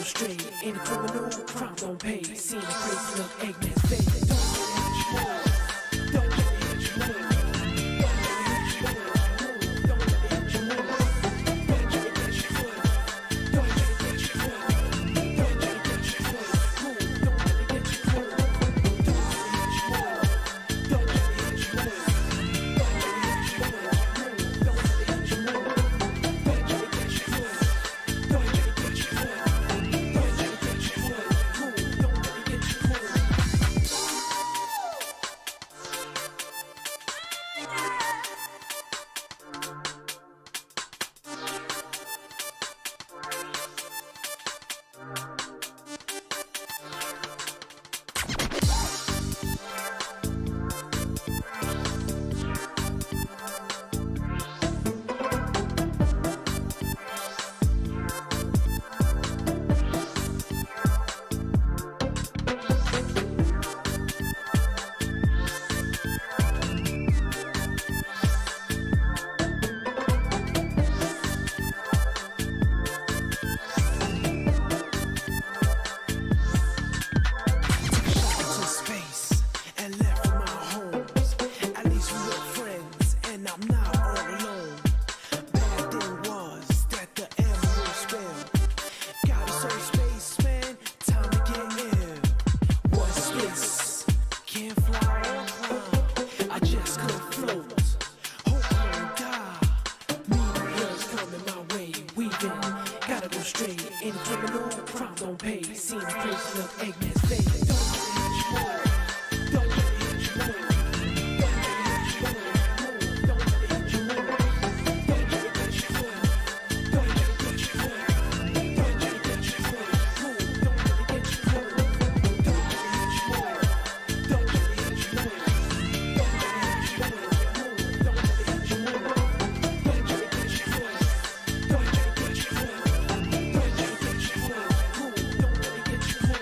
straight. Ain't a criminal, crime don't pay. Seen a crazy look, Eggman's fade. Don't let it hit you more. Don't let it hit you more. Don't let it hit you more. Don't let it hit you more. Don't let it hit you more. Don't let it hit you more. Don't let it hit you more. Don't let it hit you more. Don't let it hit you more. Don't let it hit you more.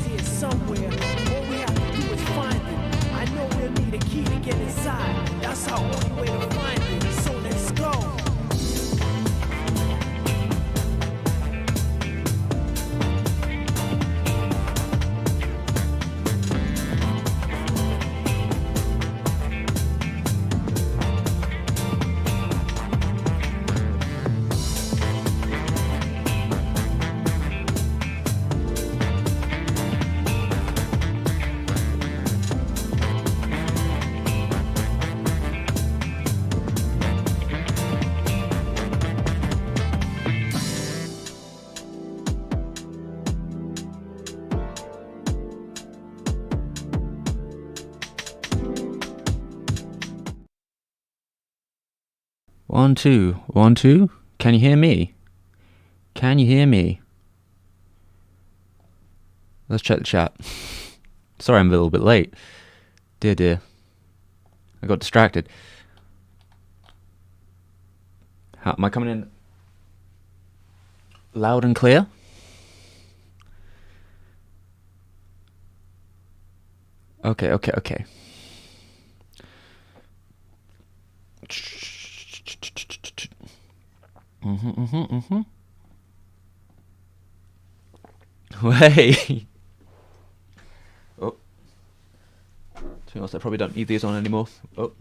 is here somewhere. All we have to do is find it. I know we'll need a key to get inside. That's our only way to find it. So let's go. One, two, 1, 2. Can you hear me? Can you hear me? Let's check the chat. Sorry I'm a little bit late. Dear. I got distracted. How, am I coming in loud and clear? Okay. Wait. Oh. To be honest, I probably don't need these on anymore. Oh.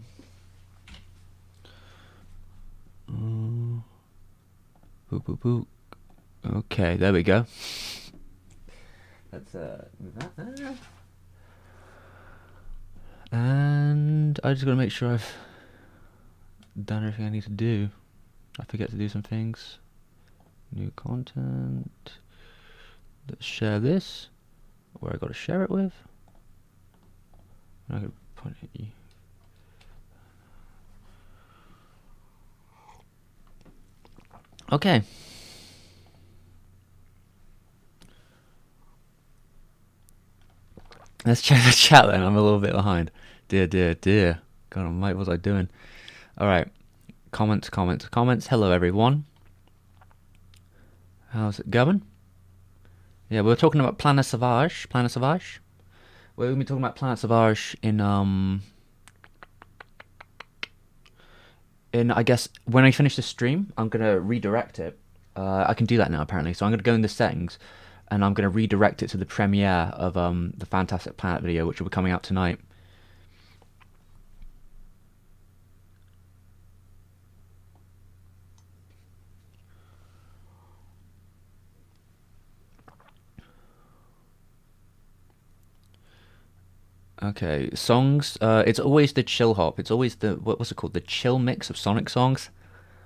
Boo. Okay, there we go. Let's move that there. And I just gotta make sure I've done everything I need to do. I forget to do some things. New content. Let's share this. Where I gotta share it with. I could point it at you. Okay. Let's check the chat then. I'm a little bit behind. Dear. God almighty, what was I doing? Alright. Comments. Hello everyone. How's it going? Yeah, we were talking about Planet Sauvage. We're going to be talking about Planet Sauvage in I guess when I finish the stream, I'm going to redirect it. I can do that now apparently. So I'm going to go in the settings and I'm going to redirect it to the premiere of the Fantastic Planet video, which will be coming out tonight. Okay, songs. It's always the chill hop. It's always the what's it called? The chill mix of Sonic songs.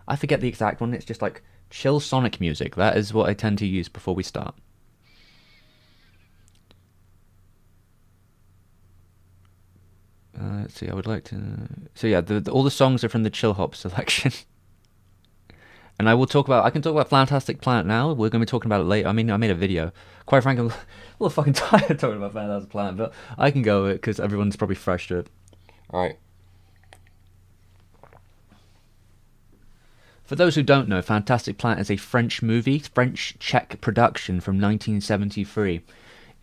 I forget the exact one. It's just like chill Sonic music. That is what I tend to use before we start. Let's see. I would like to. So yeah, all the songs are from the chill hop selection. And I can talk about Fantastic Planet now. We're going to be talking about it later. I mean, I made a video. Quite frankly, I'm a little fucking tired of talking about Fantastic Planet, but I can go with it because everyone's probably fresh to it. Alright. For those who don't know, Fantastic Planet is a French movie, French-Czech production from 1973.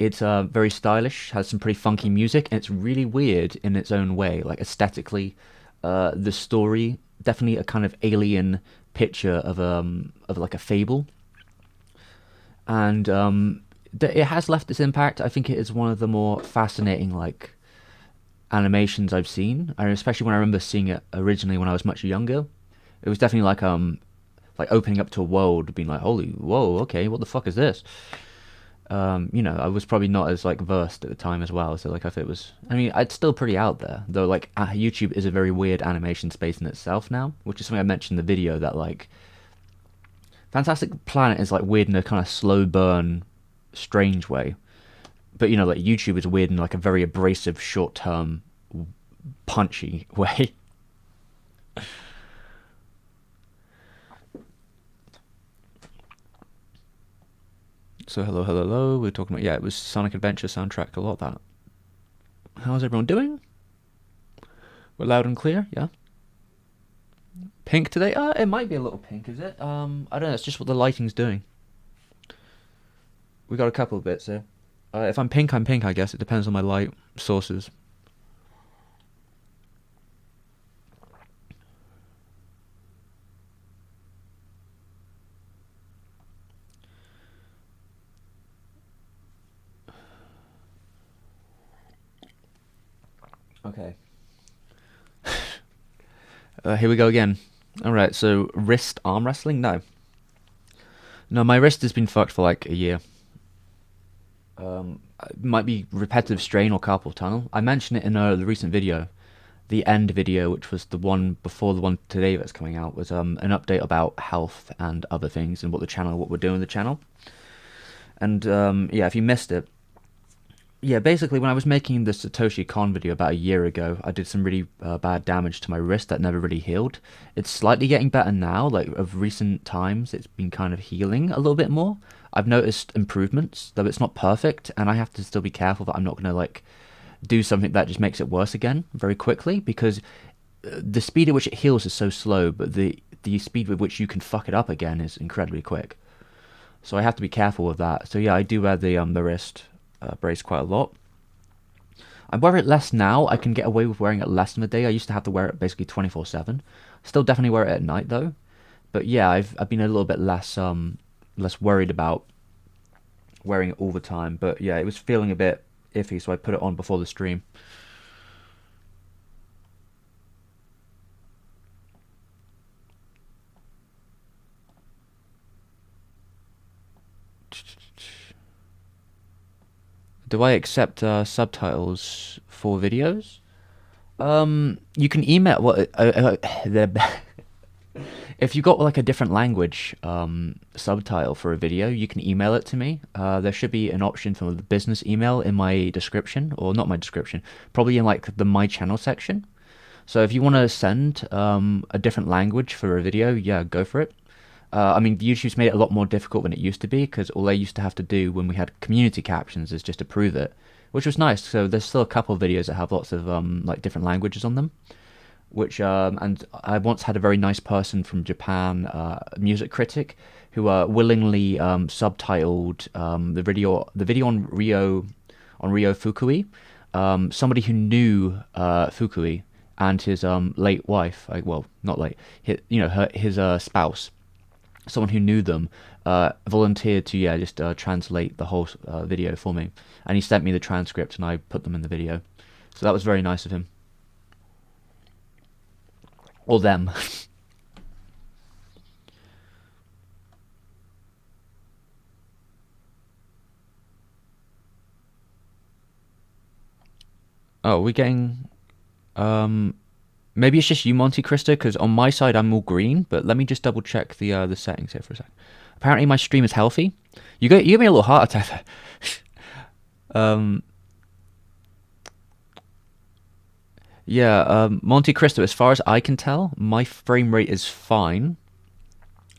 It's very stylish, has some pretty funky music, and it's really weird in its own way, like aesthetically. The story, definitely a kind of alien picture of like a fable, and it has left its impact. I think it is one of the more fascinating like animations I've seen, and especially when I remember seeing it originally when I was much younger. It was definitely like opening up to a world, being like, holy whoa, okay, what the fuck is this? You know, I was probably not as like versed at the time as well, so like I thought it was, I mean, it's still pretty out there, though. Like YouTube is a very weird animation space in itself now, which is something I mentioned in the video, that like Fantastic Planet is like weird in a kind of slow burn, strange way, but you know, like YouTube is weird in like a very abrasive, short term, punchy way. So hello. We're talking about, yeah, it was Sonic Adventure soundtrack, a lot of that. How's everyone doing? We're loud and clear, yeah. Pink today? It might be a little pink, is it? I don't know. It's just what the lighting's doing. We got a couple of bits here. If I'm pink, I'm pink, I guess. It depends on my light sources. Okay. Here we go again. Alright, so wrist arm wrestling? No. No, my wrist has been fucked for like a year. It might be repetitive strain or carpal tunnel. I mentioned it in the recent video. The end video, which was the one before the one today that's coming out, was an update about health and other things and what we're doing with the channel. And yeah, if you missed it, yeah, basically when I was making the Satoshi Kon video about a year ago, I did some really bad damage to my wrist that never really healed. It's slightly getting better now, like of recent times, it's been kind of healing a little bit more. I've noticed improvements, though it's not perfect, and I have to still be careful that I'm not going to like do something that just makes it worse again very quickly, because the speed at which it heals is so slow, but the speed with which you can fuck it up again is incredibly quick. So I have to be careful with that. So yeah, I do wear the wrist brace quite a lot. I wear it less now. I can get away with wearing it less in the day. I used to have to wear it basically 24/7. Still definitely wear it at night though. But yeah, I've been a little bit less less worried about wearing it all the time. But yeah, it was feeling a bit iffy, so I put it on before the stream. Do I accept subtitles for videos? You can email what if you got like a different language subtitle for a video, you can email it to me. There should be an option for the business email in my description, or not my description, probably in like the my channel section. So if you want to send a different language for a video, yeah, go for it. I mean, YouTube's made it a lot more difficult than it used to be, because all I used to have to do when we had community captions is just approve it, which was nice. So there's still a couple of videos that have lots of like different languages on them, which and I once had a very nice person from Japan, a music critic, who willingly subtitled the video on Ryo Fukui, somebody who knew Fukui and his late wife, well, not late, his spouse. Someone who knew them volunteered to just translate the whole video for me, and he sent me the transcript and I put them in the video, so that was very nice of him, or them. Oh, we're getting maybe it's just you, Monte Cristo, because on my side I'm all green, but let me just double check the settings here for a second. Apparently my stream is healthy. You gave me a little heart attack there. Yeah, Monte Cristo, as far as I can tell, my frame rate is fine.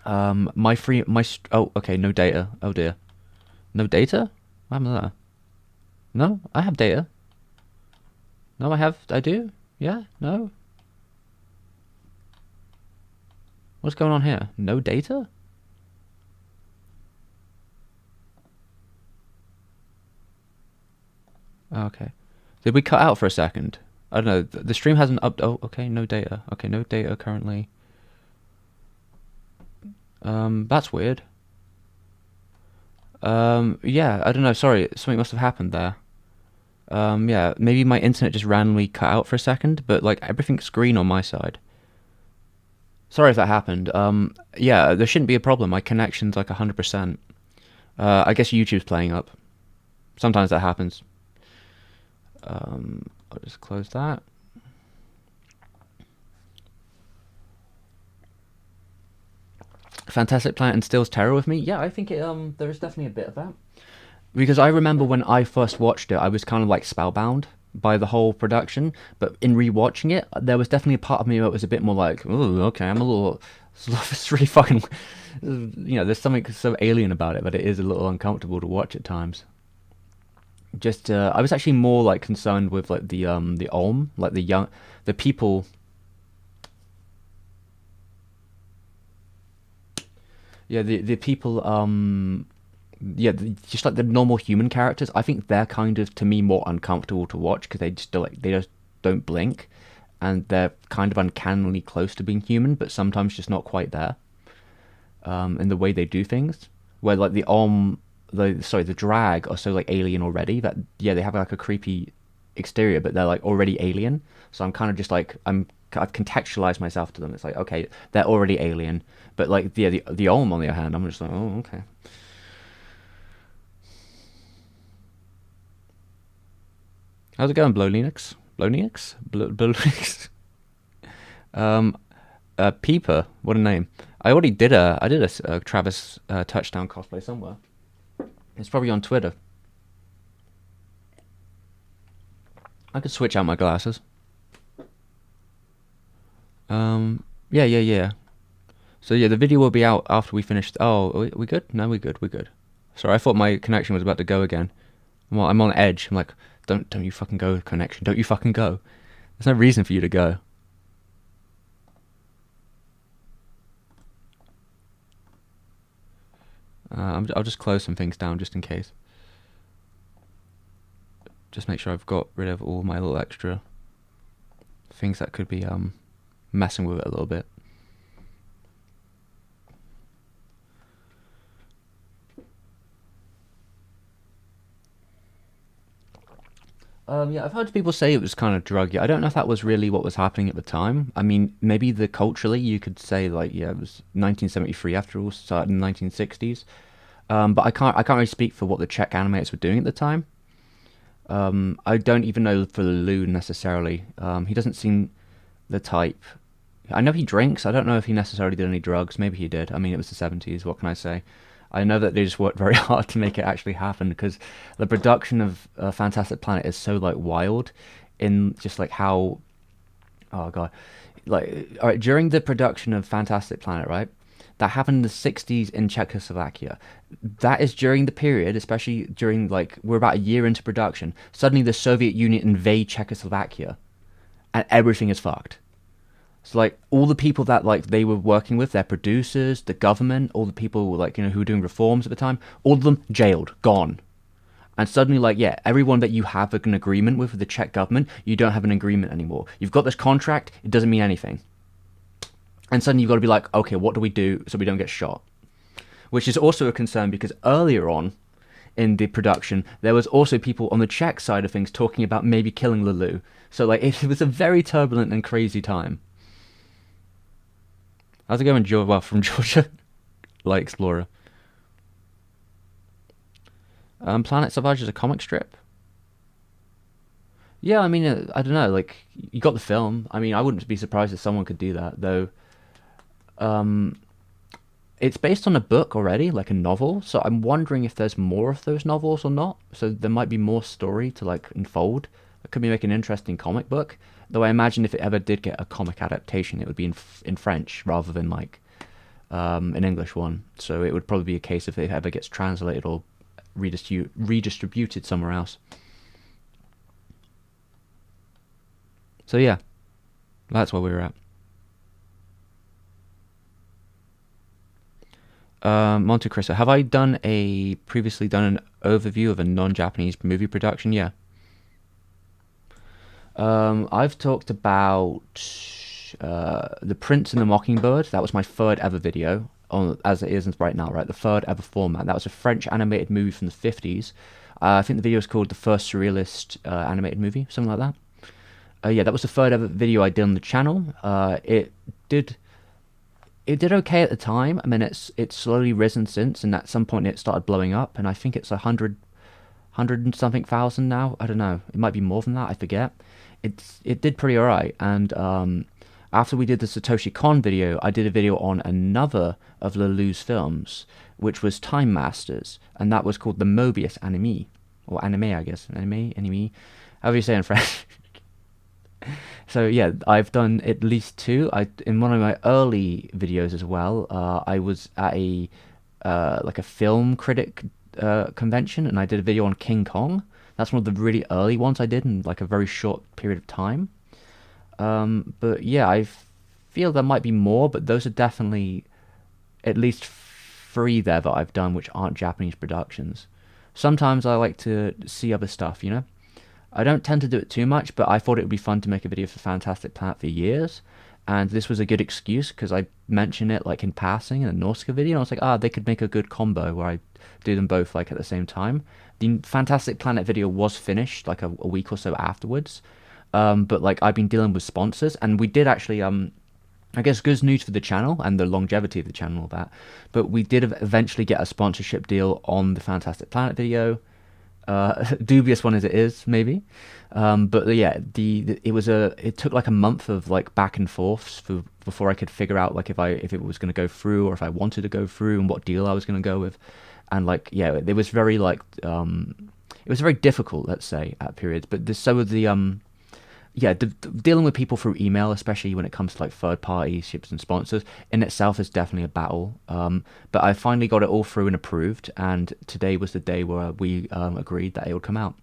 Oh, okay, no data. Oh dear. No data? What happened to that? No, I have data. No, I do? Yeah? No? What's going on here? No data? Okay. Did we cut out for a second? I don't know. The stream hasn't up. Oh, okay. No data. Okay, no data currently. That's weird. Yeah, I don't know. Sorry, something must have happened there. Yeah, maybe my internet just randomly cut out for a second, but like everything's green on my side. Sorry if that happened. Yeah, there shouldn't be a problem. My connection's like 100%. I guess YouTube's playing up. Sometimes that happens. I'll just close that. Fantastic Planet instills terror with me. Yeah, I think there is definitely a bit of that. Because I remember when I first watched it, I was kind of like spellbound by the whole production. But in rewatching it, there was definitely a part of me that was a bit more like, oh, okay, I'm a little. It's really fucking. There's something so alien about it that it is a little uncomfortable to watch at times. Just, I was actually more like concerned with like the Olm, like the people. Yeah, the people Yeah, just like the normal human characters, I think they're kind of to me more uncomfortable to watch because they just don't blink, and they're kind of uncannily close to being human, but sometimes just not quite there. In the way they do things, where like the drag are so like alien already that yeah they have like a creepy exterior, but they're like already alien. So I'm kind of just like I've contextualized myself to them. It's like okay, they're already alien, but like yeah the Olm on the other hand, I'm just like oh okay. How's it going, Blow Linux? Blow Linux? Blow Linux? Um, Peeper, what a name. I did a Travis touchdown cosplay somewhere. It's probably on Twitter. I could switch out my glasses. Yeah. So yeah, the video will be out after we finish. Oh, we good? No, we good. We good. Sorry, I thought my connection was about to go again. Well, I'm on edge. I'm like, don't you fucking go, connection. Don't you fucking go. There's no reason for you to go. I'll just close some things down just in case. Just make sure I've got rid of all my little extra things that could be messing with it a little bit. Yeah, I've heard people say it was kind of druggy. I don't know if that was really what was happening at the time. I mean, maybe culturally you could say like, yeah, it was 1973 after all, started in the 1960s. But I can't really speak for what the Czech animators were doing at the time. I don't even know for Lou necessarily. He doesn't seem the type. I know he drinks. I don't know if he necessarily did any drugs. Maybe he did. I mean, it was the 70s. What can I say? I know that they just worked very hard to make it actually happen because the production of Fantastic Planet is so like wild in just like how oh god like all right during the production of Fantastic Planet, right, that happened in the 60s in Czechoslovakia. That is during the period, especially during like we're about a year into production, suddenly the Soviet Union invade Czechoslovakia and everything is fucked. So like all the people that like they were working with, their producers, the government, all the people like who were doing reforms at the time, all of them jailed, gone. And suddenly like yeah, everyone that you have an agreement with the Czech government, you don't have an agreement anymore. You've got this contract, it doesn't mean anything. And suddenly you've got to be like, okay, what do we do so we don't get shot? Which is also a concern because earlier on in the production, there was also people on the Czech side of things talking about maybe killing Lulu. So like it was a very turbulent and crazy time. How's it going, well, from Georgia? Light Explorer. Planet Savage is a comic strip. Yeah, I mean, I don't know. Like, you got the film. I mean, I wouldn't be surprised if someone could do that, though. It's based on a book already, like a novel. So I'm wondering if there's more of those novels or not. So there might be more story to like unfold. It could be like an interesting comic book. Though I imagine if it ever did get a comic adaptation, it would be in French rather than like an English one. So it would probably be a case if it ever gets translated or redistributed somewhere else. So yeah, that's where we were at. Monte Cristo, have I previously done an overview of a non-Japanese movie production? Yeah. I've talked about The Prince and the Mockingbird. That was my third ever video, as it is right now, right? The third ever format. That was a French animated movie from the 50s. I think the video is called The First Surrealist Animated Movie, something like that. Yeah, that was the third ever video I did on the channel. It did okay at the time. I mean, it's slowly risen since, and at some point it started blowing up, and I think it's 100 and something thousand now. I don't know. It might be more than that. I forget. It did pretty alright, and after we did the Satoshi Kon video, I did a video on another of Lelou's films, which was Time Masters, and that was called the Mobius anime, or anime, I guess. Anime, however you say it in French. So yeah, I've done at least two. In one of my early videos as well, I was at a like a film critic convention, and I did a video on King Kong. That's one of the really early ones I did in like a very short period of time. But yeah, I feel there might be more, but those are definitely at least 3 there that I've done which aren't Japanese productions. Sometimes I like to see other stuff, you know? I don't tend to do it too much, but I thought it would be fun to make a video for Fantastic Planet for years, and this was a good excuse because I mentioned it like in passing in a Nausicaa video, and I was like, they could make a good combo where I do them both like at the same time. The Fantastic Planet video was finished like a week or so afterwards, but like I've been dealing with sponsors, and we did actually I guess good news for the channel and the longevity of the channel and all that, but we did eventually get a sponsorship deal on the Fantastic Planet video. Dubious one as it is, maybe, but yeah, it took like a month of like back and forths before I could figure out like if it was going to go through or if I wanted to go through and what deal I was going to go with, and like yeah, it was very like it was very difficult, let's say, at periods, but dealing with people through email, especially when it comes to like third party ships and sponsors, in itself is definitely a battle. But I finally got it all through and approved, and today was the day where we agreed that it would come out.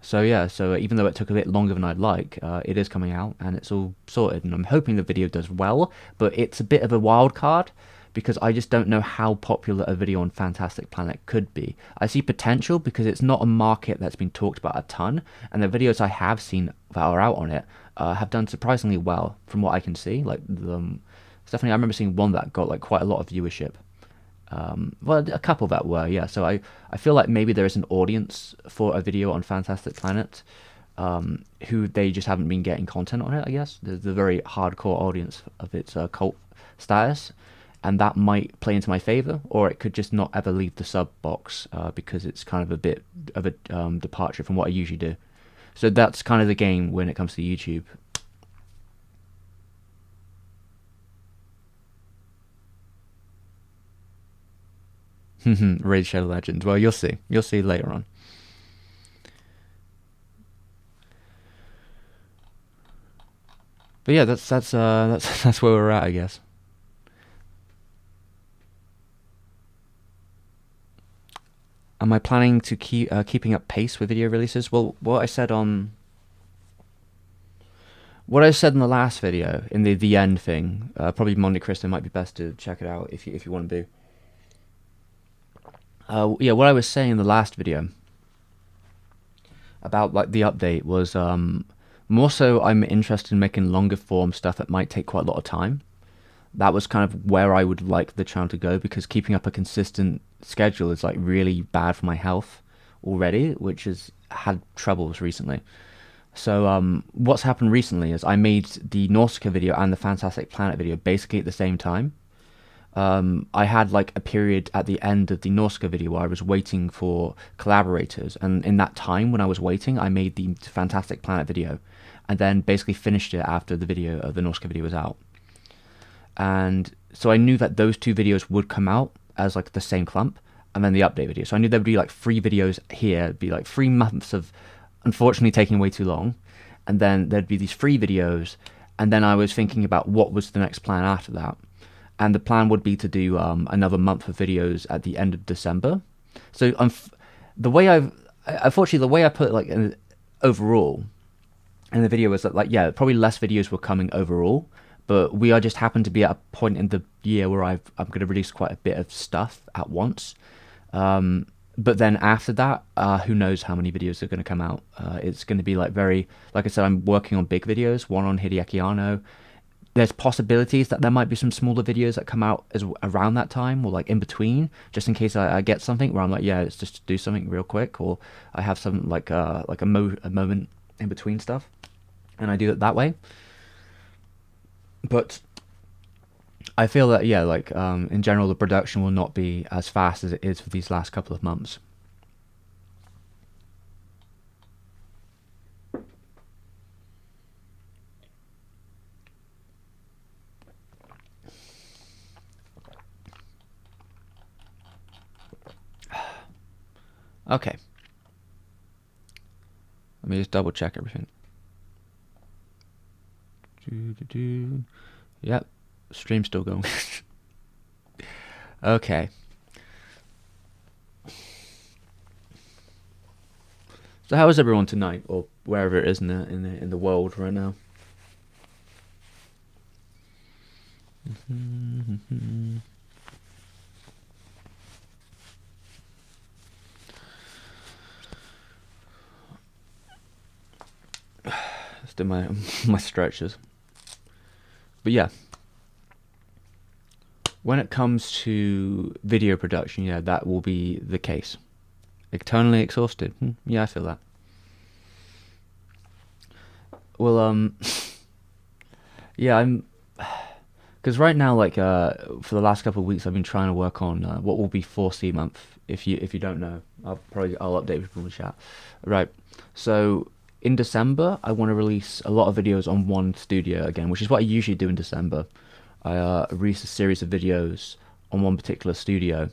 So yeah, so even though it took a bit longer than I'd like, it is coming out and it's all sorted, and I'm hoping the video does well, but it's a bit of a wild card because I just don't know how popular a video on Fantastic Planet could be. I see potential because it's not a market that's been talked about a ton, and the videos I have seen that are out on it have done surprisingly well from what I can see. Like definitely, I remember seeing one that got like quite a lot of viewership. Well, a couple that were, yeah. So I feel like maybe there is an audience for a video on Fantastic Planet who they just haven't been getting content on it, I guess. The very hardcore audience of its cult status. And that might play into my favor, or it could just not ever leave the sub box because it's kind of a bit of a departure from what I usually do. So that's kind of the game when it comes to YouTube. Raid Shadow Legends. Well, you'll see. You'll see later on. But yeah, that's where we're at, I guess. Am I planning to keeping up pace with video releases? Well, what I said in the last video, in the end thing, probably Monte Cristo might be best to check it out if you want to do. Yeah, what I was saying in the last video about like the update was more so I'm interested in making longer form stuff that might take quite a lot of time. That was kind of where I would like the channel to go, because keeping up a consistent schedule is like really bad for my health already, which has had troubles recently. So what's happened recently is I made the Nausicaa video and the Fantastic Planet video basically at the same time. I had like a period at the end of the Nausicaa video where I was waiting for collaborators, and in that time when I was waiting, I made the Fantastic Planet video and then basically finished it after the video of the Nausicaa video was out. And so I knew that those two videos would come out as like the same clump, and then the update video. So I knew there would be like 3 videos here. It'd be like 3 months of unfortunately taking way too long, and then there'd be these 3 videos, and then I was thinking about what was the next plan after that. And the plan would be to do another month of videos at the end of December. So unfortunately the way I put it like overall in the video was that like, yeah, probably less videos were coming overall, but we are just happen to be at a point in the year where I'm going to release quite a bit of stuff at once. But then after that, who knows how many videos are going to come out. It's going to be like like I said, I'm working on big videos, one on Hideaki Anno. There's possibilities that there might be some smaller videos that come out around that time, or like in between, just in case I get something where I'm like, yeah, it's just to do something real quick, or I have something like a moment in between stuff, and I do it that way. But I feel that, yeah, like in general, the production will not be as fast as it is for these last couple of months. Okay. Let me just double check everything. Yep, stream's still going. Okay. So how is everyone tonight, or wherever it is in the world right now? exhausted my stretches. But yeah, when it comes to video production, yeah, that will be the case. Eternally exhausted. Yeah, I feel that. Well, yeah, because right now, like, for the last couple of weeks, I've been trying to work on what will be 4C month. If you don't know, I'll update people in the chat. Right. So in December, I want to release a lot of videos on one studio again, which is what I usually do in December. I release a series of videos on one particular studio,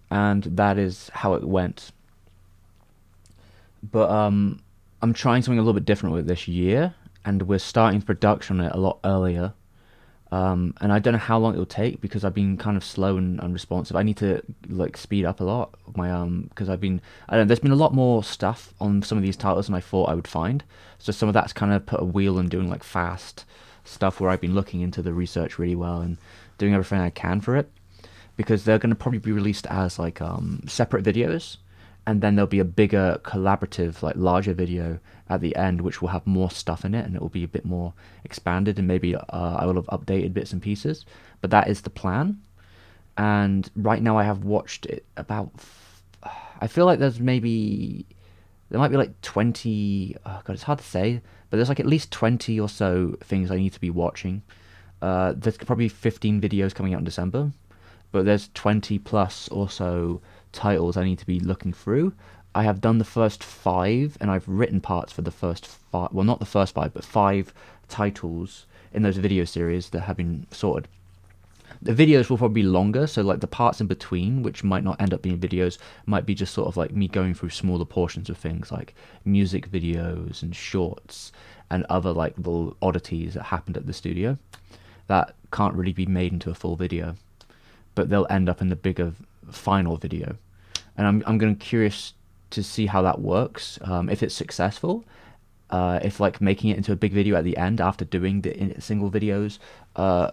and that is how it went. But I'm trying something a little bit different with it this year, and we're starting production on it a lot earlier. And I don't know how long it'll take because I've been kind of slow and unresponsive. I need to like speed up a lot of my because I don't know, there's been a lot more stuff on some of these titles than I thought I would find. So some of that's kind of put a wheel in doing like fast stuff where I've been looking into the research really well and doing everything I can for it, because they're going to probably be released as like separate videos, and then there'll be a bigger collaborative, like larger video at the end, which will have more stuff in it, and it will be a bit more expanded, and maybe I will have updated bits and pieces. But that is the plan. And right now I have watched it about, I feel like there might be like 20, oh God, it's hard to say, but there's like at least 20 or so things I need to be watching. There's probably 15 videos coming out in December, but there's 20 plus or so titles I need to be looking through. I have done the first 5, and I've written parts for the first 5, well, not the first 5, but 5 titles in those video series that have been sorted. The videos will probably be longer, so like the parts in between, which might not end up being videos, might be just sort of like me going through smaller portions of things like music videos and shorts and other like little oddities that happened at the studio that can't really be made into a full video, but they'll end up in the bigger final video. And I'm going to curious to see how that works, if it's successful, if like making it into a big video at the end after doing the single videos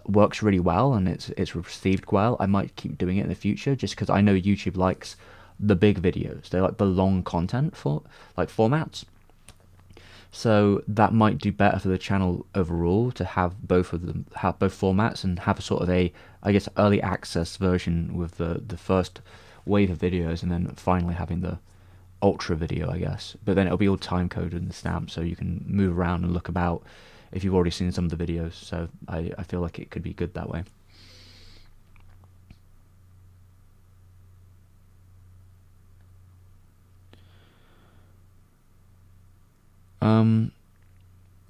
works really well and it's received well. I might keep doing it in the future, just because I know YouTube likes the big videos. They like the long content for like formats. So that might do better for the channel overall to have both of them, have both formats, and have a sort of a, I guess, early access version with the first wave of videos, and then finally having the ultra video, I guess. But then it'll be all time coded and stamped, so you can move around and look about if you've already seen some of the videos. So I feel like it could be good that way.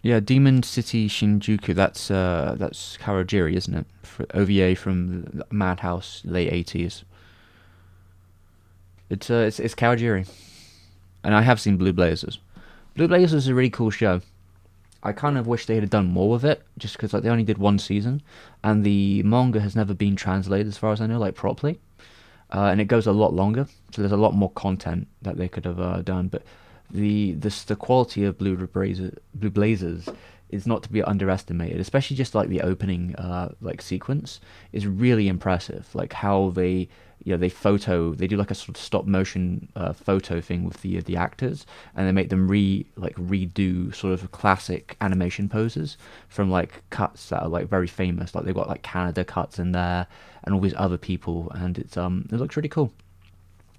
Yeah, Demon City Shinjuku. That's Kawajiri, isn't it? OVA from Madhouse, late 80s. It's Kawajiri, and I have seen Blue Blazers. Blue Blazers is a really cool show. I kind of wish they had done more with it, just because like they only did 1 season, and the manga has never been translated as far as I know, like properly, and it goes a lot longer, so there's a lot more content that they could have done. But the quality of Blue Blazers is not to be underestimated, especially just like the opening like sequence is really impressive. Like how they do like a sort of stop motion photo thing with the actors, and they make them redo sort of classic animation poses from like cuts that are like very famous. Like they've got like Canada cuts in there and all these other people, and it looks really cool.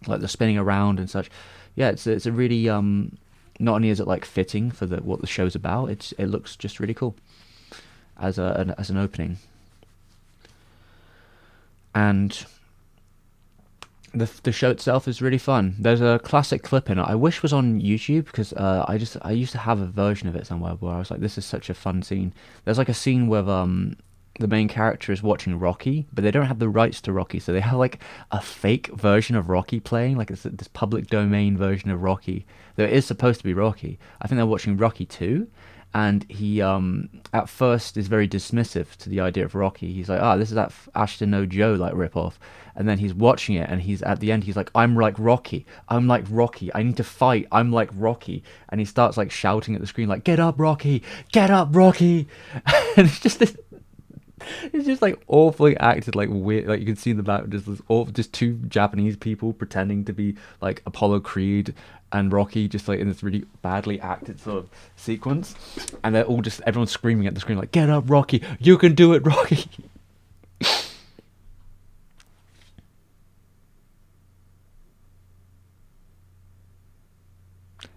Like they're spinning around and such. Yeah, it's a really not only is it like fitting for what the show's about, it looks just really cool as an opening. And the show itself is really fun. There's a classic clip in it I wish was on YouTube, because I used to have a version of it somewhere where I was like, this is such a fun scene. There's like a scene where the main character is watching Rocky, but they don't have the rights to Rocky, so they have like a fake version of Rocky playing, like it's this public domain version of Rocky. There is supposed to be Rocky. I think they're watching Rocky 2, and he at first is very dismissive to the idea of Rocky. He's like, this is that Ashton No Joe like ripoff, and then he's watching it, and he's at the end, he's like, I'm like Rocky, I need to fight, I'm like Rocky, and he starts like shouting at the screen like, get up Rocky, and it's just this It's just like awfully acted, like weird. Like you can see in the back, just this awful, just two Japanese people pretending to be like Apollo Creed and Rocky, just like in this really badly acted sort of sequence, and they're all just everyone's screaming at the screen like, "Get up, Rocky! You can do it, Rocky!"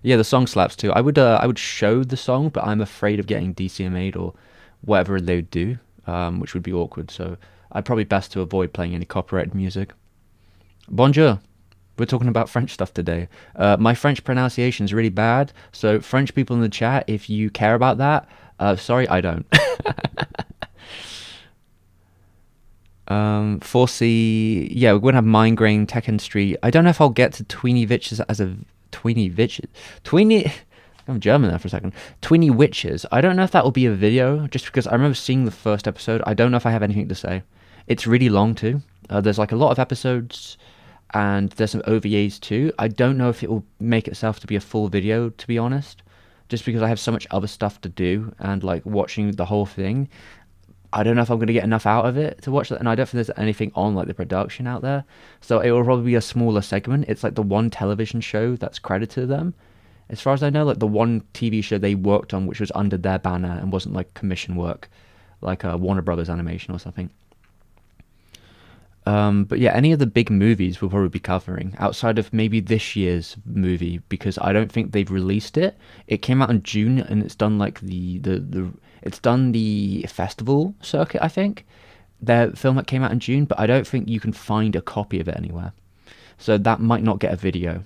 Yeah, the song slaps too. I would show the song, but I'm afraid of getting DCMA'd or whatever they would do, which would be awkward. So I'd probably best to avoid playing any copyrighted music. Bonjour. We're talking about French stuff today. My French pronunciation is really bad, so French people in the chat, if you care about that, sorry, I don't. 4C, yeah, we're going to have Minegrain, Tekken Street. I don't know if I'll get to Tweeny Witches as a Tweeny Witches. Tweeny. I'm German there for a second. Tweeny Witches. I don't know if that will be a video, just because I remember seeing the first episode. I don't know if I have anything to say. It's really long too. There's like a lot of episodes, and there's some OVAs too. I don't know if it will make itself to be a full video, to be honest, just because I have so much other stuff to do, and like watching the whole thing, I don't know if I'm going to get enough out of it to watch that, and I don't think there's anything on like the production out there, so it will probably be a smaller segment. It's like the one television show that's credited to them, as far as I know, like the one TV show they worked on which was under their banner and wasn't like commission work, like a Warner Brothers animation or something. But yeah, any of the big movies we'll probably be covering outside of maybe this year's movie, because I don't think they've released it. It came out in June and it's done like it's done the festival circuit, I think. Their film that came out in June, but I don't think you can find a copy of it anywhere. So that might not get a video.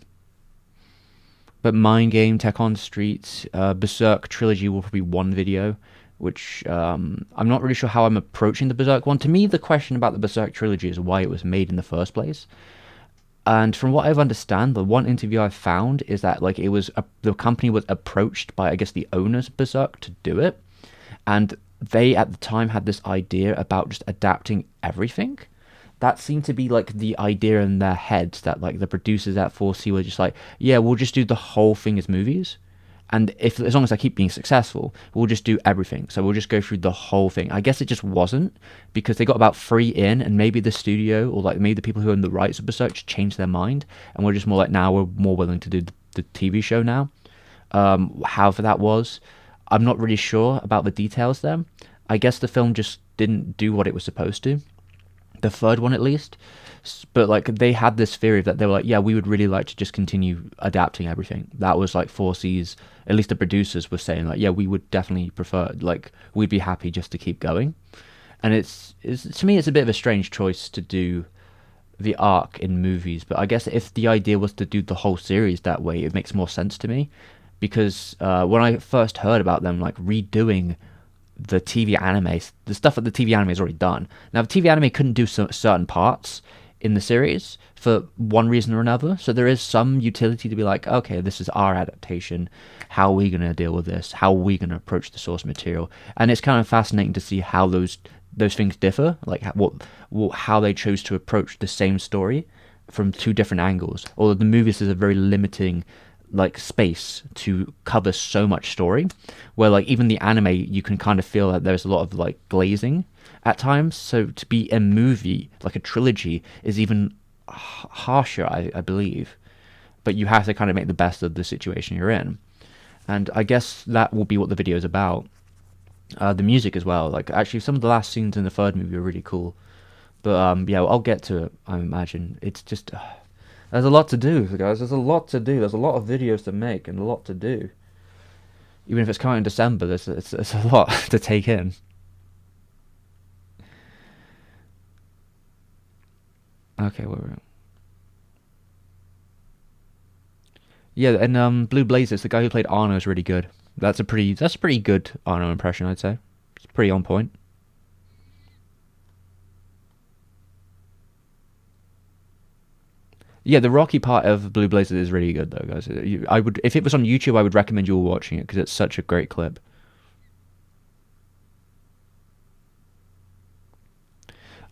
But Mind Game, Tekken Street, Berserk Trilogy will probably be one video, which I'm not really sure how I'm approaching the Berserk one. To me, the question about the Berserk Trilogy is why it was made in the first place. And from what I've understand, the one interview I've found is that like it was the company was approached by, I guess, the owners of Berserk to do it, and they at the time had this idea about just adapting everything. That seemed to be like the idea in their heads, that like the producers at 4C were just like, yeah, we'll just do the whole thing as movies, and if as long as I keep being successful, we'll just do everything. So we'll just go through the whole thing. I guess it just wasn't, because they got about 3 in, and maybe the studio or like maybe the people who own the rights of Berserk just changed their mind, and we're just more like, now we're more willing to do the TV show now. However that was, I'm not really sure about the details there. I guess the film just didn't do what it was supposed to. The third one, at least. But like they had this theory that they were like, yeah, we would really like to just continue adapting everything. That was like 4C's, at least the producers were saying like, yeah, we would definitely prefer, like we'd be happy just to keep going. And it's to me, it's a bit of a strange choice to do the arc in movies, but I guess if the idea was to do the whole series that way, it makes more sense to me. Because when I first heard about them like redoing the TV anime, the stuff that the TV anime is already done. Now, the TV anime couldn't do certain parts in the series for one reason or another, so there is some utility to be like, okay, this is our adaptation. How are we going to deal with this? How are we going to approach the source material? And it's kind of fascinating to see how those things differ, like how they chose to approach the same story from 2 different angles. Although the movies is a very limiting like space to cover so much story, where like even the anime you can kind of feel that there's a lot of like glazing at times, so to be a movie like a trilogy is even harsher, I believe, but you have to kind of make the best of the situation you're in, and I guess that will be what the video is about. The music as well, like actually some of the last scenes in the third movie are really cool, but yeah, I'll get to it. I imagine it's just there's a lot to do, guys. There's a lot to do. There's a lot of videos to make and a lot to do. Even if it's coming in December, it's a lot to take in. Okay, where were we? Yeah, and Blue Blazers, the guy who played Arno is really good. That's a pretty good Arno impression, I'd say. It's pretty on point. Yeah, the Rocky part of Blue Blazers is really good, though, guys. I would, if it was on YouTube, I would recommend you all watching it because it's such a great clip.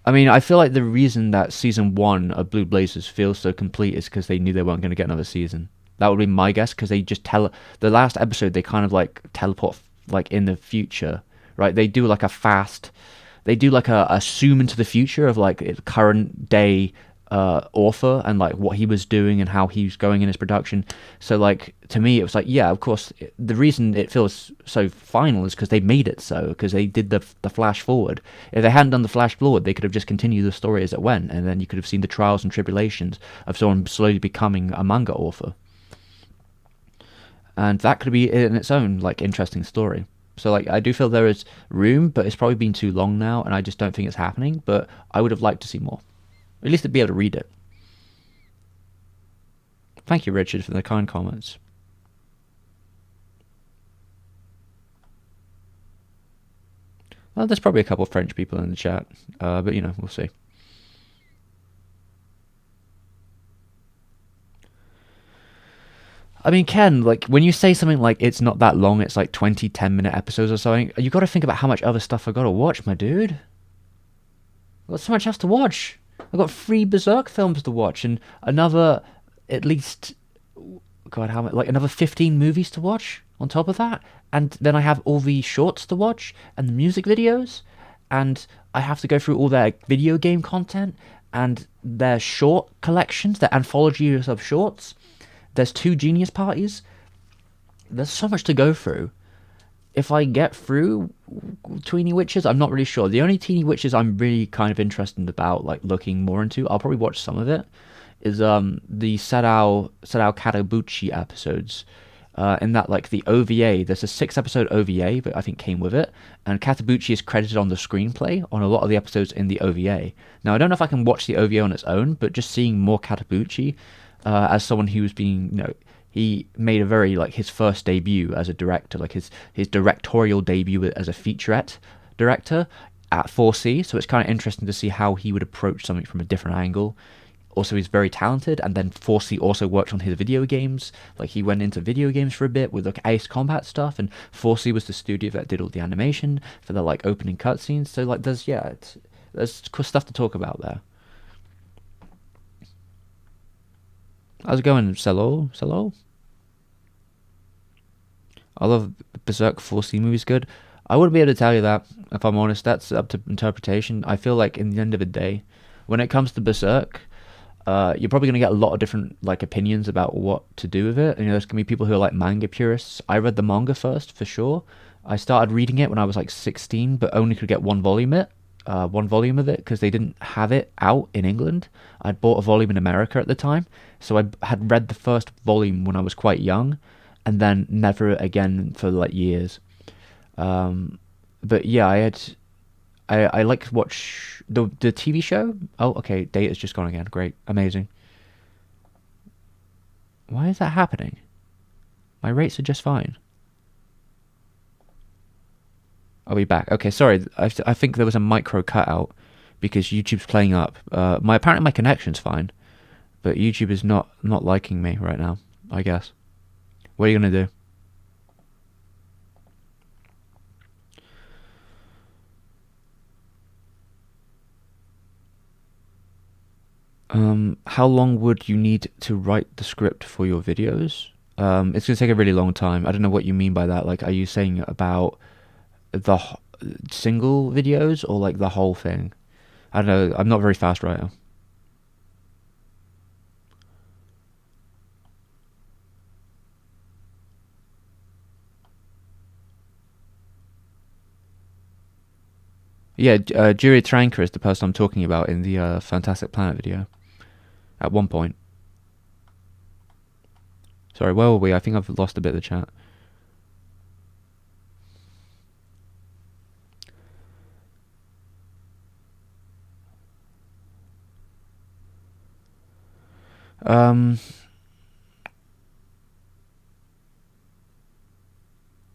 I mean, I feel like the reason that season 1 of Blue Blazers feels so complete is because they knew they weren't going to get another season. That would be my guess, because they just the last episode, they kind of like teleport like in the future, right? They do like a fast they do like a zoom into the future of like current day author and like what he was doing and how he was going in his production. So like to me, it was like, yeah, of course, the reason it feels so final is because they made it so, because they did the flash forward. If they hadn't done the flash forward, they could have just continued the story as it went, and then you could have seen the trials and tribulations of someone slowly becoming a manga author, and that could be in its own like interesting story. So like I do feel there is room, but it's probably been too long now, and I just don't think it's happening. But I would have liked to see more, at least to be able to read it. Thank you, Richard, for the kind comments. Well, there's probably a couple of French people in the chat, but you know, we'll see. I mean, Ken, like when you say something like it's not that long, it's like 20 10-minute episodes or something, you got to think about how much other stuff I got to watch, my dude. I've got so much else to watch. I've got 3 Berserk films to watch and another, at least, God, how much? Like another 15 movies to watch on top of that. And then I have all the shorts to watch and the music videos. And I have to go through all their video game content and their short collections, their anthologies of shorts. There's 2 Genius Parties. There's so much to go through. If I get through Teeny Witches, I'm not really sure. The only Teeny Witches I'm really kind of interested about, like looking more into, I'll probably watch some of it, is the Sadao Katabuchi episodes. In that, like the OVA, there's a 6-episode OVA that I think came with it, and Katabuchi is credited on the screenplay on a lot of the episodes in the OVA. Now I don't know if I can watch the OVA on its own, but just seeing more Katabuchi as someone who's being, you know, he made a very like his first debut as a director, like his directorial debut as a featurette director at 4C. So it's kind of interesting to see how he would approach something from a different angle. Also, he's very talented, and then 4C also worked on his video games. Like he went into video games for a bit with like Ace Combat stuff, and 4C was the studio that did all the animation for the like opening cutscenes. So like there's stuff to talk about there. How's it going, Cello? I love Berserk 4C movies good. I wouldn't be able to tell you that, if I'm honest. That's up to interpretation. I feel like in the end of the day, when it comes to Berserk, you're probably going to get a lot of different like opinions about what to do with it. You know, there's going to be people who are like manga purists. I read the manga first, for sure. I started reading it when I was like 16, but only could get one volume of it because they didn't have it out in England. I'd bought a volume in America at the time, so I had read the first volume when I was quite young, and then never again for like years. But yeah, I like to watch the TV show. Oh, okay, data's just gone again. Great, amazing. Why is that happening? My rates are just fine. I'll be back. Okay, sorry. I think there was a micro cutout because YouTube's playing up. Apparently my connection's fine, but YouTube is not liking me right now, I guess. What are you gonna do? How long would you need to write the script for your videos? It's gonna take a really long time. I don't know what you mean by that. Like, are you saying about the single videos or like the whole thing? I don't know. I'm not very fast writer. Yeah, Jiri Tranker is the person I'm talking about in the Fantastic Planet video. At one point. Sorry, where were we? I think I've lost a bit of the chat.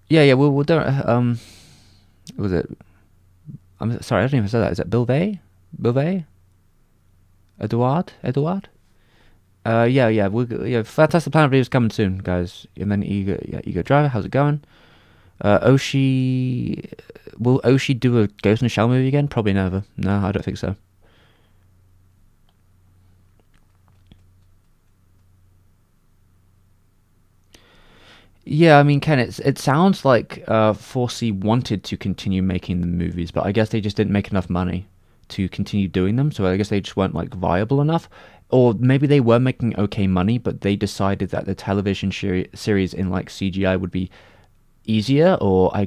Yeah, we'll do was it? I'm sorry, I don't even say that. Is it Bilvey? Eduard? Yeah. Fantastic Planet video is coming soon, guys. And then Ego Driver, how's it going? Oshi, will Oshi do a Ghost in the Shell movie again? Probably never. No, I don't think so. Yeah, I mean, Ken, it sounds like 4C wanted to continue making the movies, but I guess they just didn't make enough money to continue doing them. So I guess they just weren't like viable enough, or maybe they were making okay money, but they decided that the television series in like CGI would be easier, or I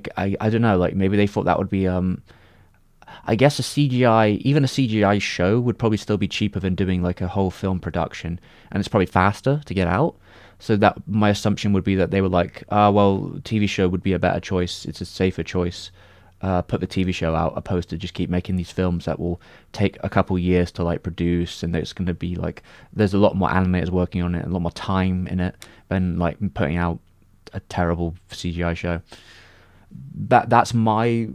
don't know, like maybe they thought that would be I guess a CGI, even a CGI show would probably still be cheaper than doing like a whole film production, and it's probably faster to get out. So that my assumption would be that they were like, well, TV show would be a better choice. It's a safer choice. Put the TV show out opposed to just keep making these films that will take a couple years to like produce, and it's going to be like there's a lot more animators working on it, a lot more time in it than like putting out a terrible CGI show. That's my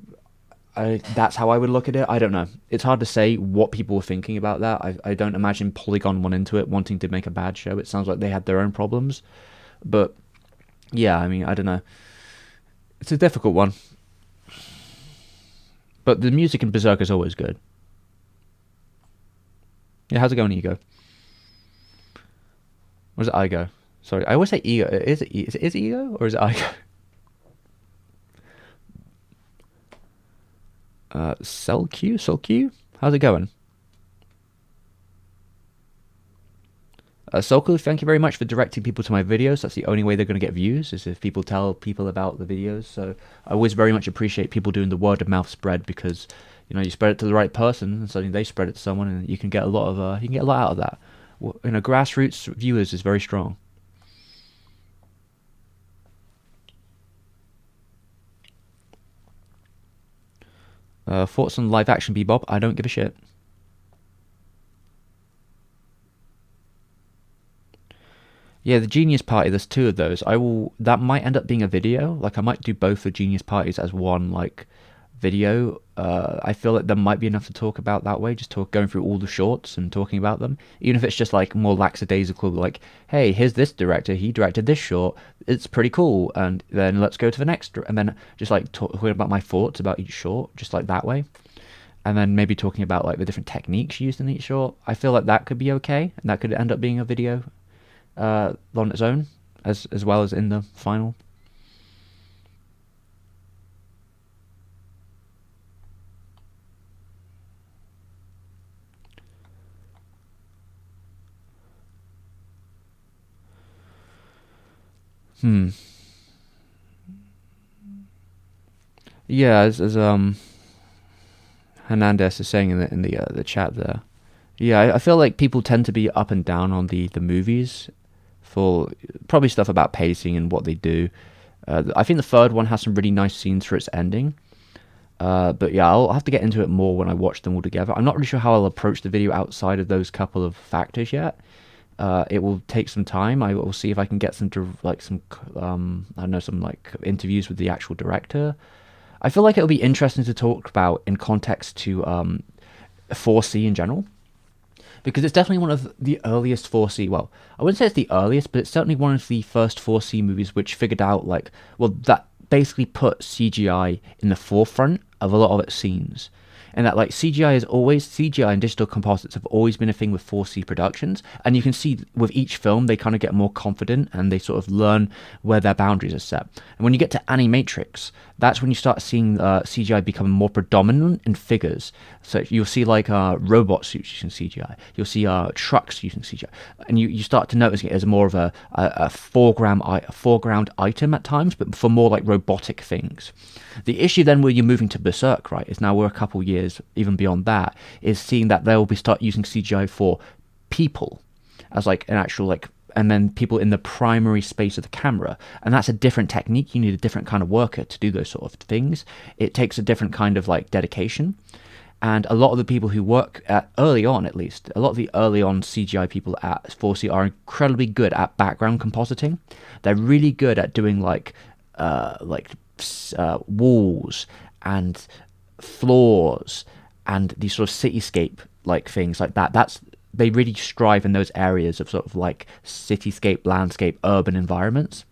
that's how I would look at it. I don't know. It's hard to say what people were thinking about that. I don't imagine Polygon went into it wanting to make a bad show. It sounds like they had their own problems. But yeah, I mean, I don't know. It's a difficult one. But the music in Berserk is always good. Yeah, how's it going, Ego? Or is it Igo? Sorry, I always say Ego. Is it Ego or is it Igo? Cell Q? How's it going? Solku, thank you very much for directing people to my videos. That's the only way they're going to get views, is if people tell people about the videos. So I always very much appreciate people doing the word of mouth spread, because you spread it to the right person, and suddenly they spread it to someone, and you can get a lot of out of that. Grassroots viewers is very strong. Thoughts on live action Bebop? I don't give a shit. Yeah, the Genius Party, there's two of those. That might end up being a video. Like, I might do both the Genius Parties as one, like, video. I feel like there might be enough to talk about that way, just going through all the shorts and talking about them. Even if it's just, like, more lackadaisical, like, hey, here's this director, he directed this short, it's pretty cool, and then let's go to the next, and then just, like, talking about my thoughts about each short, just like that way. And then maybe talking about, like, the different techniques used in each short. I feel like that could be okay, and that could end up being a video on its own, as well as in the final. Yeah, as Hernandez is saying in the chat there. Yeah, I feel like people tend to be up and down on the movies for probably stuff about pacing and what they do. I think the third one has some really nice scenes for its ending. But yeah, I'll have to get into it more when I watch them all together. I'm not really sure how I'll approach the video outside of those couple of factors yet. It will take some time. I will see if I can get some I don't know, some like interviews with the actual director. I feel like it'll be interesting to talk about in context to 4C in general, because it's definitely one of the earliest 4C. Well, I wouldn't say it's the earliest, but it's certainly one of the first 4C movies which figured out that basically put CGI in the forefront of a lot of its scenes. And that CGI and digital composites have always been a thing with 4C productions, and you can see with each film they kind of get more confident and they sort of learn where their boundaries are set. And when you get to Animatrix, that's when you start seeing CGI become more predominant in figures. So you'll see like robot suits using CGI, you'll see trucks using CGI, and you start to notice it as more of a foreground item at times, but for more like robotic things. The issue then where you're moving to Berserk, right, is now we're a couple years even beyond that, is seeing that they'll be start using CGI for people as like an actual like, and then people in the primary space of the camera, and that's a different technique. You need a different kind of worker to do those sort of things. It takes a different kind of like dedication, and a lot of the people who work at early on, at least a lot of the early on CGI people at 4C are incredibly good at background compositing. They're really good at doing like walls and floors and these sort of cityscape like things like that. They really strive in those areas of sort of like cityscape, landscape, urban environments.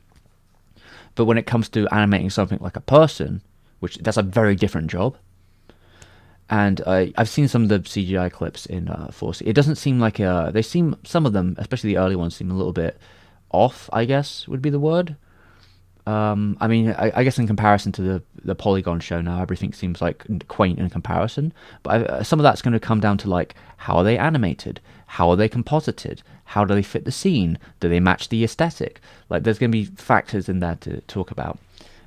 But when it comes to animating something like a person, that's a very different job. And I've seen some of the CGI clips in 4C. It doesn't seem like some of them, especially the early ones, seem a little bit off, I guess would be the word. I mean, I guess in comparison to the Polygon show now, everything seems like quaint in comparison. But some of that's going to come down to like how are they animated, how are they composited, how do they fit the scene, do they match the aesthetic? Like, there's going to be factors in there to talk about.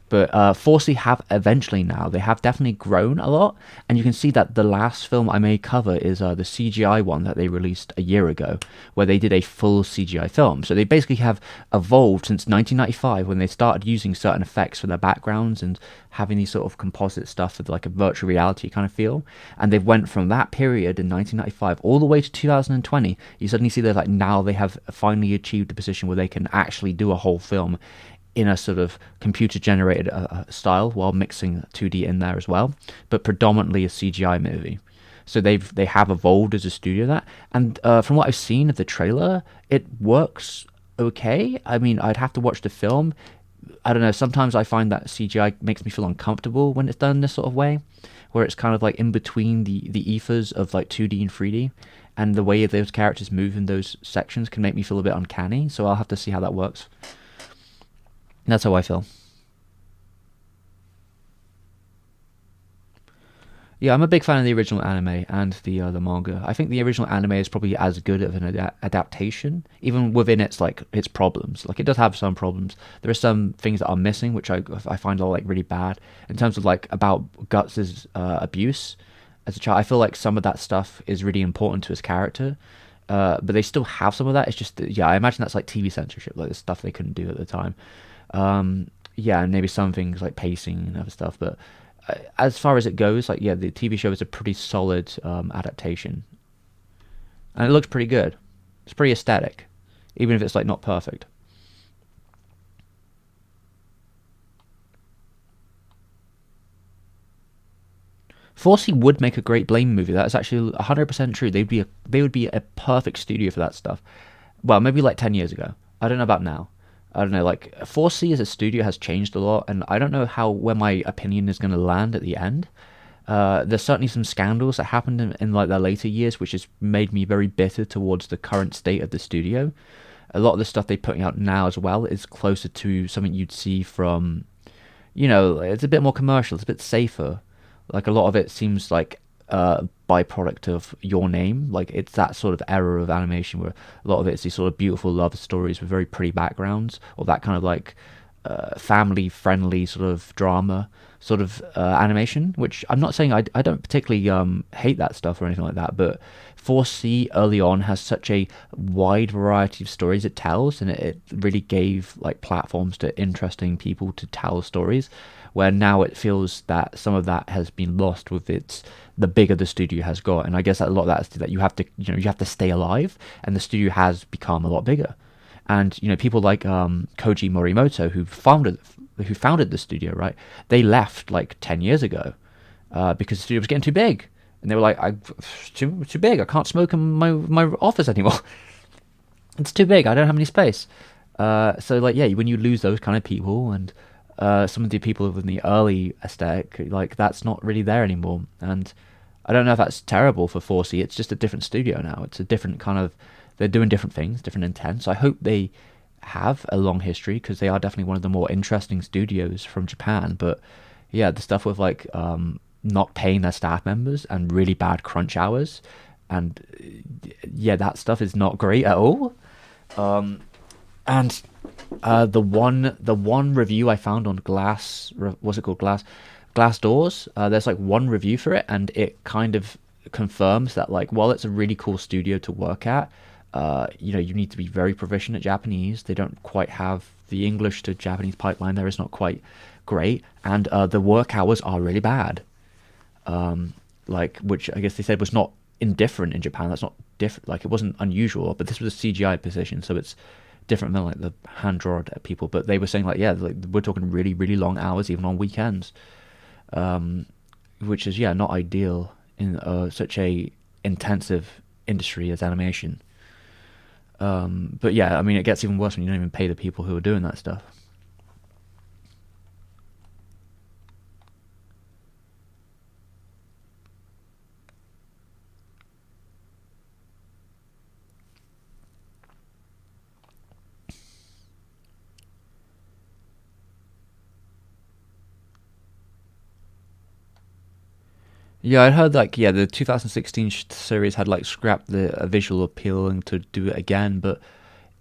But 4C have eventually now, they have definitely grown a lot. And you can see that the last film I may cover is the CGI one that they released a year ago, where they did a full CGI film. So they basically have evolved since 1995 when they started using certain effects for their backgrounds and having these sort of composite stuff with like a virtual reality kind of feel. And they've went from that period in 1995 all the way to 2020. You suddenly see that like now they have finally achieved a position where they can actually do a whole film in a sort of computer generated style while mixing 2D in there as well, but predominantly a CGI movie. So they have evolved as a studio that, and from what I've seen of the trailer, it works okay. I mean, I'd have to watch the film. I don't know. Sometimes I find that CGI makes me feel uncomfortable when it's done in this sort of way, where it's kind of like in between the ethers of like 2D and 3D, and the way those characters move in those sections can make me feel a bit uncanny. So I'll have to see how that works. That's how I feel. Yeah, I'm a big fan of the original anime and the manga. I think the original anime is probably as good of an adaptation, even within its like its problems. Like it does have some problems. There are some things that are missing, which I find are like really bad in terms of like about Guts's abuse as a child. I feel like some of that stuff is really important to his character, but they still have some of that. It's just yeah, I imagine that's like TV censorship, like the stuff they couldn't do at the time. Yeah, and maybe some things like pacing and other stuff, but as far as it goes, like yeah, the TV show is a pretty solid adaptation, and it looks pretty good. It's pretty aesthetic, even if it's like not perfect. 4C would make a great Blame movie. That's actually 100% true. They would be a perfect studio for that stuff. Well, maybe like 10 years ago. I don't know about now. I don't know. Like 4C as a studio has changed a lot, and I don't know how where my opinion is going to land at the end. There's certainly some scandals that happened in like their later years, which has made me very bitter towards the current state of the studio. A lot of the stuff they're putting out now as well is closer to something you'd see from, it's a bit more commercial, it's a bit safer. Like a lot of it seems like a byproduct of Your Name. Like it's that sort of era of animation where a lot of it's these sort of beautiful love stories with very pretty backgrounds, or that kind of like family friendly sort of drama sort of animation, which I'm not saying I don't particularly hate that stuff or anything like that, but 4C early on has such a wide variety of stories it tells, and it really gave like platforms to interesting people to tell stories, where now it feels that some of that has been lost with its the bigger the studio has got. And I guess that a lot of that is that you have to you have to stay alive, and the studio has become a lot bigger. And people like Koji Morimoto, who founded the studio, right? They left like 10 years ago because the studio was getting too big, and they were like, too big. I can't smoke in my office anymore. It's too big. I don't have any space. So like yeah, when you lose those kind of people and some of the people in the early aesthetic, like that's not really there anymore. And I don't know if that's terrible for 4C. It's just a different studio now. It's a different kind of, they're doing different things, different intent. So I hope they have a long history, because they are definitely one of the more interesting studios from Japan. But yeah, the stuff with like not paying their staff members and really bad crunch hours, and yeah, that stuff is not great at all. And the one review I found on what's it called, Glassdoors, there's like one review for it, and it kind of confirms that like while it's a really cool studio to work at, you need to be very proficient at Japanese. They don't quite have the English to Japanese pipeline there is not quite great, and the work hours are really bad. Like, which I guess they said was not indifferent in Japan. That's not different. Like, it wasn't unusual, but this was a CGI position, so it's different than like the hand drawn people. But they were saying like, yeah, like we're talking really, really long hours, even on weekends, which is yeah not ideal in such a intensive industry as animation. But yeah, I mean, it gets even worse when you don't even pay the people who are doing that stuff. Yeah, I heard like the 2016 series had like scrapped the visual appeal and to do it again, but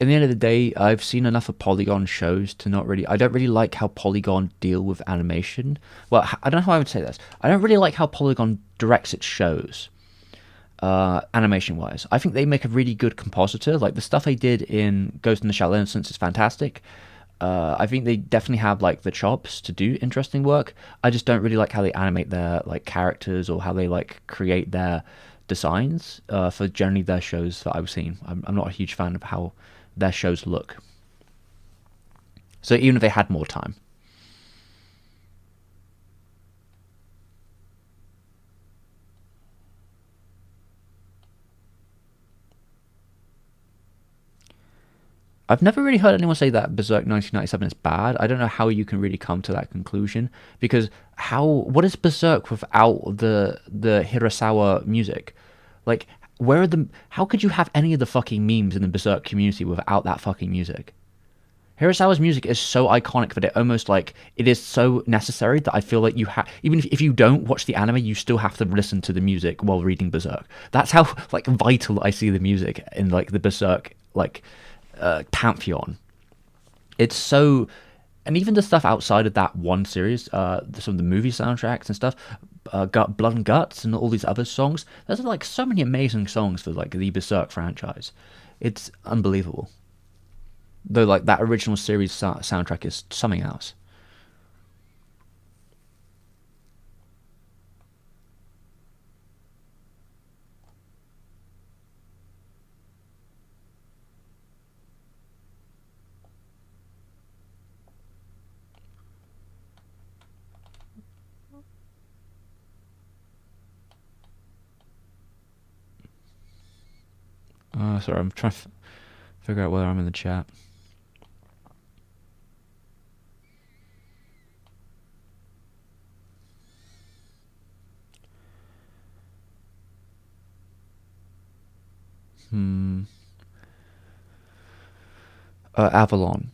in the end of the day, I've seen enough of Polygon shows to not really. I don't really like how Polygon deal with animation. Well, I don't know how I would say this. I don't really like how Polygon directs its shows, animation wise. I think they make a really good compositor. Like the stuff they did in Ghost in the Shell Innocence is fantastic. I think they definitely have like the chops to do interesting work. I just don't really like how they animate their like characters or how they like create their designs for generally their shows that I've seen. I'm not a huge fan of how their shows look. So even if they had more time. I've never really heard anyone say that Berserk 1997 is bad. I don't know how you can really come to that conclusion because what is Berserk without the Hirasawa music? Like where are the how could you have any of the fucking memes in the Berserk community without that fucking music? Hirasawa's music is so iconic that it almost like it is so necessary that I feel like you have even if you don't watch the anime, you still have to listen to the music while reading Berserk. That's how like vital I see the music in like the Berserk like pantheon. It's so, and even the stuff outside of that one series, some of the movie soundtracks and stuff, Blood and Guts and all these other songs. There's like so many amazing songs for like the Berserk franchise. It's unbelievable. Though like that original series soundtrack is something else. Sorry, I'm trying to figure out whether I'm in the chat. Avalon.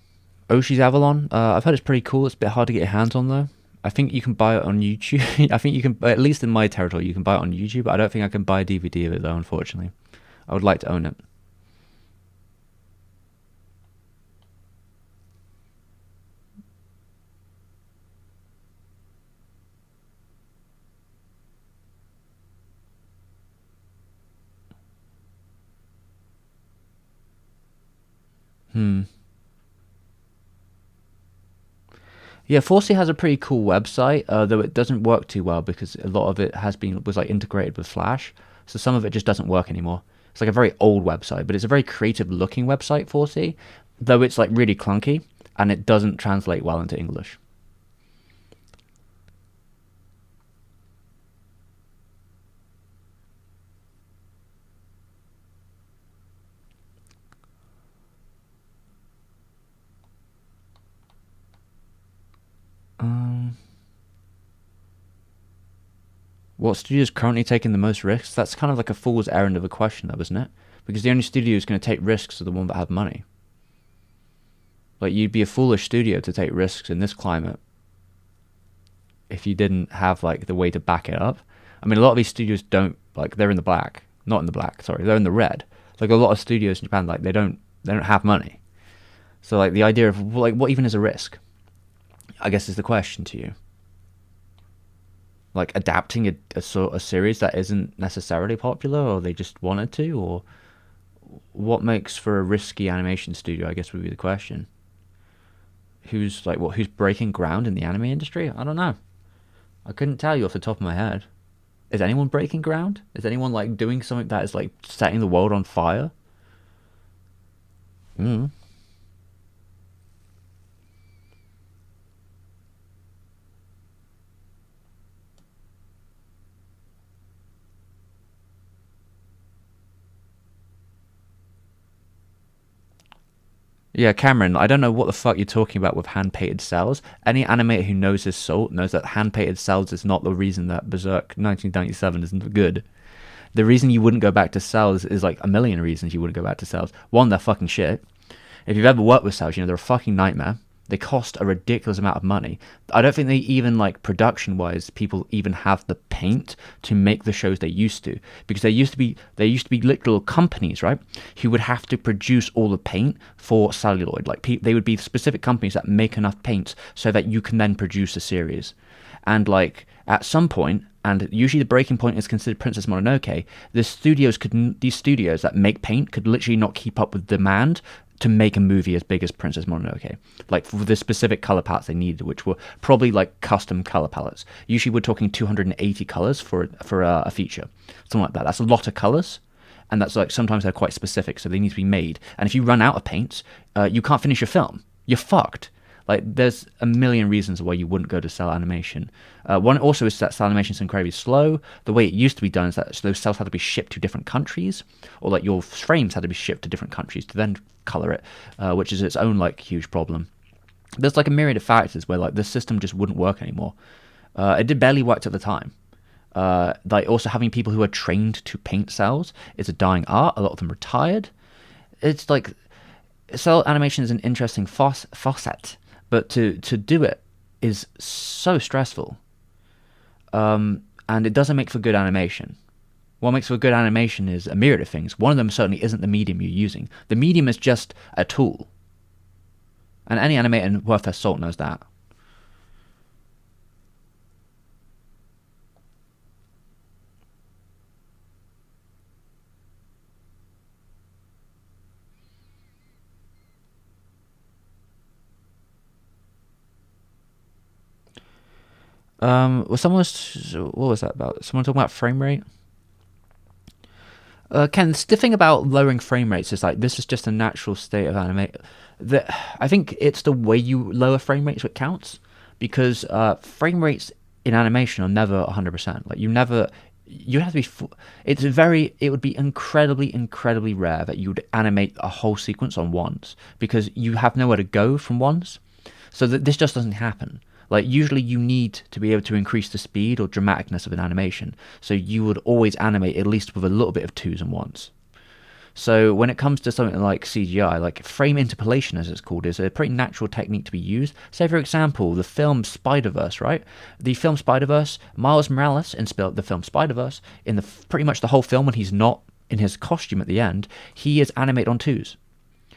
Oshi's Avalon. I've heard it's pretty cool. It's a bit hard to get your hands on though. I think you can buy it on YouTube. I think you can, at least in my territory, you can buy it on YouTube. I don't think I can buy a DVD of it though, unfortunately. I would like to own it. Hmm. Yeah, 4C has a pretty cool website, though it doesn't work too well because a lot of it was like integrated with Flash, so some of it just doesn't work anymore. It's like a very old website, but it's a very creative looking website, 4C, though it's like really clunky and it doesn't translate well into English. Um, what studio is currently taking the most risks? That's kind of like a fool's errand of a question, though, isn't it? Because the only studio who's going to take risks are the one that have money. Like, you'd be a foolish studio to take risks in this climate if you didn't have, like, the way to back it up. I mean, a lot of these studios don't, like, they're in the black. Not in the black, sorry. They're in the red. Like, a lot of studios in Japan, like, they don't have money. So, like, the idea of, like, what even is a risk? I guess is the question to you. Like, adapting a series that isn't necessarily popular, or they just wanted to, or what makes for a risky animation studio, I guess would be the question. Who's breaking ground in the anime industry? I don't know. I couldn't tell you off the top of my head. Is anyone breaking ground? Is anyone like doing something that is like setting the world on fire? Mm. Yeah, Cameron, I don't know what the fuck you're talking about with hand-painted cells. Any animator who knows his salt knows that hand-painted cells is not the reason that Berserk 1997 isn't good. The reason you wouldn't go back to cells is like a million reasons you wouldn't go back to cells. One, they're fucking shit. If you've ever worked with cells, you know they're a fucking nightmare. They cost a ridiculous amount of money. I don't think they even, like, production wise, people even have the paint to make the shows they used to, because there used to be little companies, right, who would have to produce all the paint for celluloid. Like, they would be specific companies that make enough paint so that you can then produce a series. And, like, at some point, and usually the breaking point is considered Princess Mononoke, these studios that make paint could literally not keep up with demand to make a movie as big as Princess Mononoke, like for the specific color palettes they needed, which were probably like custom color palettes. Usually we're talking 280 colors for a feature, something like that. That's a lot of colors, and that's, like, sometimes they're quite specific, so they need to be made. And if you run out of paints, you can't finish your film. You're fucked. Like, there's a million reasons why you wouldn't go to cell animation. One also is that cell animation is incredibly slow. The way it used to be done is that those cells had to be shipped to different countries, or, like, your frames had to be shipped to different countries to then color it, which is its own, like, huge problem. There's, like, a myriad of factors where, like, the system just wouldn't work anymore. It did barely work at the time. Like, also having people who are trained to paint cells is a dying art. A lot of them retired. It's like cell animation is an interesting facet. But to do it is so stressful, and it doesn't make for good animation. What makes for good animation is a myriad of things. One of them certainly isn't the medium you're using. The medium is just a tool, and any animator worth their salt knows that. What was that about? Someone talking about frame rate? Ken, the thing about lowering frame rates is, like, this is just a natural state of animation. I think it's the way you lower frame rates that counts, because frame rates in animation are never 100%. Like, you have to be. It would be incredibly rare that you would animate a whole sequence on ones, because you have nowhere to go from ones. So that this just doesn't happen. Like, usually you need to be able to increase the speed or dramaticness of an animation, so you would always animate at least with a little bit of twos and ones. So when it comes to something like CGI, like frame interpolation, as it's called, is a pretty natural technique to be used. Say, for example, the film Spider-Verse, right? The film Spider-Verse, Miles Morales in the film Spider-Verse, in pretty much the whole film, when he's not in his costume at the end, he is animated on twos.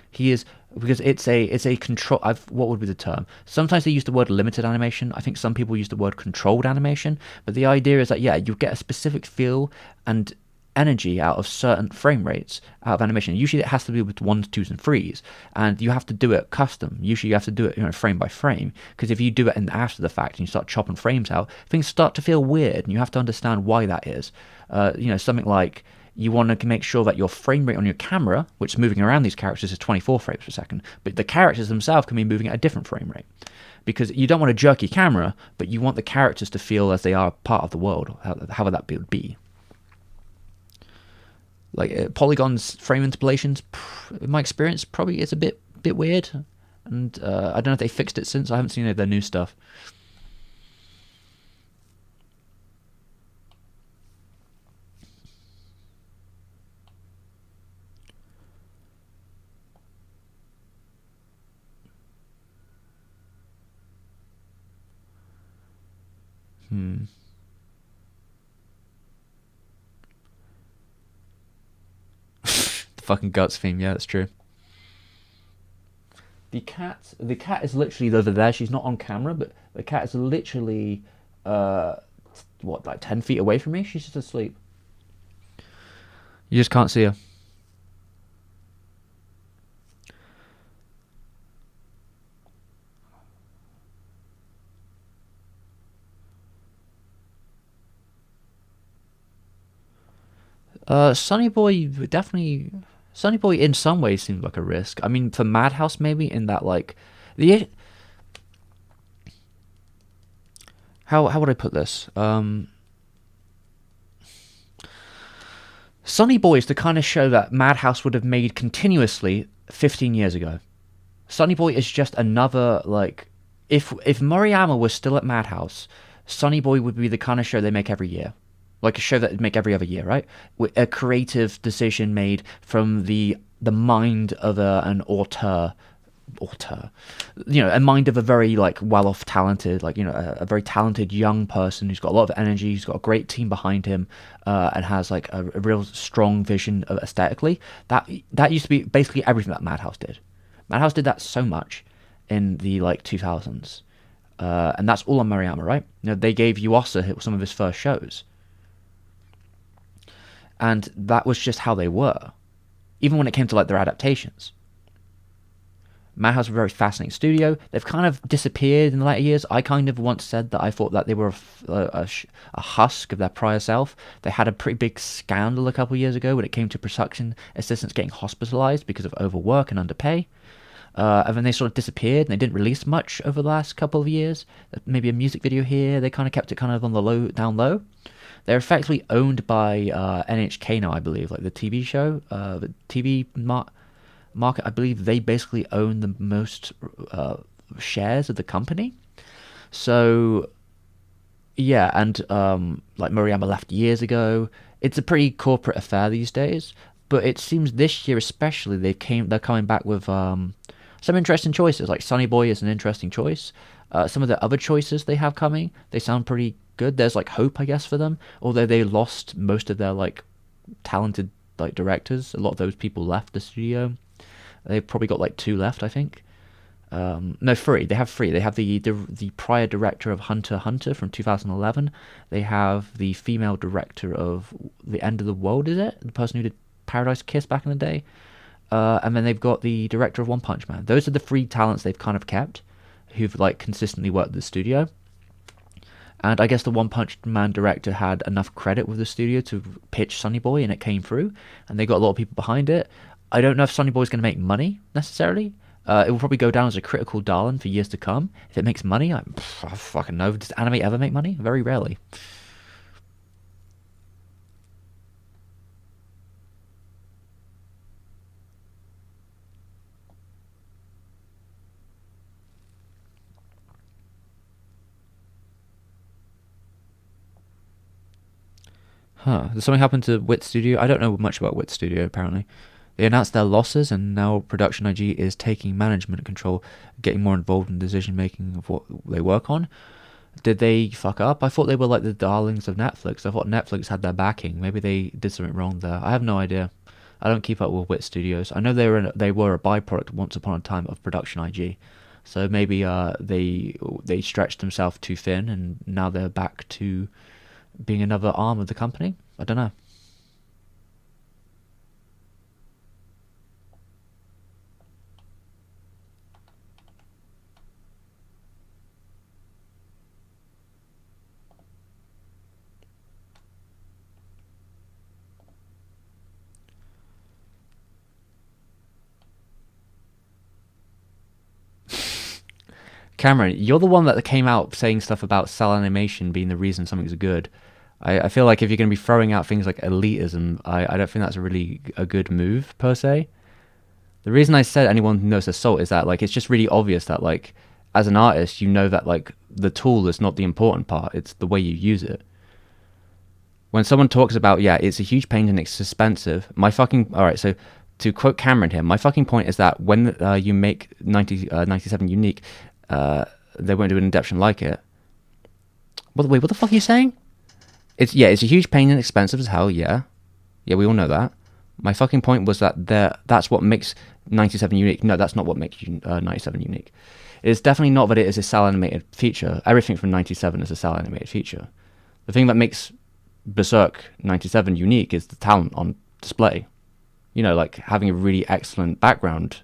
He is, because it's a control. What would be the term? Sometimes they use the word limited animation. I think some people use the word controlled animation. But the idea is that, yeah, you get a specific feel and energy out of certain frame rates out of animation. Usually it has to do with ones, twos, and threes, and you have to do it custom. Usually you have to do it, frame by frame, because if you do it after the fact and you start chopping frames out, things start to feel weird, and you have to understand why that is. Something like, you want to make sure that your frame rate on your camera, which is moving around these characters, is 24 frames per second, but the characters themselves can be moving at a different frame rate. Because you don't want to jerk your camera, but you want the characters to feel as they are part of the world, however that would be. Like, polygons, frame interpolations, in my experience, probably is a bit weird. And I don't know if they fixed it since. I haven't seen any of their new stuff. The fucking Guts theme, yeah, that's true. The cat is literally over there. She's not on camera, but the cat is literally, like 10 feet away from me? She's just asleep. You just can't see her. Sonny Boy definitely. Sonny Boy in some ways seems like a risk. I mean, for Madhouse maybe, in that, like, the how would I put this? Sonny Boy is the kind of show that Madhouse would have made continuously 15 years ago. Sonny Boy is just another, like, if Moriyama was still at Madhouse, Sonny Boy would be the kind of show they make every year. Like a show that would make every other year, right? With a creative decision made from the mind of an auteur auteur, a mind of a very like well-off, talented, like a very talented young person who's got a lot of energy, who's got a great team behind him, and has like a real strong vision of aesthetically. That used to be basically everything that Madhouse did. Madhouse did that so much in the like 2000s, and that's all on Maruyama, right? They gave Yuasa some of his first shows, and that was just how they were, even when it came to like their adaptations. Madhouse was a very fascinating studio. They've kind of disappeared in the later years. I kind of once said that I thought that they were a husk of their prior self. They had a pretty big scandal a couple of years ago when it came to production assistants getting hospitalized because of overwork and underpay. And then they sort of disappeared, and they didn't release much over the last couple of years. Maybe a music video here. They kind of kept it kind of on the down low. They're effectively owned by NHK now, I believe, like the TV show, the TV market. I believe they basically own the most shares of the company. So yeah, and like Maruyama left years ago. It's a pretty corporate affair these days. But it seems this year especially they're coming back with some interesting choices. Like Sonny Boy is an interesting choice. Some of the other choices they have coming, they sound pretty good. There's like hope, I guess, for them. Although they lost most of their like talented like directors. A lot of those people left the studio. They've probably got like 2 left, I think. No, 3. They have 3. They have the prior director of Hunter x Hunter from 2011. They have the female director of The End of the World, is it? The person who did Paradise Kiss back in the day. And then they've got the director of One Punch Man. Those are the 3 talents they've kind of kept, who've like consistently worked at the studio. And I guess the One Punch Man director had enough credit with the studio to pitch Sonny Boy, and it came through. And they got a lot of people behind it. I don't know if Sonny Boy's going to make money, necessarily. It will probably go down as a critical darling for years to come. If it makes money, I fucking know. Does anime ever make money? Very rarely. Huh. Did something happen to Wit Studio? I don't know much about Wit Studio, apparently. They announced their losses, and now Production IG is taking management control, getting more involved in decision making of what they work on. Did they fuck up? I thought they were like the darlings of Netflix. I thought Netflix had their backing. Maybe they did something wrong there. I have no idea. I don't keep up with Wit Studios. I know they were a byproduct once upon a time of Production IG. So maybe they stretched themselves too thin, and now they're back to being another arm of the company. I don't know. Cameron, you're the one that came out saying stuff about cell animation being the reason something's good. I feel like if you're going to be throwing out things like elitism, I don't think that's really a good move, per se. The reason I said anyone who knows Assault is that, like, it's just really obvious that, like, as an artist, you know that, like, the tool is not the important part. It's the way you use it. When someone talks about, yeah, it's a huge pain and it's expensive, alright, so to quote Cameron here, my fucking point is that when you make 97 unique, they won't do an adaptation like it. Wait, what the fuck are you saying? It's a huge pain and expensive as hell, yeah. Yeah, we all know that. My fucking point was that that's what makes 97 unique. No, that's not what makes 97 unique. It's definitely not that it is a cell animated feature. Everything from 97 is a cell animated feature. The thing that makes Berserk 97 unique is the talent on display. You know, like having a really excellent background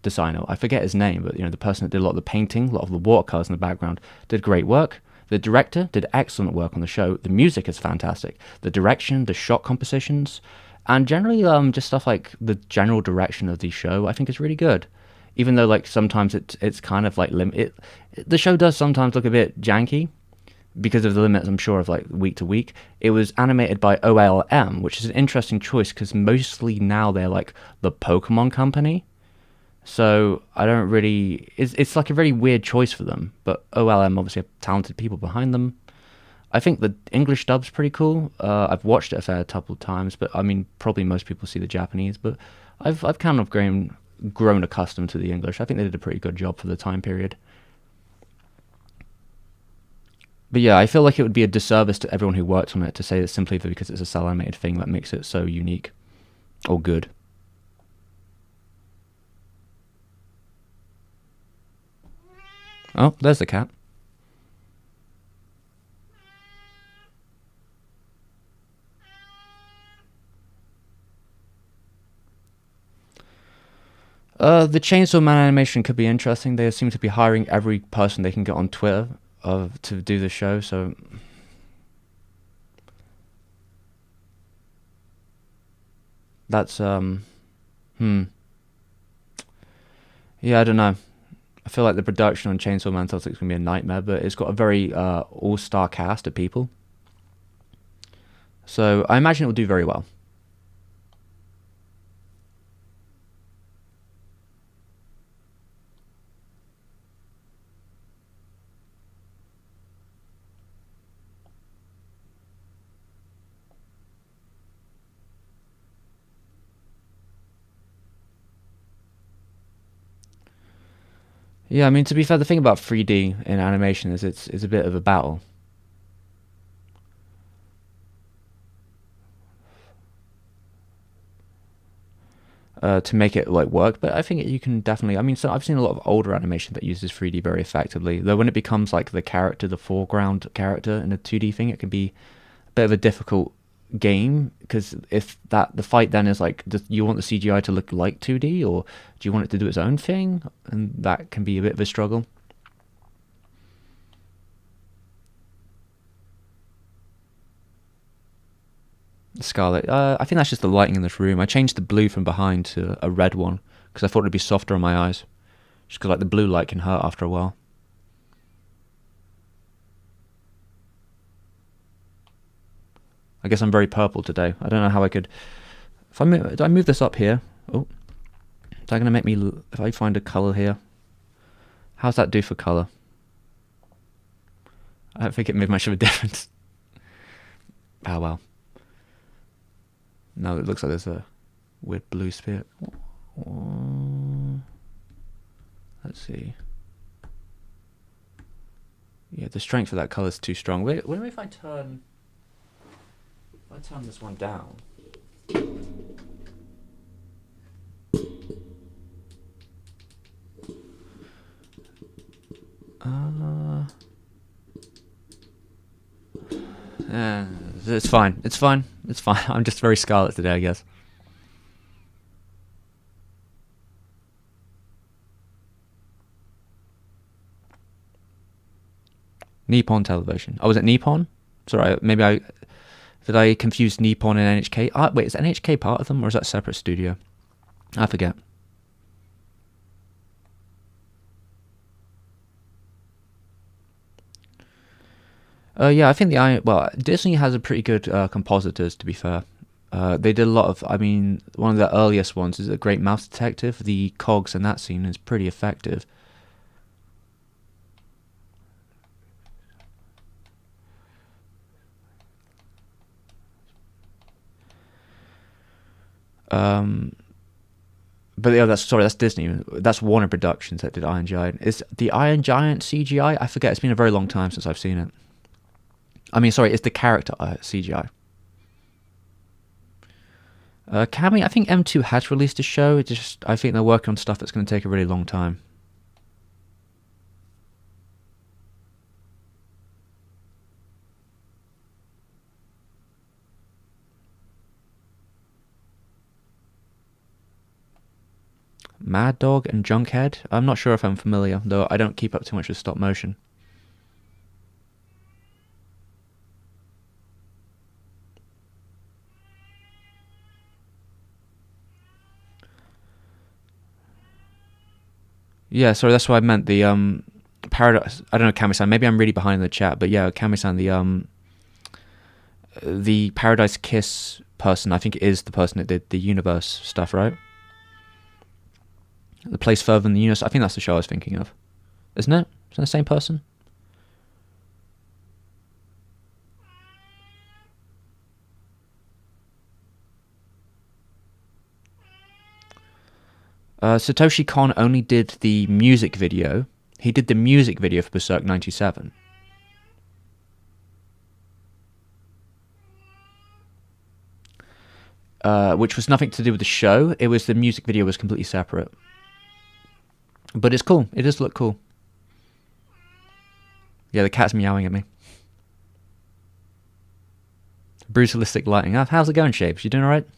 designer. I forget his name, but the person that did a lot of the painting, a lot of the watercolors in the background, did great work. The director did excellent work on the show. The music is fantastic. The direction, the shot compositions, and generally just stuff like the general direction of the show, I think is really good. Even though like sometimes it's kind of like the show does sometimes look a bit janky because of the limits, I'm sure, of like week to week. It was animated by OLM, which is an interesting choice because mostly now they're like the Pokemon company. So I don't really... It's like a very weird choice for them. But OLM obviously have talented people behind them. I think the English dub's pretty cool. I've watched it a fair couple of times, but I mean, probably most people see the Japanese. But I've kind of grown accustomed to the English. I think they did a pretty good job for the time period. But yeah, I feel like it would be a disservice to everyone who worked on it to say that simply because it's a cel animated thing that makes it so unique or good. Oh, there's the cat. The Chainsaw Man animation could be interesting. They seem to be hiring every person they can get on Twitter to do the show, so that's yeah, I don't know. I feel like the production on Chainsaw Man Celtics is gonna be a nightmare, but it's got a very all-star cast of people, so I imagine it will do very well. Yeah, I mean, to be fair, the thing about 3D in animation is it's a bit of a battle. To make it like work, but I think you can definitely. I mean, so I've seen a lot of older animation that uses 3D very effectively. Though when it becomes like the character, the foreground character in a 2D thing, it can be a bit of a difficult game because if that the fight then is like, do you want the CGI to look like 2D or do you want it to do its own thing? And that can be a bit of a struggle. Scarlet. I think that's just the lighting in this room. I changed the blue from behind to a red one because I thought it'd be softer on my eyes. Just because like the blue light can hurt after a while. I guess I'm very purple today. I don't know how I could. If I move, do I move this up here? Oh, is that gonna make me? If I find a color here, how's that do for color? I don't think it made much of a difference. Oh well. No, it looks like there's a weird blue sphere. Let's see. Yeah, the strength of that color is too strong. Wait, what if I turn? If I turn this one down. It's fine. It's fine. It's fine. I'm just very scarlet today, I guess. Nippon Television. Oh, was it Nippon? Sorry, maybe I did I confuse Nippon and NHK? Wait, is NHK part of them or is that a separate studio? I forget. Yeah, I think Disney has a pretty good compositors. To be fair, they did a lot of. I mean, one of the earliest ones is A Great Mouse Detective. The cogs in that scene is pretty effective. But yeah, that's Disney. That's Warner Productions that did Iron Giant. Is the Iron Giant CGI? I forget. It's been a very long time since I've seen it. I mean, sorry, it's the character CGI. Kami, I think M2 has released a show. I think they're working on stuff that's going to take a really long time. Mad Dog and Junkhead? I'm not sure if I'm familiar, though I don't keep up too much with stop motion. Yeah, sorry, that's what I meant. The Paradise. I don't know, Kami-san. Maybe I'm really behind in the chat, but yeah, Kami-san. The Paradise Kiss person. I think is the person that did the universe stuff, right? The Place Further in the Universe. I think that's the show I was thinking of, isn't it? Is that the same person? Satoshi Kon only did the music video. He did the music video for Berserk 97. Which was nothing to do with the show. It was the music video was completely separate. But it's cool. It does look cool. Yeah, the cat's meowing at me. Brutalistic lighting. How's it going, Shapes? You doing alright?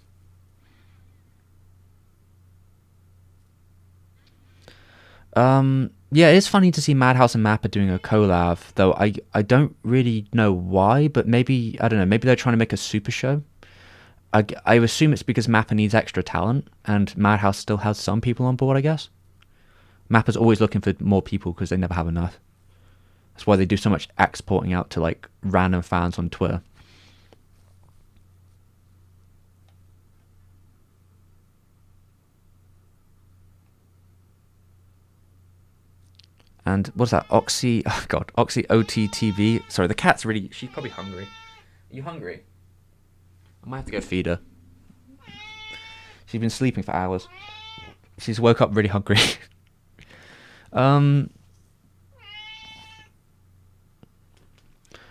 Yeah, it's funny to see Madhouse and Mappa doing a collab, though I don't really know why, but maybe, I don't know, maybe they're trying to make a super show. I assume it's because Mappa needs extra talent, and Madhouse still has some people on board, I guess. Mappa's always looking for more people because they never have enough. That's why they do so much exporting out to, like, random fans on Twitter. And what's that? Oxy... Oh, God. Oxy OTTV. Sorry, the cat's really... She's probably hungry. Are you hungry? I might have to go feed her. She's been sleeping for hours. She's woke up really hungry.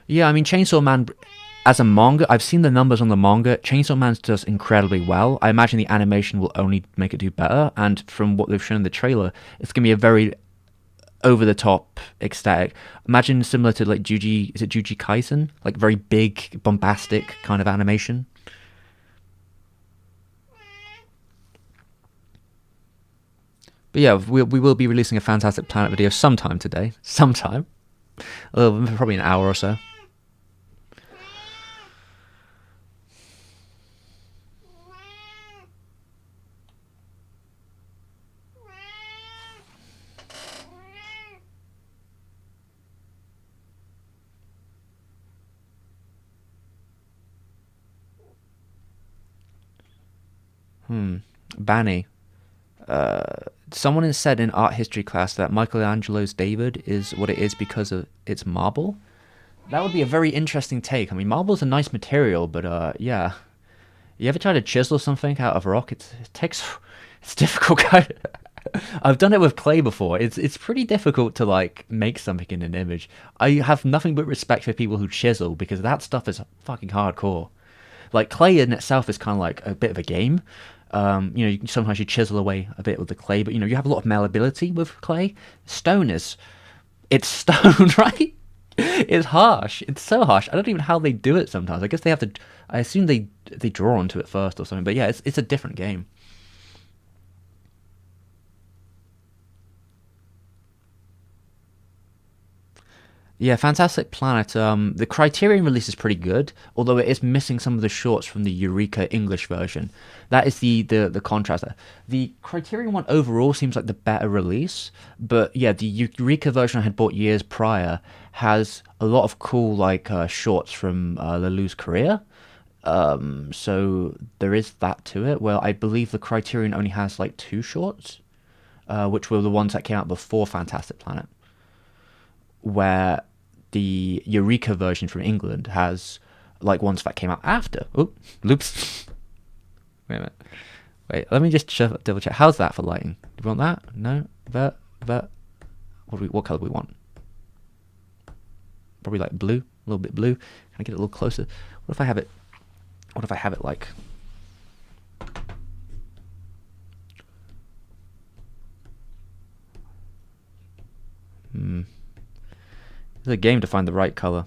Yeah, I mean, Chainsaw Man, as a manga, I've seen the numbers on the manga. Chainsaw Man does incredibly well. I imagine the animation will only make it do better. And from what they've shown in the trailer, it's going to be a very over-the-top ecstatic. Imagine similar to, like, Juji... Is it Juji Kaisen? Like, very big, bombastic kind of animation. But yeah, we will be releasing a Fantastic Planet video sometime today. Sometime. Probably an hour or so. Banny. Someone has said in art history class that Michelangelo's David is what it is because of its marble. That would be a very interesting take. I mean, marble's a nice material, but yeah. You ever try to chisel something out of rock? It's difficult. I've done it with clay before. It's pretty difficult to, like, make something in an image. I have nothing but respect for people who chisel because that stuff is fucking hardcore. Like, clay in itself is kind of like a bit of a game. Sometimes you chisel away a bit with the clay, but, you have a lot of malleability with clay. Stone it's stone, right? It's harsh. It's so harsh. I don't even know how they do it sometimes. I guess they have to, I assume they draw onto it first or something, but yeah, it's a different game. Yeah, Fantastic Planet. The Criterion release is pretty good, although it is missing some of the shorts from the Eureka English version. That is the contrast there. The Criterion one overall seems like the better release, but yeah, the Eureka version I had bought years prior has a lot of cool, like, shorts from Lelou's career. So there is that to it. Well, I believe the Criterion only has like 2 shorts, which were the ones that came out before Fantastic Planet, where the Eureka version from England has, like, ones that came out after. Oh, loops. Wait a minute. Wait, let me just double check. How's that for lighting? Do we want that? No? That? What colour do we want? Probably like blue. A little bit blue. Can I get it a little closer? What if I have it like... It's a game to find the right color.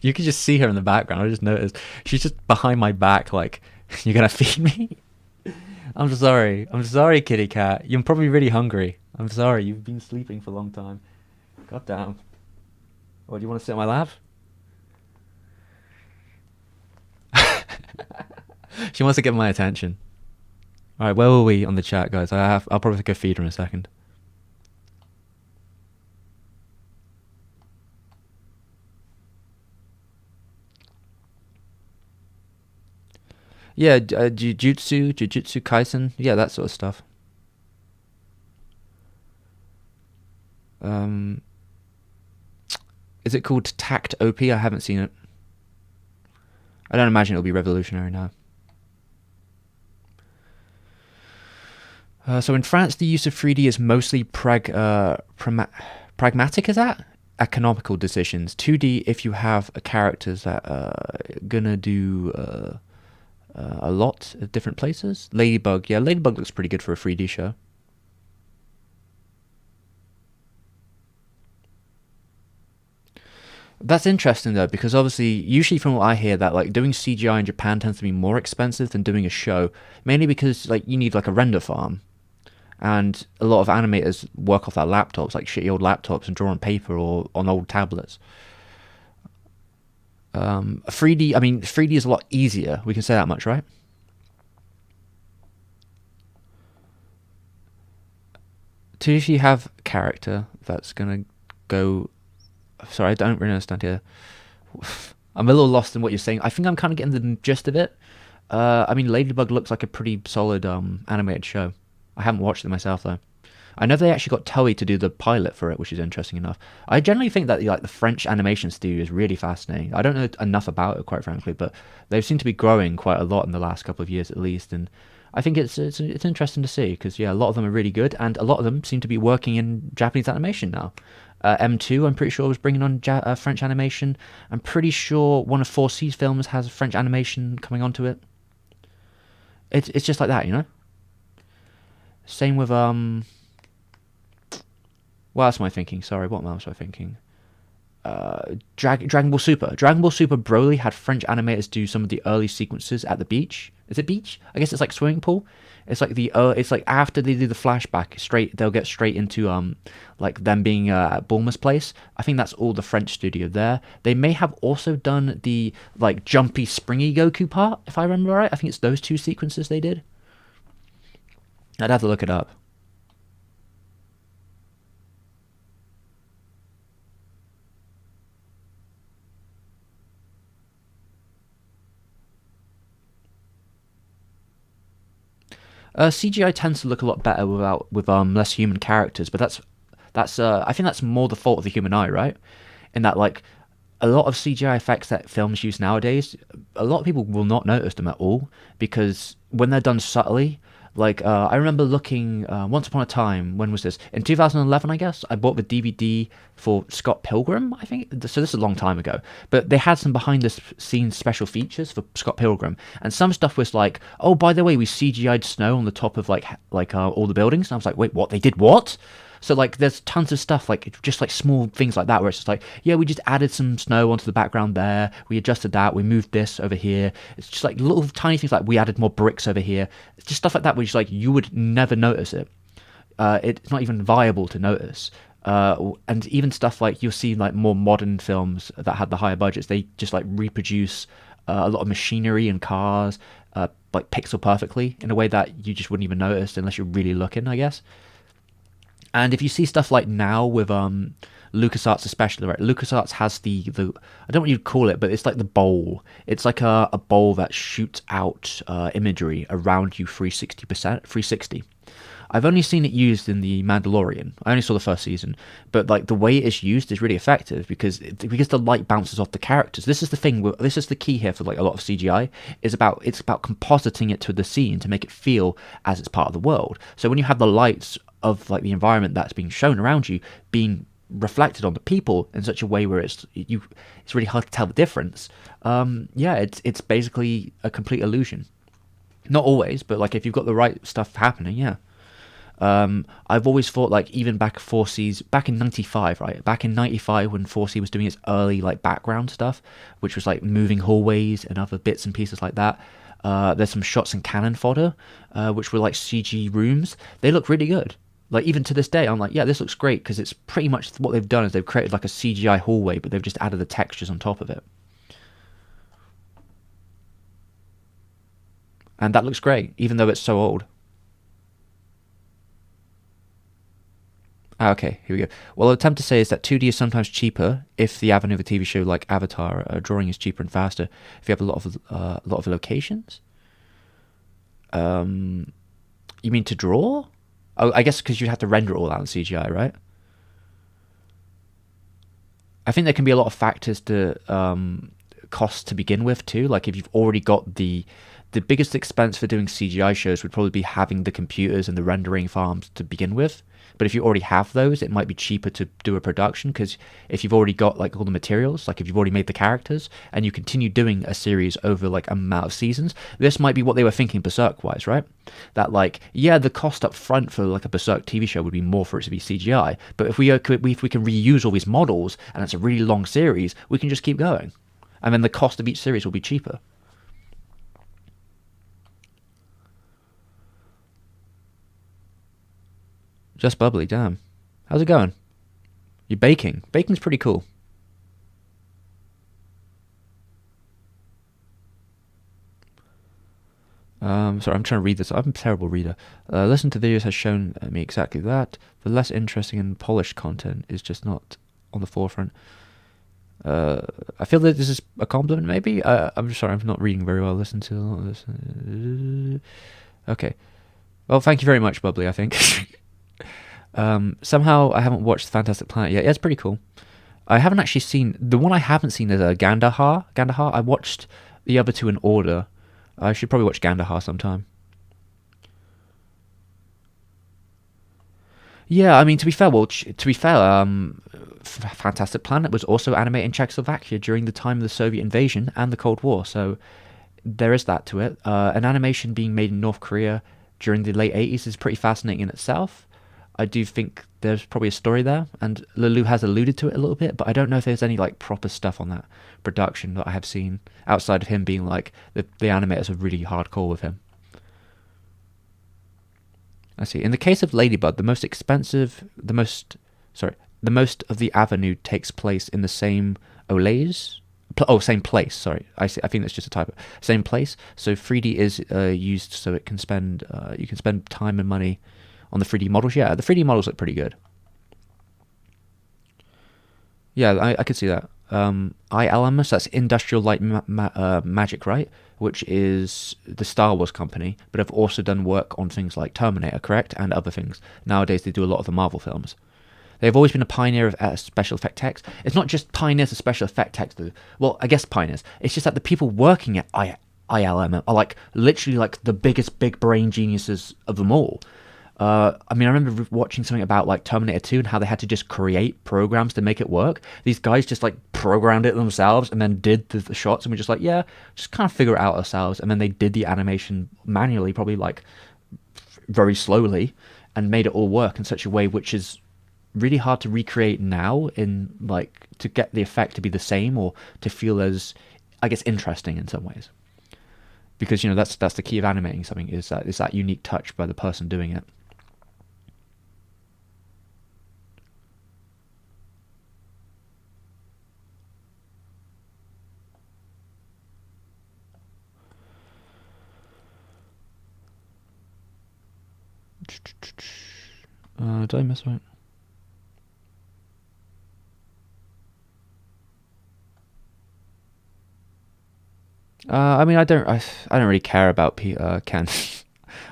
You can just see her in the background. I just noticed. She's just behind my back, like, you're gonna feed me? I'm sorry. I'm sorry, kitty cat. You're probably really hungry. I'm sorry. You've been sleeping for a long time. God damn. Oh, do you want to sit on my lap? She wants to get my attention. Alright, where were we on the chat, guys? I'll probably go feed her in a second. Yeah, Jujutsu Kaisen, yeah, that sort of stuff. Is it called Tact OP? I haven't seen it. I don't imagine it'll be revolutionary now. So in France, the use of 3D is mostly pragmatic, is that? Economical decisions. 2D, if you have characters that are gonna do a lot at different places. Ladybug, yeah, Ladybug looks pretty good for a 3D show. That's interesting though, because obviously, usually from what I hear, that like doing CGI in Japan tends to be more expensive than doing a show, mainly because like you need like a render farm, and a lot of animators work off their laptops, like shitty old laptops, and draw on paper or on old tablets. 3D, I mean, 3D is a lot easier. We can say that much, right? To if you have a character that's gonna go. Sorry, I don't really understand here. I'm a little lost in what you're saying. I think I'm kind of getting the gist of it. I mean, Ladybug looks like a pretty solid animated show. I haven't watched it myself though. I know they actually got Toei to do the pilot for it, which is interesting enough. I generally think that like the French animation studio is really fascinating. I don't know enough about it, quite frankly, but they seem to be growing quite a lot in the last couple of years at least, and I think it's interesting to see because yeah, a lot of them are really good, and a lot of them seem to be working in Japanese animation now. M2, I'm pretty sure, was bringing on French animation. I'm pretty sure one of 4C's films has French animation coming onto it. It's just like that, you know. Same with what else am I thinking? Sorry, what else am I thinking? Dragon Ball Super. Dragon Ball Super Broly had French animators do some of the early sequences at the beach. Is it beach? I guess it's like swimming pool. It's like it's like after they do the flashback, they'll get straight into like them being at Bulma's place. I think that's all the French studio there. They may have also done the like jumpy, springy Goku part, if I remember right. I think it's those two sequences they did. I'd have to look it up. CGI tends to look a lot better with less human characters, but that's I think that's more the fault of the human eye, right? In that like a lot of CGI effects that films use nowadays, a lot of people will not notice them at all because when they're done subtly, like I remember looking once upon a time. When was this? In 2011, I guess. I bought the DVD for Scott Pilgrim. I think so. This is a long time ago, but they had some behind the scenes special features for Scott Pilgrim, and some stuff was like, oh, by the way, we CGI'd snow on the top of like all the buildings. And I was like, wait, what? They did what? So like, there's tons of stuff like just like small things like that where it's just like, yeah, we just added some snow onto the background there. We adjusted that. We moved this over here. It's just like little tiny things like we added more bricks over here. It's just stuff like that, which like you would never notice it. It's not even viable to notice. And even stuff like you'll see like more modern films that had the higher budgets. They just like reproduce a lot of machinery and cars like pixel perfectly in a way that you just wouldn't even notice unless you're really looking, I guess. And if you see stuff like now with LucasArts especially, right? LucasArts has the I don't know what you'd call it, but it's like the bowl. It's like a bowl that shoots out imagery around you 360. I've only seen it used in The Mandalorian. I only saw the first season, but like the way it's used is really effective because the light bounces off the characters. This is the thing. This is the key here for like a lot of CGI. It's about compositing it to the scene to make it feel as it's part of the world. So when you have the lights of like the environment that's being shown around you being reflected on the people in such a way where it's really hard to tell the difference. Yeah, it's basically a complete illusion. Not always, but like if you've got the right stuff happening, yeah. I've always thought like even back in '95, right? Back in '95 when 4C was doing its early like background stuff, which was like moving hallways and other bits and pieces like that. There's some shots in Cannon Fodder, which were like CG rooms. They look really good. Like even to this day, I'm like, yeah, this looks great because it's pretty much what they've done is they've created like a CGI hallway, but they've just added the textures on top of it, and that looks great, even though it's so old. Okay, here we go. Well, I'll attempt to say is that 2D is sometimes cheaper if the avenue of a TV show like Avatar, drawing is cheaper and faster if you have a lot of locations. You mean to draw? Oh, I guess because you'd have to render it all out in CGI, right? I think there can be a lot of factors to cost to begin with too. Like if you've already got the the biggest expense for doing CGI shows would probably be having the computers and the rendering farms to begin with. But if you already have those, it might be cheaper to do a production, because if you've already got like all the materials, like if you've already made the characters and you continue doing a series over like a amount of seasons, this might be what they were thinking Berserk wise, right? That like, yeah, the cost up front for like a Berserk TV show would be more for it to be CGI, but if we can reuse all these models and it's a really long series, we can just keep going, and then the cost of each series will be cheaper. Just bubbly, damn. How's it going? You're baking. Baking's pretty cool. Sorry, I'm trying to read this. I'm a terrible reader. Listen to videos has shown me exactly that. The less interesting and polished content is just not on the forefront. I feel that this is a compliment, maybe? I'm sorry, I'm not reading very well. Listen to this. Okay. Well, thank you very much, Bubbly, I think. Somehow I haven't watched Fantastic Planet yet. Yeah, it's pretty cool. I haven't actually seen... The one I haven't seen is Gandahar. Gandahar. I watched the other two in order. I should probably watch Gandahar sometime. Yeah, I mean, to be fair, Fantastic Planet was also animated in Czechoslovakia during the time of the Soviet invasion and the Cold War, so there is that to it. An animation being made in North Korea during the late 80s is pretty fascinating in itself. I do think there's probably a story there, and Leloup has alluded to it a little bit, but I don't know if there's any like proper stuff on that production that I have seen outside of him being like the animators are really hardcore with him. I see. In the case of Ladybug, the most of the avenue takes place in the same same place. Sorry, I think that's just a typo. Same place. So 3D is used so it can spend you can spend time and money on the 3D models. Yeah, the 3D models look pretty good. Yeah, I could see that. ILMS, that's Industrial Light Magic, right? Which is the Star Wars company, but have also done work on things like Terminator, correct? And other things. Nowadays they do a lot of the Marvel films. They've always been a pioneer of special effect text. It's not just pioneers of special effect text, though. Well, I guess pioneers. It's just that the people working at ILM are like literally like the biggest big brain geniuses of them all. I mean, I remember watching something about like Terminator 2 and how they had to just create programs to make it work. These guys just like programmed it themselves and then did the shots, and we're just like, yeah, just kind of figure it out ourselves. And then they did the animation manually, probably like very slowly, and made it all work in such a way which is really hard to recreate now, in like to get the effect to be the same or to feel as, I guess, interesting in some ways. Because, you know, that's the key of animating something, is that unique touch by the person doing it. Did I miss right? I mean, I don't really care about Ken.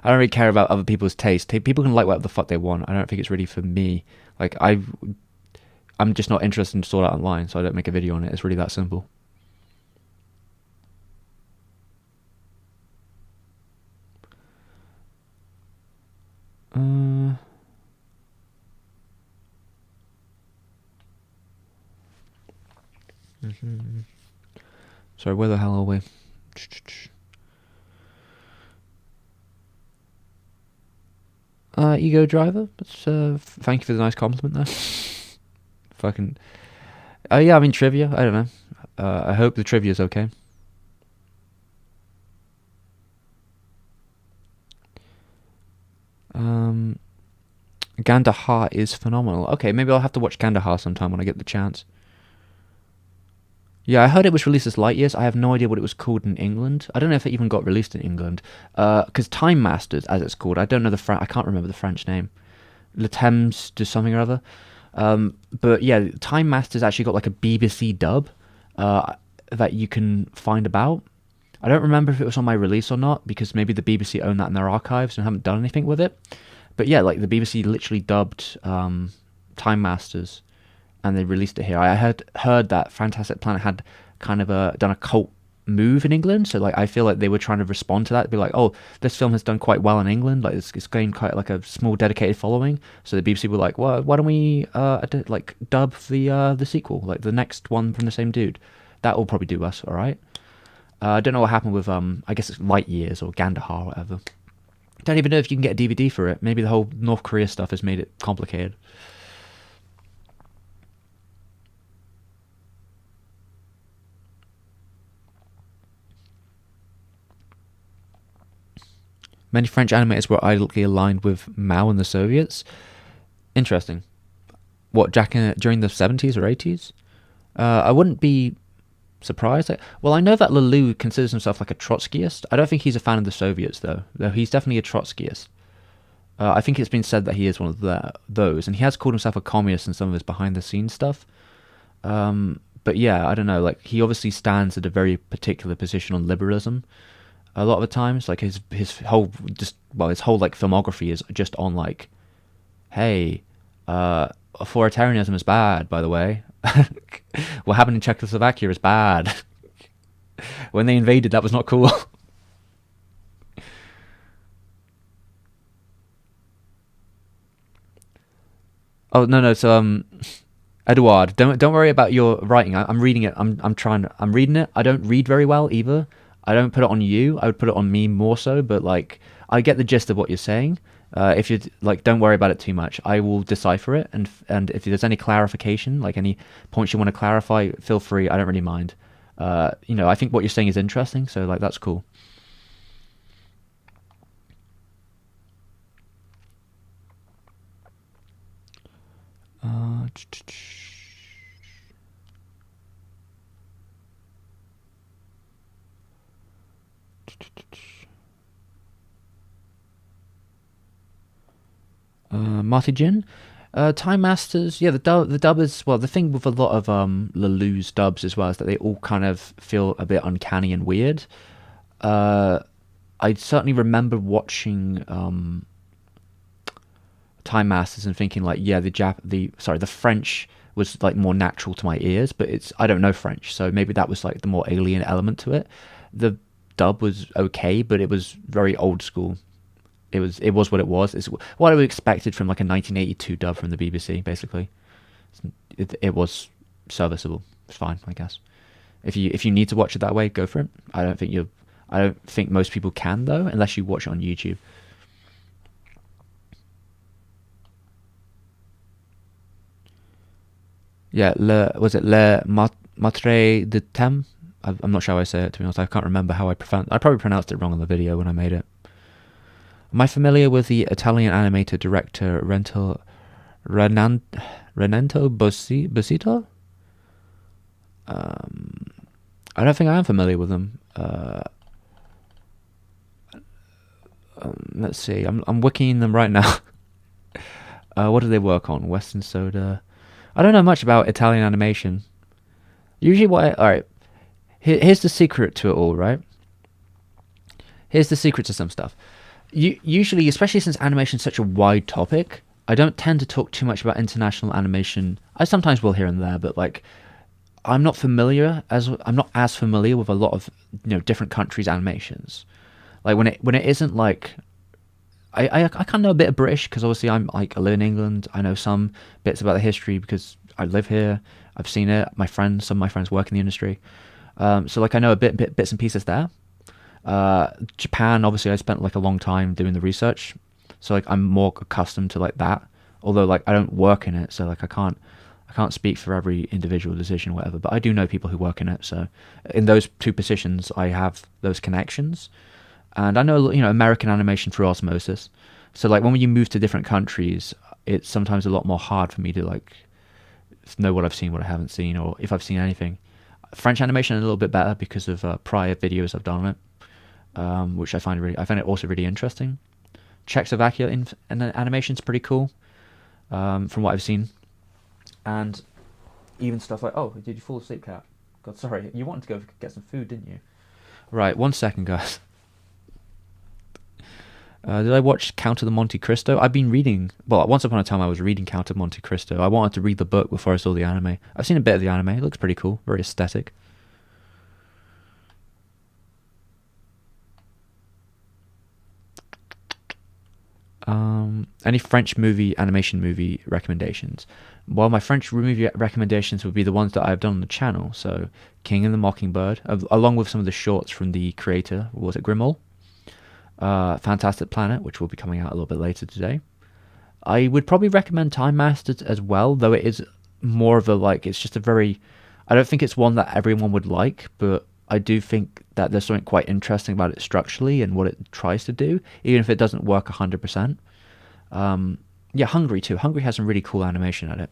I don't really care about other people's taste. People can like whatever the fuck they want. I don't think it's really for me. Like I'm just not interested in Sword Art Online, so I don't make a video on it. It's really that simple. Sorry, where the hell are we? Ego Driver. Thank you for the nice compliment there. Fucking. Yeah, I mean trivia. I don't know. I hope the trivia's okay. Gandahar is phenomenal. Okay, maybe I'll have to watch Gandahar sometime when I get the chance. Yeah, I heard it was released as Light Years. I have no idea what it was called in England. I don't know if it even got released in England. Because Time Masters, as it's called, I don't know I can't remember the French name. Le Temps de something or other. But yeah, Time Masters actually got like a BBC dub that you can find about. I don't remember if it was on my release or not, because maybe the BBC own that in their archives and haven't done anything with it. But yeah, like the BBC literally dubbed Time Masters, and they released it here. I had heard that Fantastic Planet had kind of done a cult move in England. So like I feel like they were trying to respond to that, be like, oh, this film has done quite well in England, like it's gained quite like a small dedicated following. So the BBC were like, well, why don't we like dub the sequel, like the next one from the same dude? That will probably do us all right. I don't know what happened with I guess it's Light Years or Gandahar or whatever. Don't even know if you can get a DVD for it. Maybe the whole North Korea stuff has made it complicated. Many French animators were ideologically aligned with Mao and the Soviets. Interesting. What, during the 70s or 80s? I wouldn't be surprised. Well, I know that Leloup considers himself like a Trotskyist. I don't think he's a fan of the Soviets, though. Though he's definitely a Trotskyist. I think it's been said that he is one of those, and he has called himself a communist in some of his behind-the-scenes stuff. But yeah, I don't know. Like he obviously stands at a very particular position on liberalism. A lot of the times, like his whole his whole like filmography is just on like, hey, authoritarianism is bad. By the way, what happened in Czechoslovakia is bad. When they invaded, that was not cool. Oh no. So Edouard, don't worry about your writing. I'm reading it. I'm reading it. I don't read very well either. I don't put it on you. I would put it on me more so. But like, I get the gist of what you're saying. If you like, don't worry about it too much. I will decipher it, and if there's any clarification, like any points you want to clarify, feel free. I don't really mind. I think what you're saying is interesting. So like, that's cool. Uh, Marty Jin, Time Masters. Yeah, the dub is well. The thing with a lot of Lelou's dubs as well is that they all kind of feel a bit uncanny and weird. Uh, I certainly remember watching Time Masters and thinking like, yeah, the French was like more natural to my ears, but I don't know French, so maybe that was like the more alien element to it. The dub was okay, but it was very old school. It was what it was. It's what I expected from like a 1982 dub from the BBC. Basically, it was serviceable. It's fine, I guess. If you need to watch it that way, go for it. I don't think most people can though, unless you watch it on YouTube. Yeah, Matre de Tem? I'm not sure how I say it, to be honest. I can't remember how I pronounce. I probably pronounced it wrong on the video when I made it. Am I familiar with the Italian animator director Renanto Bosito? I don't think I am familiar with them. Let's see. I'm wikiing them right now. What do they work on? Western Soda. I don't know much about Italian animation. Usually, alright. Here's the secret to it all, right? Here's the secret to some stuff. Usually, especially since animation is such a wide topic, I don't tend to talk too much about international animation. I sometimes will here and there, but like, I'm not as familiar with a lot of different countries' animations. Like when it isn't like, I kind of know a bit of British because obviously I live in England. I know some bits about the history because I live here. I've seen it. Some of my friends work in the industry. So like I know a bits and pieces there. Japan, obviously I spent like a long time doing the research, so like I'm more accustomed to like that, although like I don't work in it, so like I can't speak for every individual decision or whatever, but I do know people who work in it, so in those two positions I have those connections. And I know American animation through osmosis, so like when you move to different countries, it's sometimes a lot more hard for me to like know what I've seen, what I haven't seen, or if I've seen anything. French animation a little bit better because of prior videos I've done on it, which I find it also really interesting. Czechoslovakia in animation's pretty cool, from what I've seen, and even stuff like, oh, did you fall asleep, cat? God, sorry, you wanted to go get some food, didn't you? Right, 1 second, guys. Did I watch Count of the Monte Cristo? I've been reading. Well, once upon a time I was reading Count of Monte Cristo. I wanted to read the book before I saw the anime. I've seen a bit of the anime. It looks pretty cool, very aesthetic. Any French animation movie recommendations? Well, my French movie recommendations would be the ones that I've done on the channel. So, King and the Mockingbird, along with some of the shorts from the creator. Was it Grimmel? Fantastic Planet, which will be coming out a little bit later today. I would probably recommend Time Masters as well, though it is more of a it's just a very. I don't think it's one that everyone would like, but I do think that there's something quite interesting about it structurally and what it tries to do, even if it doesn't work 100%. Yeah, Hungry too. Hungry has some really cool animation at it.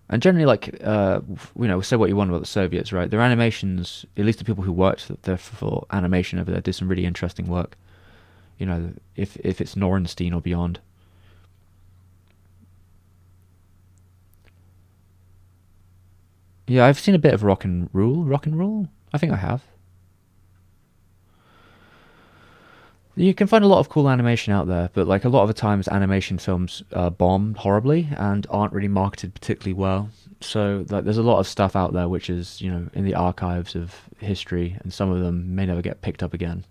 And generally, say what you want about the Soviets, right? Their animations, at least the people who worked there for animation over there, did some really interesting work. If it's Norenstein or beyond. Yeah, I've seen a bit of Rock and Rule. Rock and Rule? I think I have. You can find a lot of cool animation out there, but a lot of the times animation films bomb horribly and aren't really marketed particularly well. So there's a lot of stuff out there which is, in the archives of history, and some of them may never get picked up again.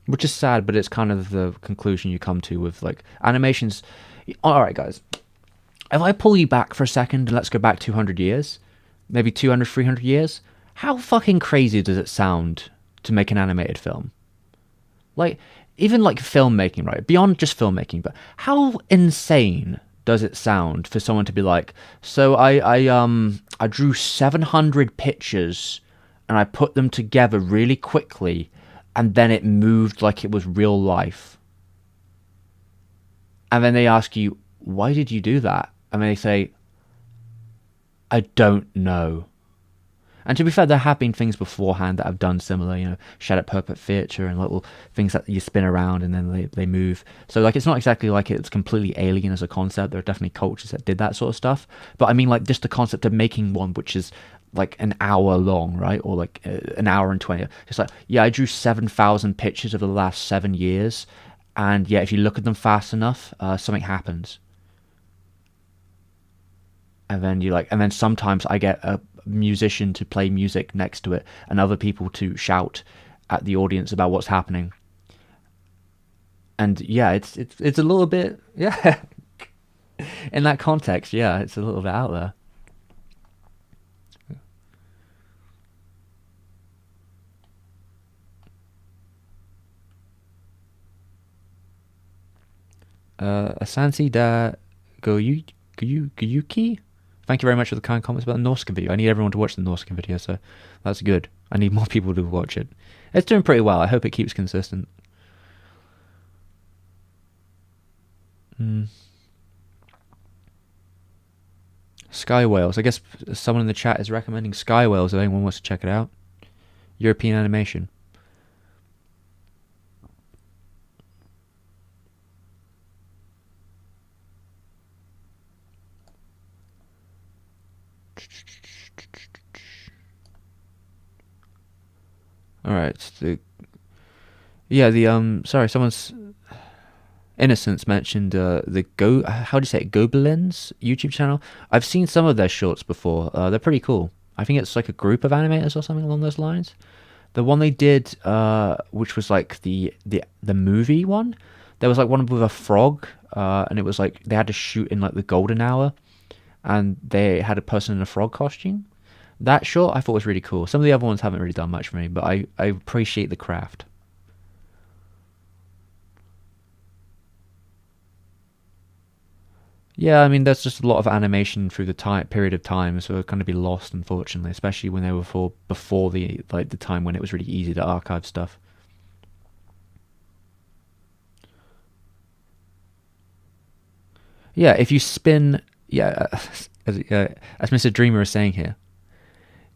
Which is sad, but it's kind of the conclusion you come to with animations. Alright guys, if I pull you back for a second and let's go back 200 years, maybe 200, 300 years, how fucking crazy does it sound to make an animated film? Even filmmaking, right? Beyond just filmmaking, but how insane does it sound for someone to be so I drew 700 pictures and I put them together really quickly and then it moved like it was real life. And then they ask you, why did you do that? And they say, I don't know. And to be fair, there have been things beforehand that have done similar, Shadow Puppet Theatre and little things that you spin around and then they move. So it's not exactly it's completely alien as a concept. There are definitely cultures that did that sort of stuff. But I mean just the concept of making one which is an hour long, right? Or an hour and 20. It's I drew 7,000 pictures of the last 7 years. And yeah, if you look at them fast enough, something happens. And then sometimes I get a musician to play music next to it and other people to shout at the audience about what's happening. And yeah, it's a little bit, yeah. In that context, yeah, it's a little bit out there. Asansi da Guyuki? Thank you very much for the kind comments about the Norscan video. I need everyone to watch the Norscan video, so that's good. I need more people to watch it. It's doing pretty well. I hope it keeps consistent. Sky Whales. I guess someone in the chat is recommending Sky Whales if anyone wants to check it out. European animation. All right. Sorry, someone's Innocence mentioned how do you say it, Gobelins YouTube channel. I've seen some of their shorts before. They're pretty cool. I think it's a group of animators or something along those lines. The one they did, which was the movie one. There was one with a frog, and it was they had to shoot in the golden hour, and they had a person in a frog costume. That short I thought was really cool. Some of the other ones haven't really done much for me, but I appreciate the craft. Yeah, I mean, there's just a lot of animation through the period of time, so it's going to be lost, unfortunately, especially when they were before the time when it was really easy to archive stuff. Yeah, if you spin, as Mr. Dreamer is saying here,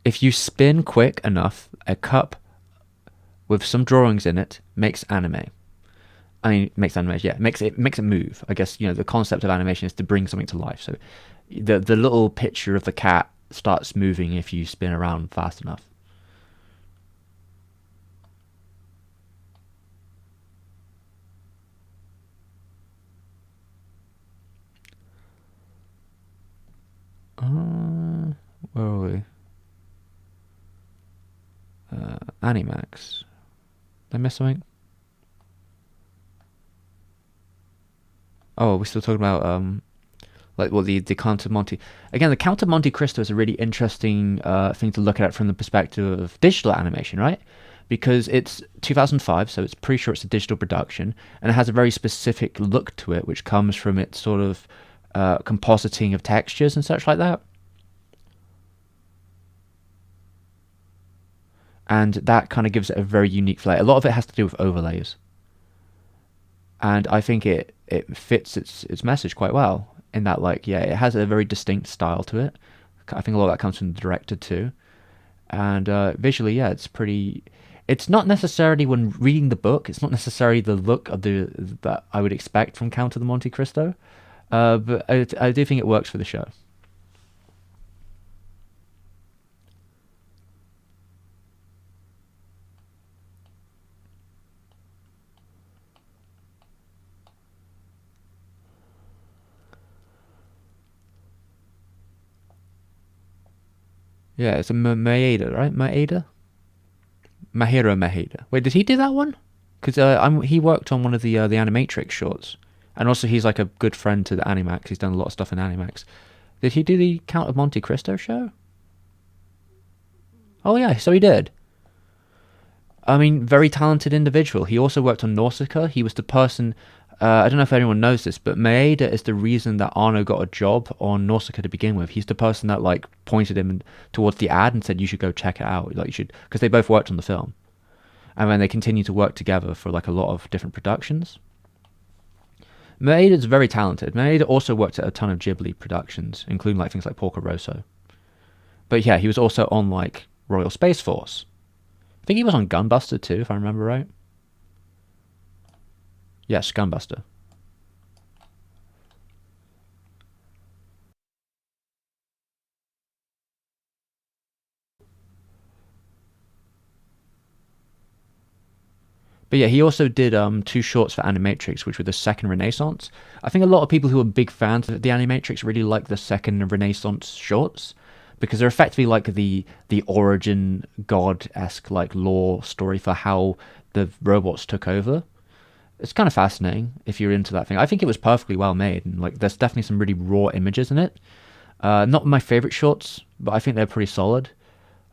if you spin quick enough, a cup with some drawings in it makes anime. I mean, makes animation, yeah, makes it move. I guess, the concept of animation is to bring something to life. So the little picture of the cat starts moving if you spin around fast enough. Where are we? Animax. Did I miss something? Oh, we're still talking about like well the Count of Monte. Again, the Count of Monte Cristo is a really interesting thing to look at from the perspective of digital animation, right? Because it's 2005, so it's pretty sure it's a digital production, and it has a very specific look to it, which comes from its sort of compositing of textures and such like that. And that kind of gives it a very unique flair. A lot of it has to do with overlays, and I think it fits its message quite well. In that, like, yeah, it has a very distinct style to it. I think a lot of that comes from the director too, and visually, yeah, it's pretty. It's not necessarily when reading the book. It's not necessarily the look of the that I would expect from Count of the Monte Cristo, but I do think it works for the show. Yeah, it's a Maeda, right? Maeda, Mahiro Maeda. Wait, did he do that one? Because he worked on one of the Animatrix shorts, and also he's like a good friend to the Animax. He's done a lot of stuff in Animax. Did he do the Count of Monte Cristo show? Oh yeah, so he did. I mean, very talented individual. He also worked on Nausicaa. He was the person. I don't know if anyone knows this, but Maeda is the reason that Arno got a job on Nausicaa to begin with. He's the person that like pointed him towards the ad and said you should go check it out. Like you should, because they both worked on the film, and then they continued to work together for like a lot of different productions. Maeda's very talented. Maeda also worked at a ton of Ghibli productions, including like things like Porco Rosso. But yeah, he was also on like Royal Space Force. I think he was on Gunbuster too, if I remember right. Yes, Gunbuster. But yeah, he also did two shorts for Animatrix, which were the second Renaissance. I think a lot of people who are big fans of the Animatrix really like the second Renaissance shorts because they're effectively like the origin god esque like lore story for how the robots took over. It's kind of fascinating if you're into that thing. I think it was perfectly well made, and like there's definitely some really raw images in it. Not my favorite shorts, but I think they're pretty solid.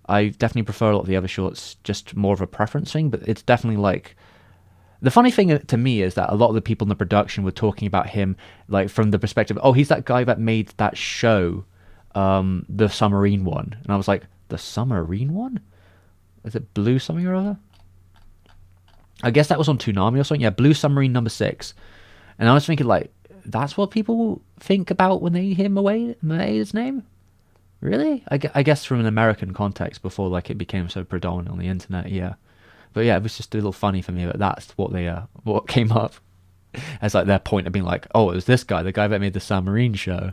I definitely prefer a lot of the other shorts, just more of a preference thing. But it's definitely like the funny thing to me is that a lot of the people in the production were talking about him like from the perspective, oh, he's that guy that made that show, the submarine one, and I was like, the submarine one? Is it Blue something or other? I guess that was on Toonami or something. Yeah, Blue Submarine #6. And I was thinking, like, that's what people think about when they hear Maeda's name? Really? I guess from an American context before, like, it became so predominant on the internet, yeah. But yeah, it was just a little funny for me that that's what what came up as, like, their point of being like, oh, it was this guy, the guy that made the submarine show.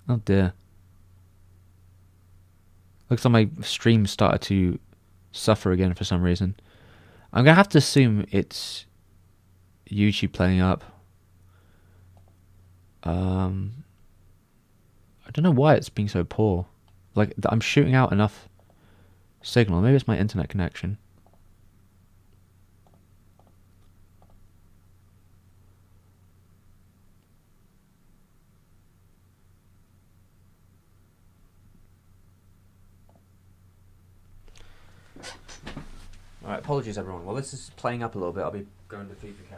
Oh, dear. Looks like my stream started to suffer again for some reason. I'm gonna have to assume it's YouTube playing up. I don't know why it's being so poor. Like I'm shooting out enough signal. Maybe it's my internet connection. Alright, apologies everyone. Well, this is playing up a little bit. I'll be going to feed the cow.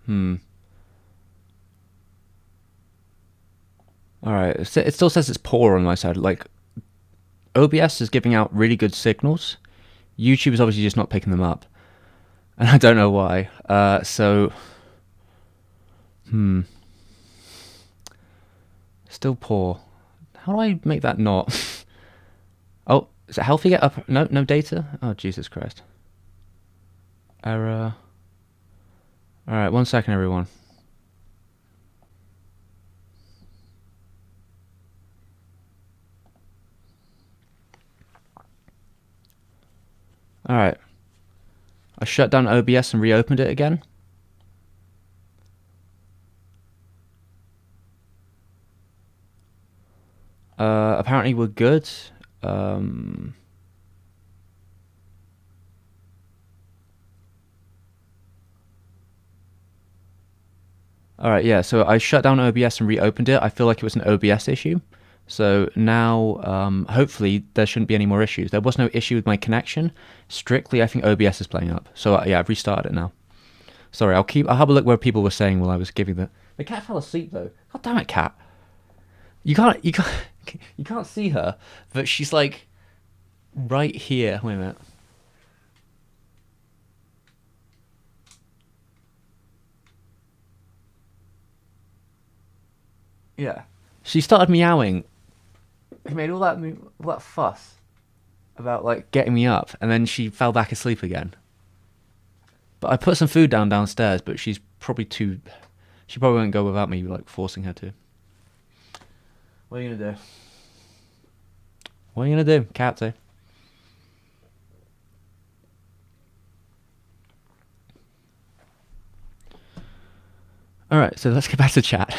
All right. It still says it's poor on my side. Like OBS is giving out really good signals. YouTube is obviously just not picking them up, and I don't know why. Still poor. How do I make that not? Oh, is it healthy? Get up? No, no data. Oh, Jesus Christ. Error. All right, 1 second, everyone. All right. I shut down OBS and reopened it again. Apparently we're good. Alright, yeah, so I shut down OBS and reopened it. I feel like it was an OBS issue. So now, hopefully, there shouldn't be any more issues. There was no issue with my connection. Strictly, I think OBS is playing up. So yeah, I've restarted it now. Sorry, I'll have a look where people were saying while I was giving the cat fell asleep though. God damn it, cat! You can't see her, but she's like right here. Wait a minute. Yeah, she started meowing. She made all that fuss about like getting me up, and then she fell back asleep again. But I put some food downstairs, but she's probably too. She probably won't go without me like forcing her to. What are you gonna do? What are you gonna do, Captain? Alright, so let's get back to chat.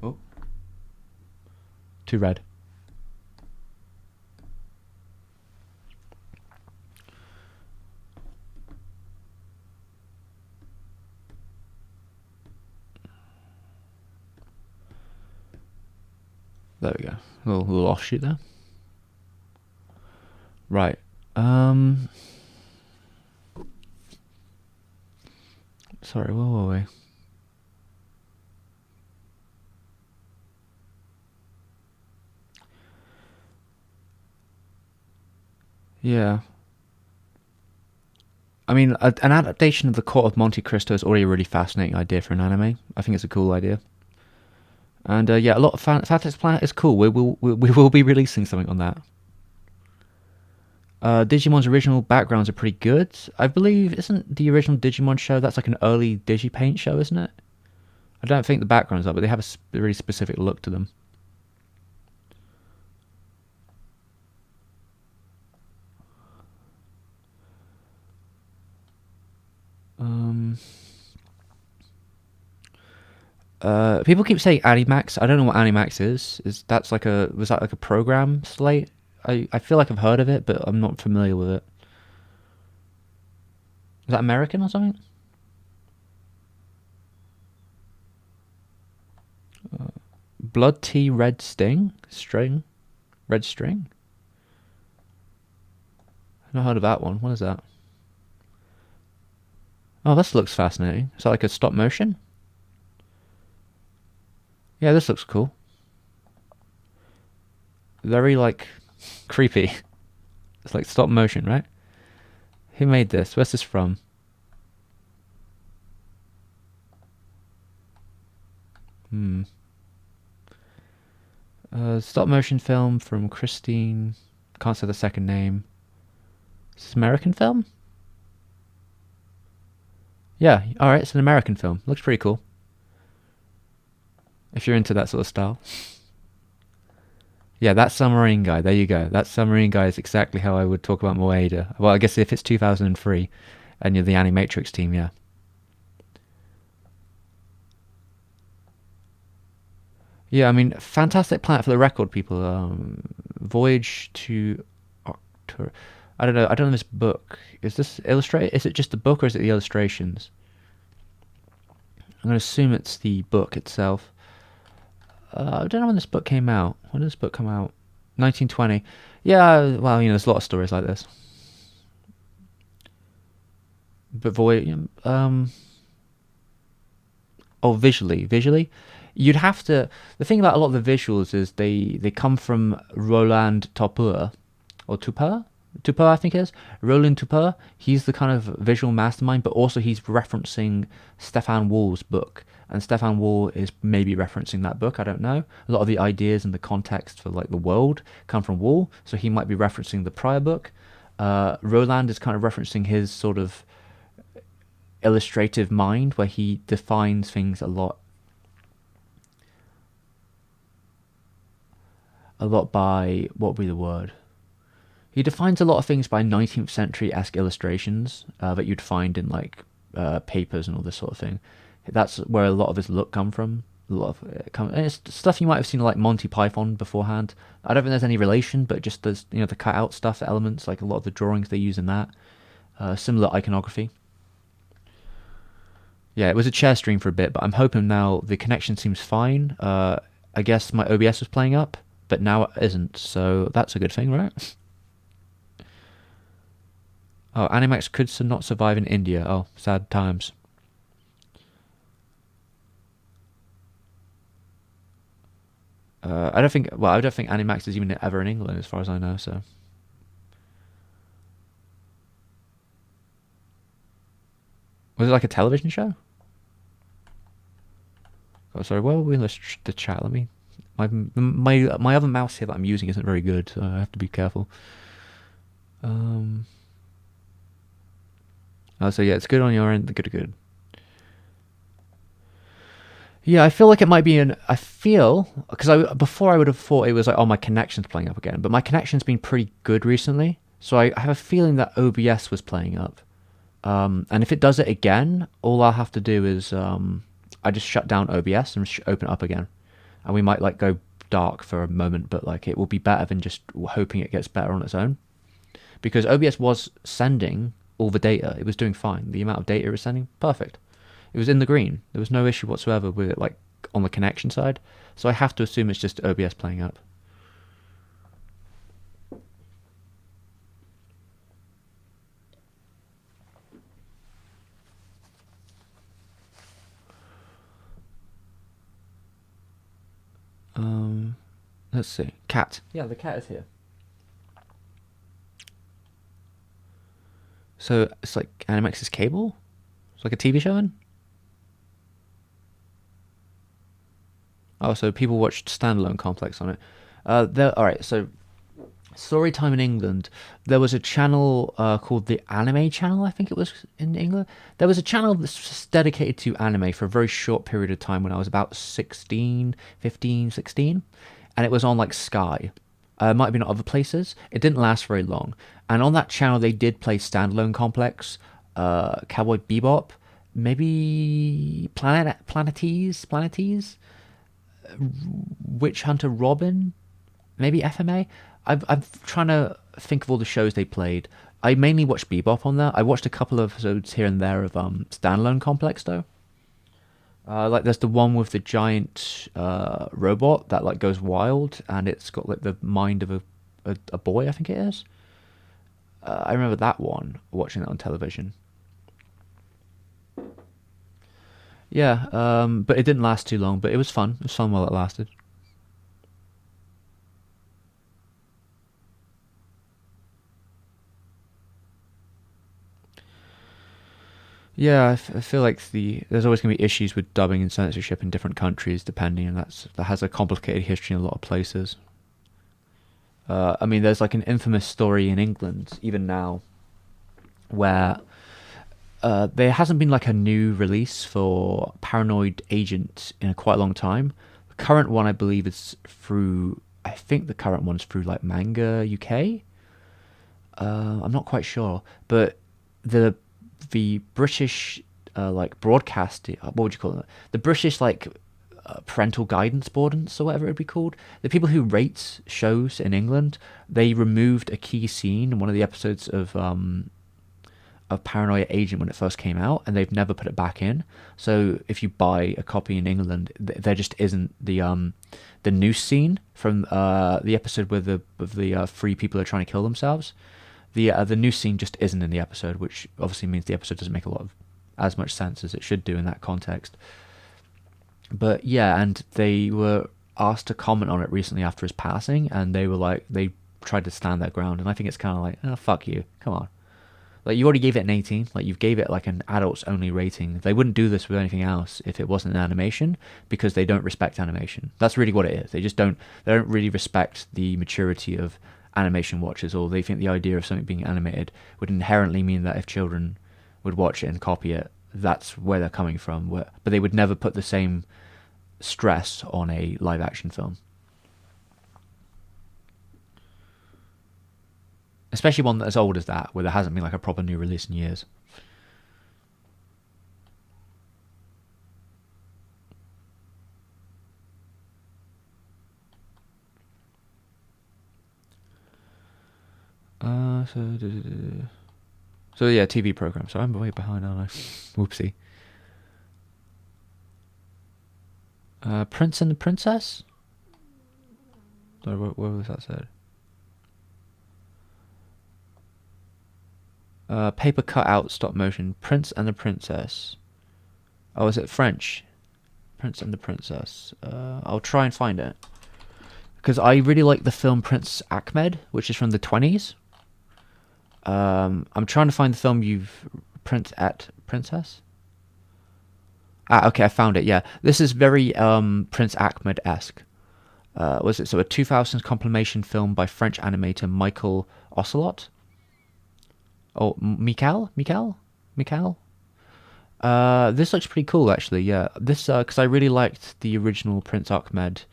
Oh. Too red. There we go. A little offshoot there. Right. Sorry, where were we? Yeah. I mean, an adaptation of The Court of Monte Cristo is already a really fascinating idea for an anime. I think it's a cool idea. And yeah, a lot of Fantastic Planet is cool. We will be releasing something on that. Digimon's original backgrounds are pretty good. I believe, isn't the original Digimon show, that's like an early Digipaint show, isn't it? I don't think the backgrounds are, but they have a really specific look to them. People keep saying Animax. I don't know what Animax is. Was that like a program slate? I feel like I've heard of it, but I'm not familiar with it. Is that American or something? Blood Tea Red Sting? Red String? I've not heard of that one. What is that? Oh, this looks fascinating. Is that like a stop motion? Yeah, this looks cool. Very, like, creepy. It's like stop motion, right? Who made this? Where's this from? Stop motion film from Christine. Can't say the second name. Is this an American film? Yeah, alright, it's an American film. Looks pretty cool. If you're into that sort of style. Yeah, that submarine guy. There you go. That submarine guy is exactly how I would talk about Moeda. Well, I guess if it's 2003 and you're the Animatrix team, yeah. Yeah, I mean, Fantastic Planet, for the record, people. Voyage to October. I don't know this book. Is this illustrated? Is it just the book or is it the illustrations? I'm going to assume it's the book itself. I don't know when this book came out. When did this book come out? 1920. Yeah, well, there's a lot of stories like this. but oh, visually, you'd have to. The thing about a lot of the visuals is they come from Roland Topor, or Tupper, I think it is. Roland Tupper. He's the kind of visual mastermind, but also he's referencing Stefan Wall's book, and Stefan Wall is maybe referencing that book. I don't know. A lot of the ideas and the context for like the world come from Wall, so he might be referencing the prior book. Roland is kind of referencing his sort of illustrative mind, where he defines things a lot by, what would be the word? He defines a lot of things by 19th century-esque illustrations that you'd find in like papers and all this sort of thing. That's where a lot of his look come from. A lot of and it's stuff you might have seen like Monty Python beforehand. I don't think there's any relation, but just there's the cut out stuff, elements, like a lot of the drawings they use in that. Similar iconography. Yeah, it was a chair stream for a bit, but I'm hoping now the connection seems fine. I guess my OBS was playing up, but now it isn't, so that's a good thing, right? Oh, Animax could not survive in India. Oh, sad times. I don't think Animax is even ever in England, as far as I know. So, was it like a television show? Oh, sorry. Well, we list the chat. Let me. My other mouse here that I'm using isn't very good, so I have to be careful. Oh, so yeah, it's good on your end. Good. Yeah, I feel like it might be because before I would have thought it was like, oh, my connection's playing up again, but my connection's been pretty good recently, so I have a feeling that OBS was playing up. And if it does it again, all I'll have to do is I just shut down OBS and open it up again, and we might like go dark for a moment, but like it will be better than just hoping it gets better on its own, because OBS was sending all the data. It was doing fine. The amount of data it was sending, perfect. It was in the green. There was no issue whatsoever with it, like on the connection side. So I have to assume it's just OBS playing up. Let's see. Cat. Yeah, the cat is here. So it's like Animax's cable? It's like a TV show then? Oh, so people watched Standalone Complex on it. Alright, so Storytime in England. There was a channel called the Anime Channel, I think it was, in England. There was a channel that's dedicated to anime for a very short period of time when I was about 16, 15, 16. And it was on like Sky. It might have been other places. It didn't last very long. And on that channel, they did play Standalone Complex, Cowboy Bebop, maybe Planetes, Witch Hunter Robin, maybe FMA. I'm trying to think of all the shows they played. I mainly watched Bebop on there. I watched a couple of episodes here and there of Standalone Complex though. Like there's the one with the giant robot that like goes wild, and it's got like the mind of a boy, I think it is. I remember that one, watching that on television. Yeah, but it didn't last too long, but it was fun. It was fun while it lasted. Yeah, I feel like there's always going to be issues with dubbing and censorship in different countries, depending, and that has a complicated history in a lot of places. I mean, there's like an infamous story in England, even now, where there hasn't been like a new release for Paranoid Agent in a quite a long time. The current one, I believe, is through. I think the current one's through like Manga UK. I'm not quite sure, but the British like broadcasting, what would you call it? The British like parental guidance boards or whatever it'd be called. The people who rate shows in England, they removed a key scene in one of the episodes of Paranoia Agent when it first came out, and they've never put it back in. So if you buy a copy in England, there just isn't the noose scene from the episode where the three people are trying to kill themselves. The new scene just isn't in the episode, which obviously means the episode doesn't make a lot of as much sense as it should do in that context. But yeah, and they were asked to comment on it recently after his passing, and they were like, they tried to stand their ground, and I think it's kind of like, oh, fuck you, come on. Like, you already gave it an 18, like, you've gave it, like, an adults-only rating. They wouldn't do this with anything else if it wasn't an animation, because they don't respect animation. That's really what it is. They don't really respect the maturity of animation watchers, or they think the idea of something being animated would inherently mean that if children would watch it and copy it, that's where they're coming from. But they would never put the same stress on a live-action film. Especially one that's as old as that, where there hasn't been like a proper new release in years. So yeah, TV program. So I'm way behind, aren't I? Whoopsie. Prince and the Princess? Where was that said? Paper cutout stop motion. Prince and the Princess. Oh, is it French? Prince and the Princess. I'll try and find it. Because I really like the film Prince Ahmed, which is from the 20s. I'm trying to find the film Prince at Princess? Ah, okay, I found it, yeah. This is very Prince Ahmed-esque. Was it? So a 2000s compilation film by French animator Michael Ocelot? Oh, Mikal? This looks pretty cool, actually, yeah. This, because I really liked the original Prince Ahmed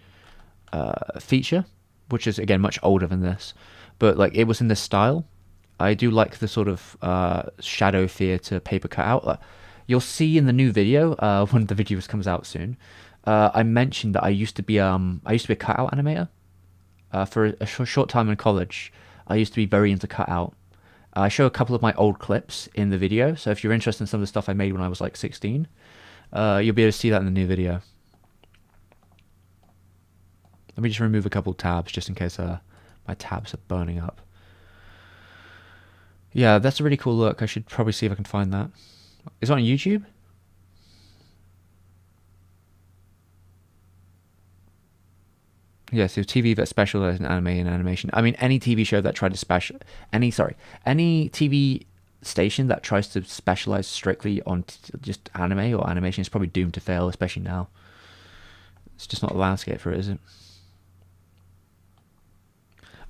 feature, which is, again, much older than this. But, like, it was in this style. I do like the sort of shadow theatre paper cutout. You'll see in the new video, when the video comes out soon, I mentioned that I used to be a cutout animator. For a short time in college, I used to be very into cutout. I show a couple of my old clips in the video, so if you're interested in some of the stuff I made when I was like 16, you'll be able to see that in the new video. Let me just remove a couple tabs just in case my tabs are burning up. Yeah, that's a really cool look. I should probably see if I can find that. Is it on YouTube? Yeah, so TV that specializes in anime and animation. I mean, any TV show that tried to any TV station that tries to specialize strictly on just anime or animation is probably doomed to fail, especially now. It's just not the landscape for it, is it?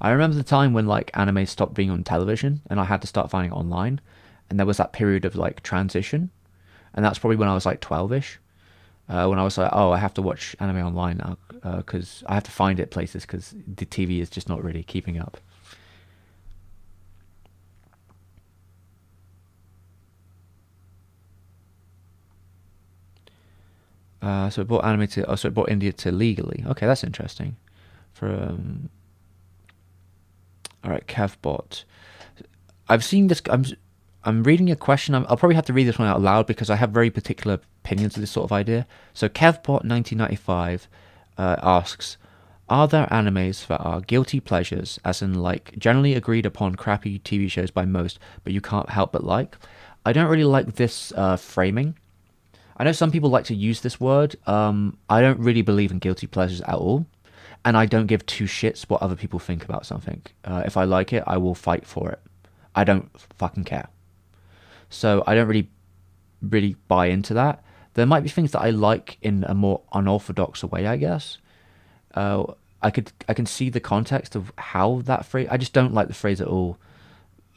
I remember the time when like anime stopped being on television and I had to start finding it online, and there was that period of like transition, and that's probably when I was like 12ish. When I was like, oh, I have to watch anime online now because I have to find it places because the TV is just not really keeping up. So it brought anime to, so it brought India to legally. Okay, that's interesting. All right, Kevbot. I've seen this. I'm reading a question. I'll probably have to read this one out loud because I have very particular opinions of this sort of idea. So Kevbot 1995 asks, are there animes that are guilty pleasures, as in like generally agreed upon crappy TV shows by most, but you can't help but like? I don't really like this framing. I know some people like to use this word. I don't really believe in guilty pleasures at all. And I don't give two shits what other people think about something. If I like it, I will fight for it. I don't fucking care. So I don't really buy into that. There might be things that I like in a more unorthodox way, I guess. I can see the context of how that phrase. I just don't like the phrase at all.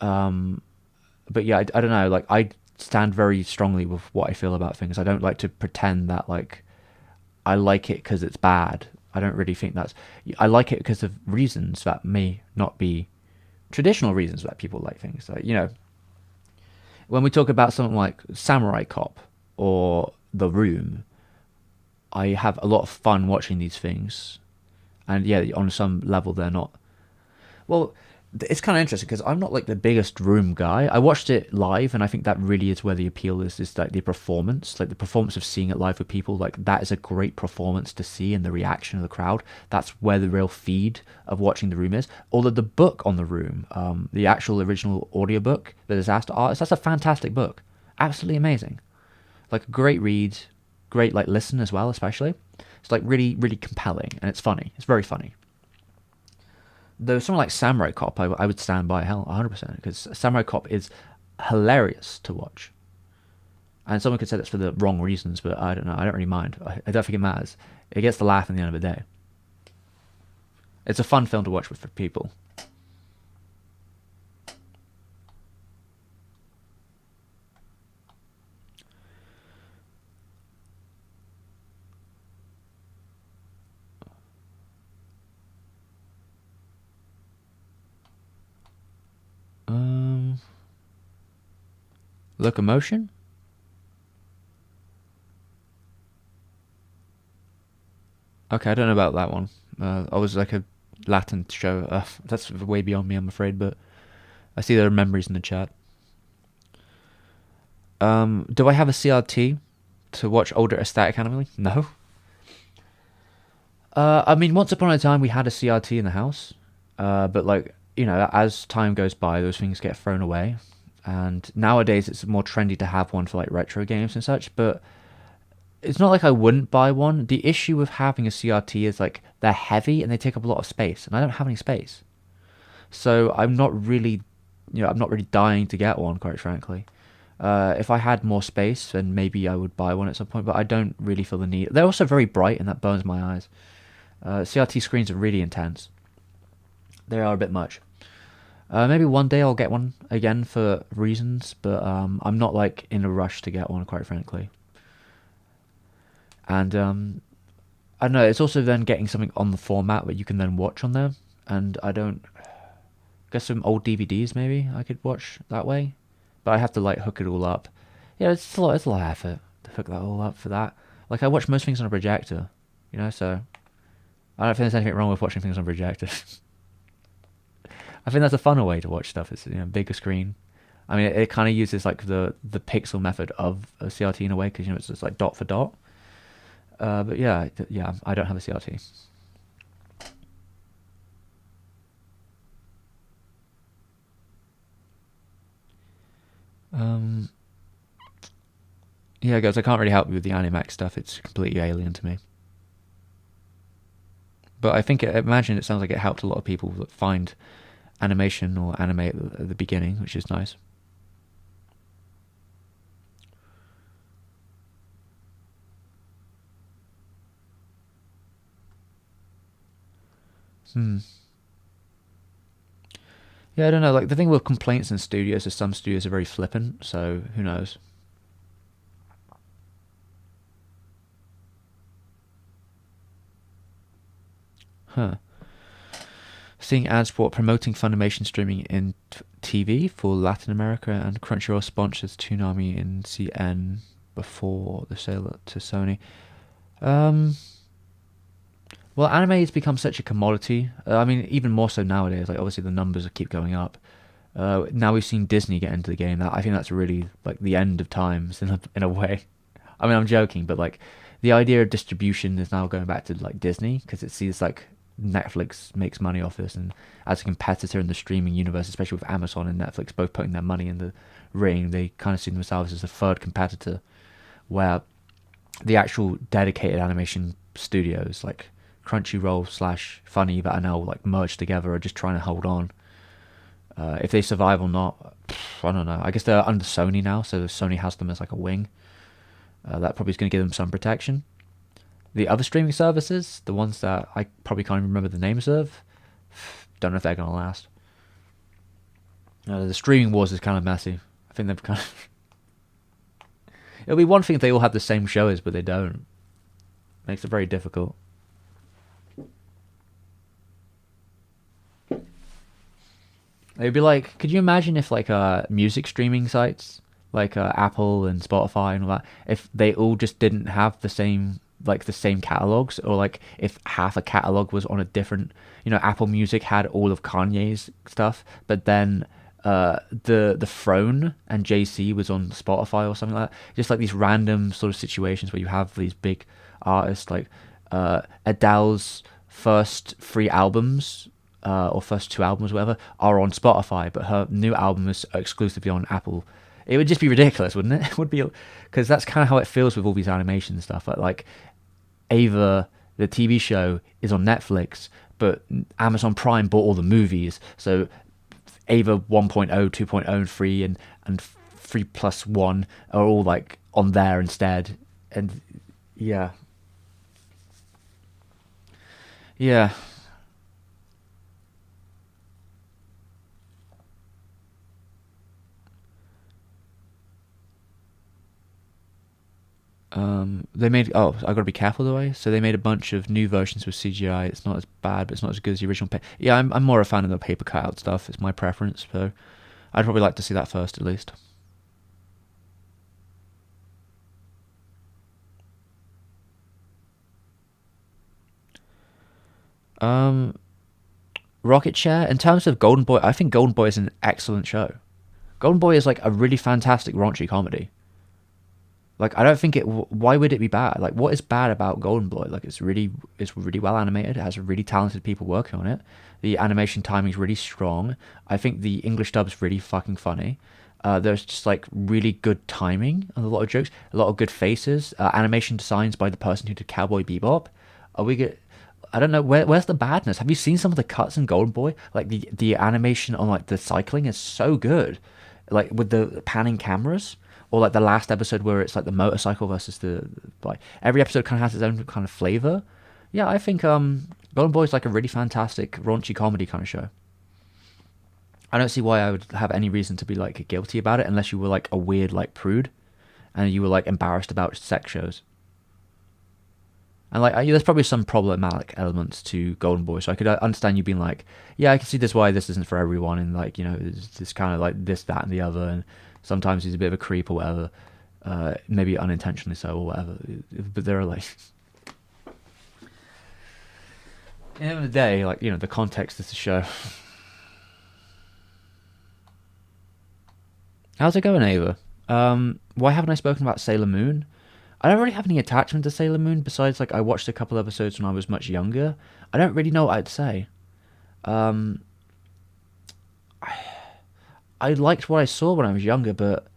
But yeah, I don't know. Like, I stand very strongly with what I feel about things. I don't like to pretend that like I like it because it's bad. I don't really think that's. I like it because of reasons that may not be traditional reasons that people like things. Like, you know, when we talk about something like Samurai Cop or The Room, I have a lot of fun watching these things. And yeah, on some level they're not. Well, it's kind of interesting because I'm not like the biggest Room guy. I watched it live, and I think that really is where the appeal is like the performance, like the performance of seeing it live with people. Like that is a great performance to see, and the reaction of the crowd. That's where the real feed of watching The Room is. Although the book on The Room, the actual original audiobook, The Disaster Artist, that's a fantastic book, absolutely amazing. Like a great read, great like listen as well, especially. It's like really really compelling, and it's funny. It's very funny. Though something like Samurai Cop, I would stand by hell 100% because Samurai Cop is hilarious to watch. And someone could say that's for the wrong reasons, but I don't know. I don't really mind. I don't think it matters. It gets the laugh at the end of the day. It's a fun film to watch with for people. Um, Locomotion? Okay, I don't know about that one. I was like a Latin show. That's way beyond me, I'm afraid, but I see there are memories in the chat. Do I have a CRT to watch older aesthetic anime? No. I mean, once upon a time we had a CRT in the house, but like you know, as time goes by, those things get thrown away, and nowadays it's more trendy to have one for like retro games and such. But it's not like I wouldn't buy one. The issue with having a CRT is like they're heavy and they take up a lot of space, and I don't have any space, so I'm not really dying to get one, quite frankly. If I had more space, then maybe I would buy one at some point, but I don't really feel the need. They're also very bright, and that burns my eyes. CRT screens are really intense. They are a bit much. Maybe one day I'll get one again for reasons, but I'm not like in a rush to get one, quite frankly. And I don't know. It's also then getting something on the format where you can then watch on there, and I don't. Guess some old DVDs maybe I could watch that way, but I have to like hook it all up. Yeah, it's a lot of effort to hook that all up for that. Like I watch most things on a projector, you know, so I don't think there's anything wrong with watching things on a projector. I think that's a funner way to watch stuff. It's bigger screen. I mean, it kind of uses like the pixel method of a CRT in a way because it's just like dot for dot. But yeah, I don't have a CRT. Yeah, guys, I can't really help you with the Animax stuff. It's completely alien to me. But I think imagine it sounds like it helped a lot of people find animation or anime at the beginning, which is nice. Yeah, I don't know. Like the thing with complaints in studios is some studios are very flippant, so who knows? Huh. Seeing ads for promoting Funimation streaming in TV for Latin America and Crunchyroll sponsors Toonami in CN before the sale to Sony. Well, anime has become such a commodity. I mean, even more so nowadays. Like, obviously, the numbers keep going up. Now we've seen Disney get into the game. I think that's really like the end of times in a way. I mean, I'm joking, but like the idea of distribution is now going back to like Disney because it sees like Netflix makes money off this, and as a competitor in the streaming universe, especially with Amazon and Netflix both putting their money in the ring, they kind of see themselves as a third competitor, where the actual dedicated animation studios like Crunchyroll slash Funny that are now like merged together are just trying to hold on. If they survive or not, I don't know. I guess they're under Sony now, so Sony has them as like a wing. That probably is going to give them some protection. The other streaming services, the ones that I probably can't even remember the names of, don't know if they're going to last. The streaming wars is kind of messy. I think they've kind of... It'll be one thing if they all have the same shows, but they don't. Makes it very difficult. It'd be like, could you imagine if like music streaming sites like Apple and Spotify and all that, if they all just didn't have the same like the same catalogs, or like if half a catalog was on a different, Apple Music had all of Kanye's stuff, but then the Throne and JC was on Spotify or something like that. Just like these random sort of situations where you have these big artists like Adele's first three albums, or first two albums, whatever, are on Spotify, but her new album is exclusively on Apple. It would just be ridiculous, wouldn't it? It would be, because that's kind of how it feels with all these animation stuff. Like Ava, the TV show, is on Netflix, but Amazon Prime bought all the movies, so Ava 1.0, 2.0, and 3, and 3 plus 1 are all like on there instead. And yeah. Yeah. They made, oh, I gotta be careful though. So they made a bunch of new versions with CGI. It's not as bad, but it's not as good as the original. Yeah, I'm more a fan of the paper cutout stuff. It's my preference, so I'd probably like to see that first at least. Um, Rocket Chair. In terms of Golden Boy, I think Golden Boy is an excellent show. Golden Boy is like a really fantastic raunchy comedy. Like I don't think it. Why would it be bad? Like what is bad about Golden Boy? Like it's really well animated. It has really talented people working on it. The animation timing is really strong. I think the English dub is really fucking funny. There's just like really good timing and a lot of jokes, a lot of good faces. Animation designs by the person who did Cowboy Bebop. Are we get? I don't know where's the badness. Have you seen some of the cuts in Golden Boy? Like the animation on like the cycling is so good, like with the panning cameras, or like the last episode where it's like the motorcycle versus the, like every episode kind of has its own kind of flavor. Yeah, I think Golden Boy is like a really fantastic raunchy comedy kind of show. I don't see why I would have any reason to be like guilty about it unless you were like a weird like prude, and you were like embarrassed about sex shows. And like, there's probably some problematic elements to Golden Boy, so I could understand you being like, yeah, I can see this why this isn't for everyone, and like, it's kind of like this, that, and the other, and sometimes he's a bit of a creep or whatever, maybe unintentionally so or whatever. But there are like, at the end of the day, like the context is the show. How's it going, Ava? Why haven't I spoken about Sailor Moon? I don't really have any attachment to Sailor Moon besides like I watched a couple episodes when I was much younger. I don't really know what I'd say. Um, I liked what I saw when I was younger, but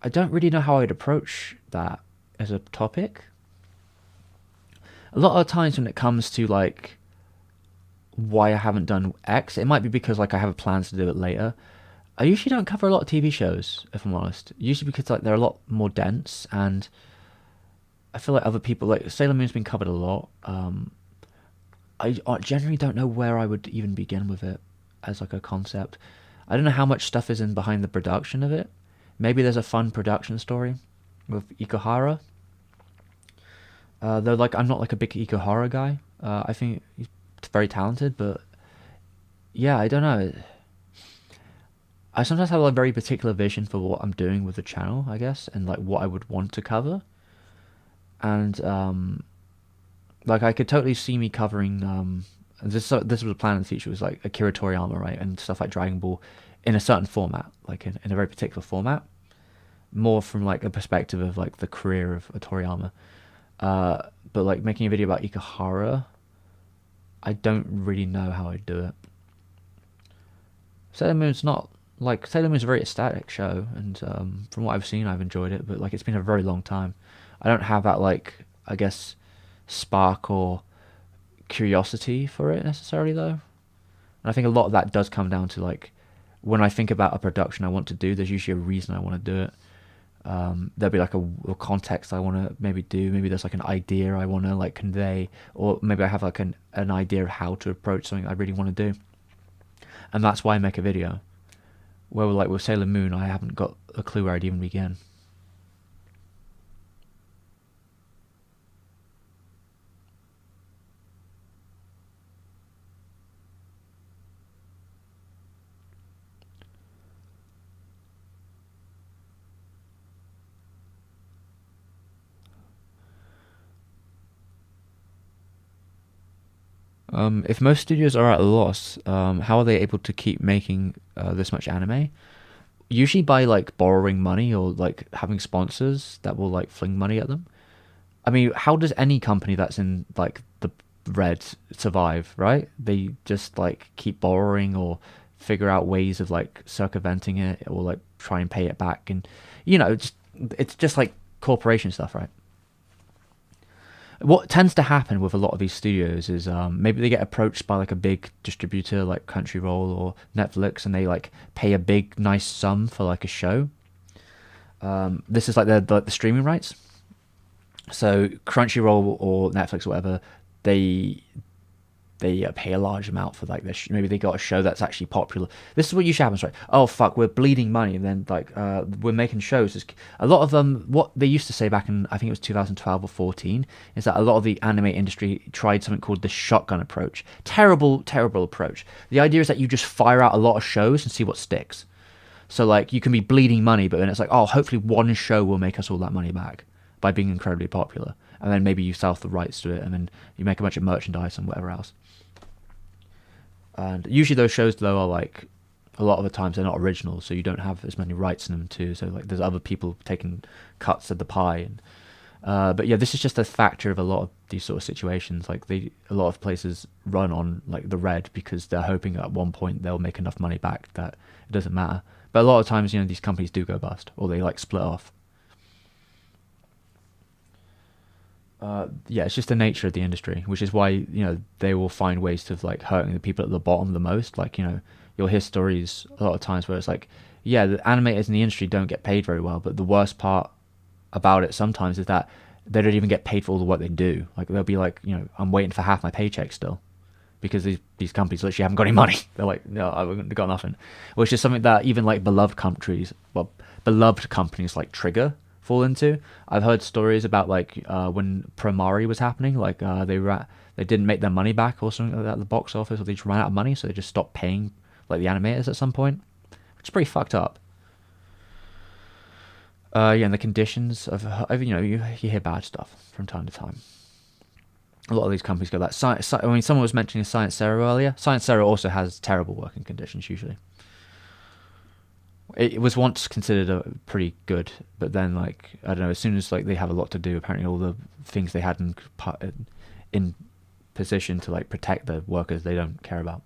I don't really know how I'd approach that as a topic. A lot of times when it comes to like why I haven't done X, it might be because like I have plans to do it later. I usually don't cover a lot of TV shows, if I'm honest. Usually because like they're a lot more dense, and I feel like other people, like Sailor Moon's been covered a lot. I generally don't know where I would even begin with it as like a concept. I don't know how much stuff is in behind the production of it. Maybe there's a fun production story with Ikuhara. Though like I'm not like a big Ikuhara guy. I think he's very talented, but yeah, I don't know. I sometimes have a very particular vision for what I'm doing with the channel, I guess, and like what I would want to cover. And like I could totally see me covering this was a plan in the future, was like Akira Toriyama, right, and stuff like Dragon Ball in a certain format, like in a very particular format, more from like a perspective of like the career of Toriyama. But like making a video about Ikuhara, I don't really know how I'd do it. Sailor Moon's not like Sailor Moon's a very ecstatic show, and from what I've seen, I've enjoyed it. But like, it's been a very long time. I don't have that like, I guess, spark or curiosity for it necessarily, though. And I think a lot of that does come down to like, when I think about a production I want to do, there's usually a reason I want to do it. There'll be like a context I want to maybe do. Maybe there's like an idea I want to like convey, or maybe I have like an idea of how to approach something I really want to do, and that's why I make a video. Where like with Sailor Moon, I haven't got a clue where I'd even begin. If most studios are at a loss, how are they able to keep making this much anime? Usually by like borrowing money or like having sponsors that will like fling money at them. I mean, how does any company that's in like the red survive, right? They just like keep borrowing or figure out ways of like circumventing it or like try and pay it back, and it's just like corporation stuff, right? What tends to happen with a lot of these studios is maybe they get approached by like a big distributor like Crunchyroll or Netflix, and they like pay a big nice sum for like a show. This is like the streaming rights. So Crunchyroll or Netflix or whatever, they pay a large amount for like this. Maybe they got a show that's actually popular. This is what usually happens, right? Oh fuck, we're bleeding money, and then like we're making shows. A lot of them, what they used to say back in I think it was 2012 or 14, is that a lot of the anime industry tried something called the shotgun approach. Terrible, terrible approach. The idea is that you just fire out a lot of shows and see what sticks. So like you can be bleeding money, but then it's like, oh, hopefully one show will make us all that money back by being incredibly popular, and then maybe you sell the rights to it, and then you make a bunch of merchandise and whatever else. And usually those shows though are like a lot of the times they're not original, so you don't have as many rights in them too. So like there's other people taking cuts of the pie, and but yeah, this is just a factor of a lot of these sort of situations. Like a lot of places run on like the red because they're hoping at one point they'll make enough money back that it doesn't matter. But a lot of times, these companies do go bust or they like split off. Yeah, it's just the nature of the industry, which is why they will find ways to like hurting the people at the bottom the most. Like you'll hear stories a lot of times where it's like, yeah, the animators in the industry don't get paid very well, but the worst part about it sometimes is that they don't even get paid for all the work they do. Like they'll be like, I'm waiting for half my paycheck still, because these companies literally haven't got any money. They're like, no, I've got nothing. Which is something that even like beloved companies like Trigger fall into. I've heard stories about like when Promare was happening, like they didn't make their money back or something like that at the box office, or they just ran out of money, so they just stopped paying like the animators at some point, which is pretty fucked up. Yeah, and the conditions of you hear bad stuff from time to time. A lot of these companies go that. I mean, someone was mentioning Science Zero earlier. Science Zero also has terrible working conditions usually. It was once considered pretty good, but then like I don't know. As soon as like they have a lot to do, apparently all the things they had in position to like protect the workers, they don't care about.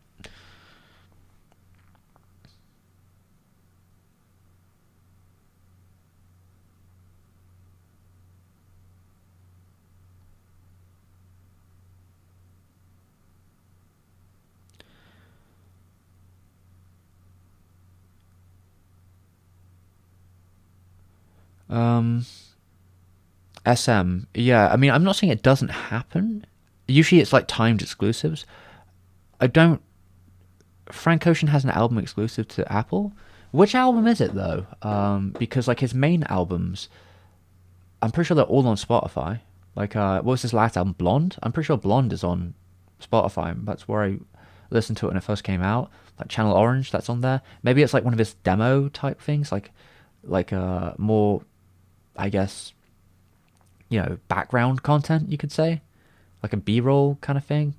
SM, yeah. I mean, I'm not saying it doesn't happen. Usually, it's like timed exclusives. I don't. Frank Ocean has an album exclusive to Apple. Which album is it though? Because like his main albums, I'm pretty sure they're all on Spotify. Like, what was his last album? Blonde. I'm pretty sure Blonde is on Spotify. That's where I listened to it when it first came out. Like Channel Orange, that's on there. Maybe it's like one of his demo type things, like more, I guess, background content, you could say, like a B-roll kind of thing.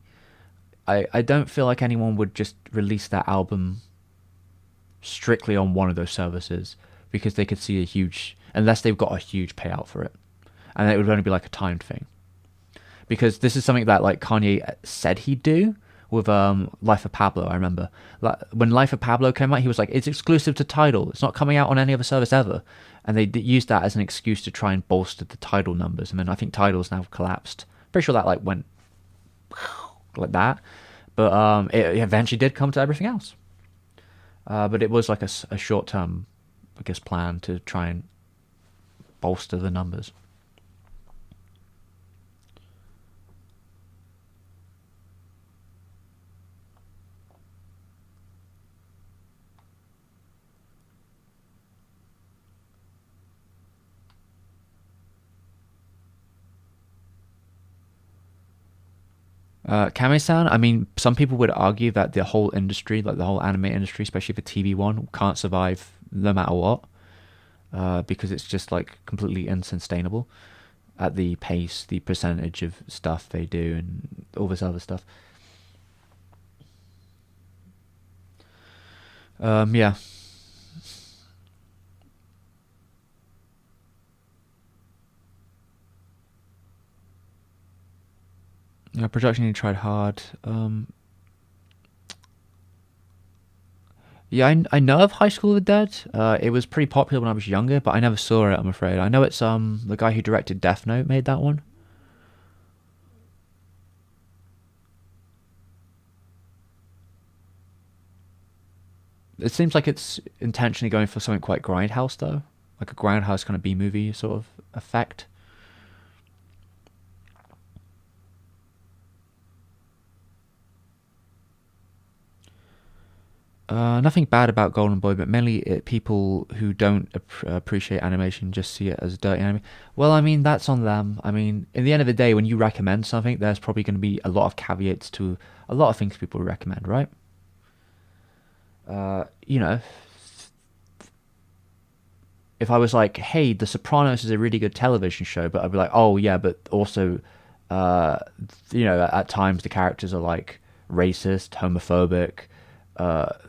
I don't feel like anyone would just release that album strictly on one of those services, because they could see unless they've got a huge payout for it, and it would only be like a timed thing. Because this is something that like Kanye said he'd do with Life of Pablo. I remember when Life of Pablo came out, he was like, it's exclusive to Tidal, it's not coming out on any other service ever. And they used that as an excuse to try and bolster the Tidal numbers. And then I think Tidal's now collapsed. Pretty sure that like went like that. But it eventually did come to everything else. But it was like a short-term, I guess, plan to try and bolster the numbers. Kami-san, I mean, some people would argue that the whole industry, like the whole anime industry, especially the TV one, can't survive no matter what, because it's just like completely unsustainable at the pace, the percentage of stuff they do, and all this other stuff. Yeah. Yeah, production he tried hard. Yeah, I know of High School of the Dead. It was pretty popular when I was younger, but I never saw it. I'm afraid. I know it's the guy who directed Death Note made that one. It seems like it's intentionally going for something quite grindhouse though, like a grindhouse kind of B movie sort of effect. Nothing bad about Golden Boy, but mainly people who don't appreciate animation just see it as dirty anime. Well, I mean that's on them. I mean, in the end of the day, when you recommend something, there's probably going to be a lot of caveats to a lot of things people recommend, right? You know, if I was like, "Hey, The Sopranos is a really good television show," but I'd be like, "Oh yeah, but also, uh, at times the characters are like racist, homophobic,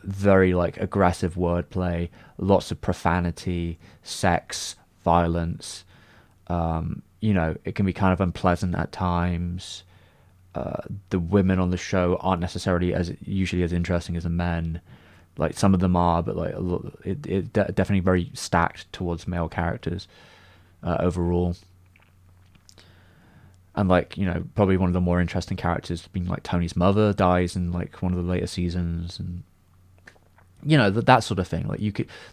very like aggressive wordplay, lots of profanity, sex, violence. It can be kind of unpleasant at times. The women on the show aren't necessarily as usually as interesting as the men. Like some of them are, but like definitely very stacked towards male characters overall. And like probably one of the more interesting characters being like Tony's mother dies in like one of the later seasons, and that sort of thing. Like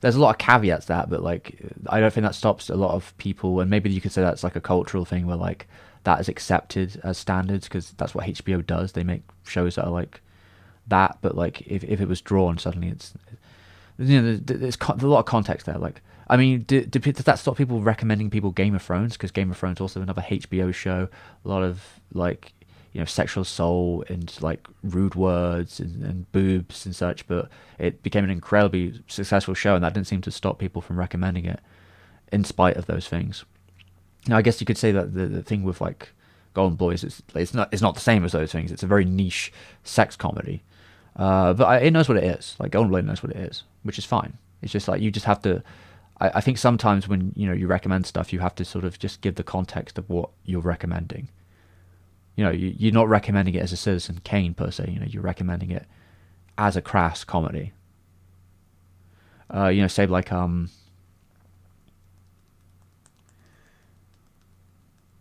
there's a lot of caveats to that, but like I don't think that stops a lot of people, and maybe you could say that's like a cultural thing where like that is accepted as standards because that's what HBO does. They make shows that are like that, but like if it was drawn, suddenly it's there's a lot of context there. Like, I mean, does that stop people recommending people Game of Thrones? Because Game of Thrones also another HBO show. A lot of like sexual assault and like rude words and boobs and such. But it became an incredibly successful show, and that didn't seem to stop people from recommending it, in spite of those things. Now, I guess you could say that the thing with like Golden Boys is it's not the same as those things. It's a very niche sex comedy. But it knows what it is. Like Golden Blade knows what it is, which is fine. It's just like you just have to. I think sometimes when you recommend stuff, you have to sort of just give the context of what you're recommending. You're not recommending it as a Citizen Kane per se. You're recommending it as a crass comedy. Say like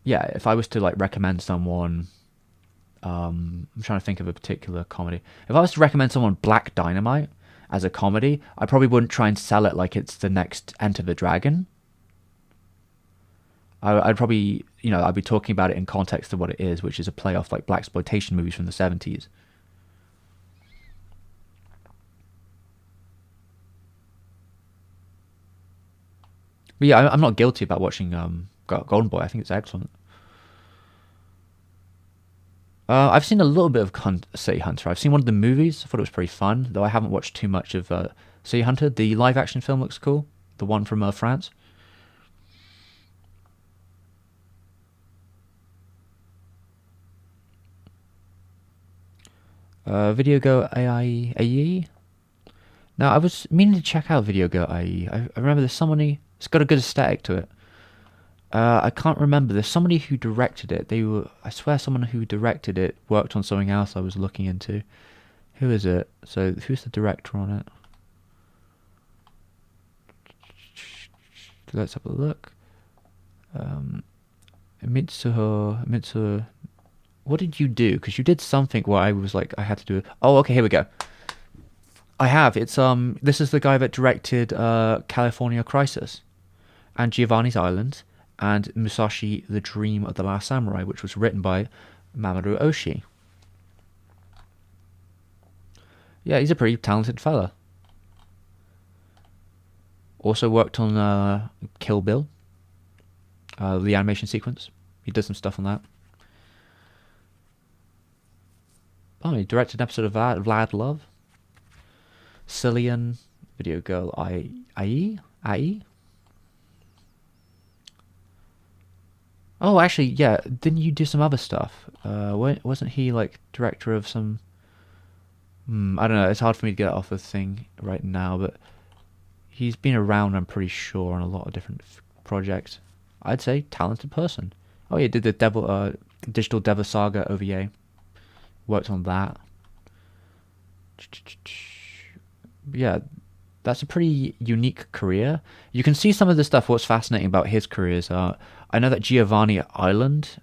yeah, if I was to like recommend someone, I'm trying to think of a particular comedy. If I was to recommend someone Black Dynamite as a comedy, I probably wouldn't try and sell it like it's the next Enter the Dragon. I'd probably, I'd be talking about it in context of what it is, which is a play off like blaxploitation movies from the 70s. But yeah, I'm not guilty about watching Golden Boy. I think it's excellent. I've seen a little bit of City Hunter. I've seen one of the movies. I thought it was pretty fun, though I haven't watched too much of City Hunter. The live action film looks cool. The one from France. Video Go AI AE. Now I was meaning to check out Video Go IE. I remember there's somebody. It's got a good aesthetic to it. I can't remember. There's somebody who directed it. I swear, someone who directed it worked on something else I was looking into. Who is it? So, who's the director on it? Let's have a look. Mitsuho. What did you do? Because you did something where I was like, I had to do it. Oh, okay, here we go. I have. It's This is the guy that directed California Crisis and Giovanni's Island and Musashi: The Dream of the Last Samurai, which was written by Mamoru Oshii. Yeah, he's a pretty talented fella. Also worked on Kill Bill, the animation sequence. He did some stuff on that. Oh, he directed an episode of Vlad Love, Cillian, Video Girl IE. Oh, actually, yeah. Didn't you do some other stuff? Wasn't he like director of some? I don't know. It's hard for me to get it off the thing right now, but he's been around, I'm pretty sure, on a lot of different projects. I'd say talented person. Oh, yeah, did the Digital Devil Saga OVA. Worked on that. Yeah, that's a pretty unique career. You can see some of the stuff. What's fascinating about his career is I know that Giovanni Island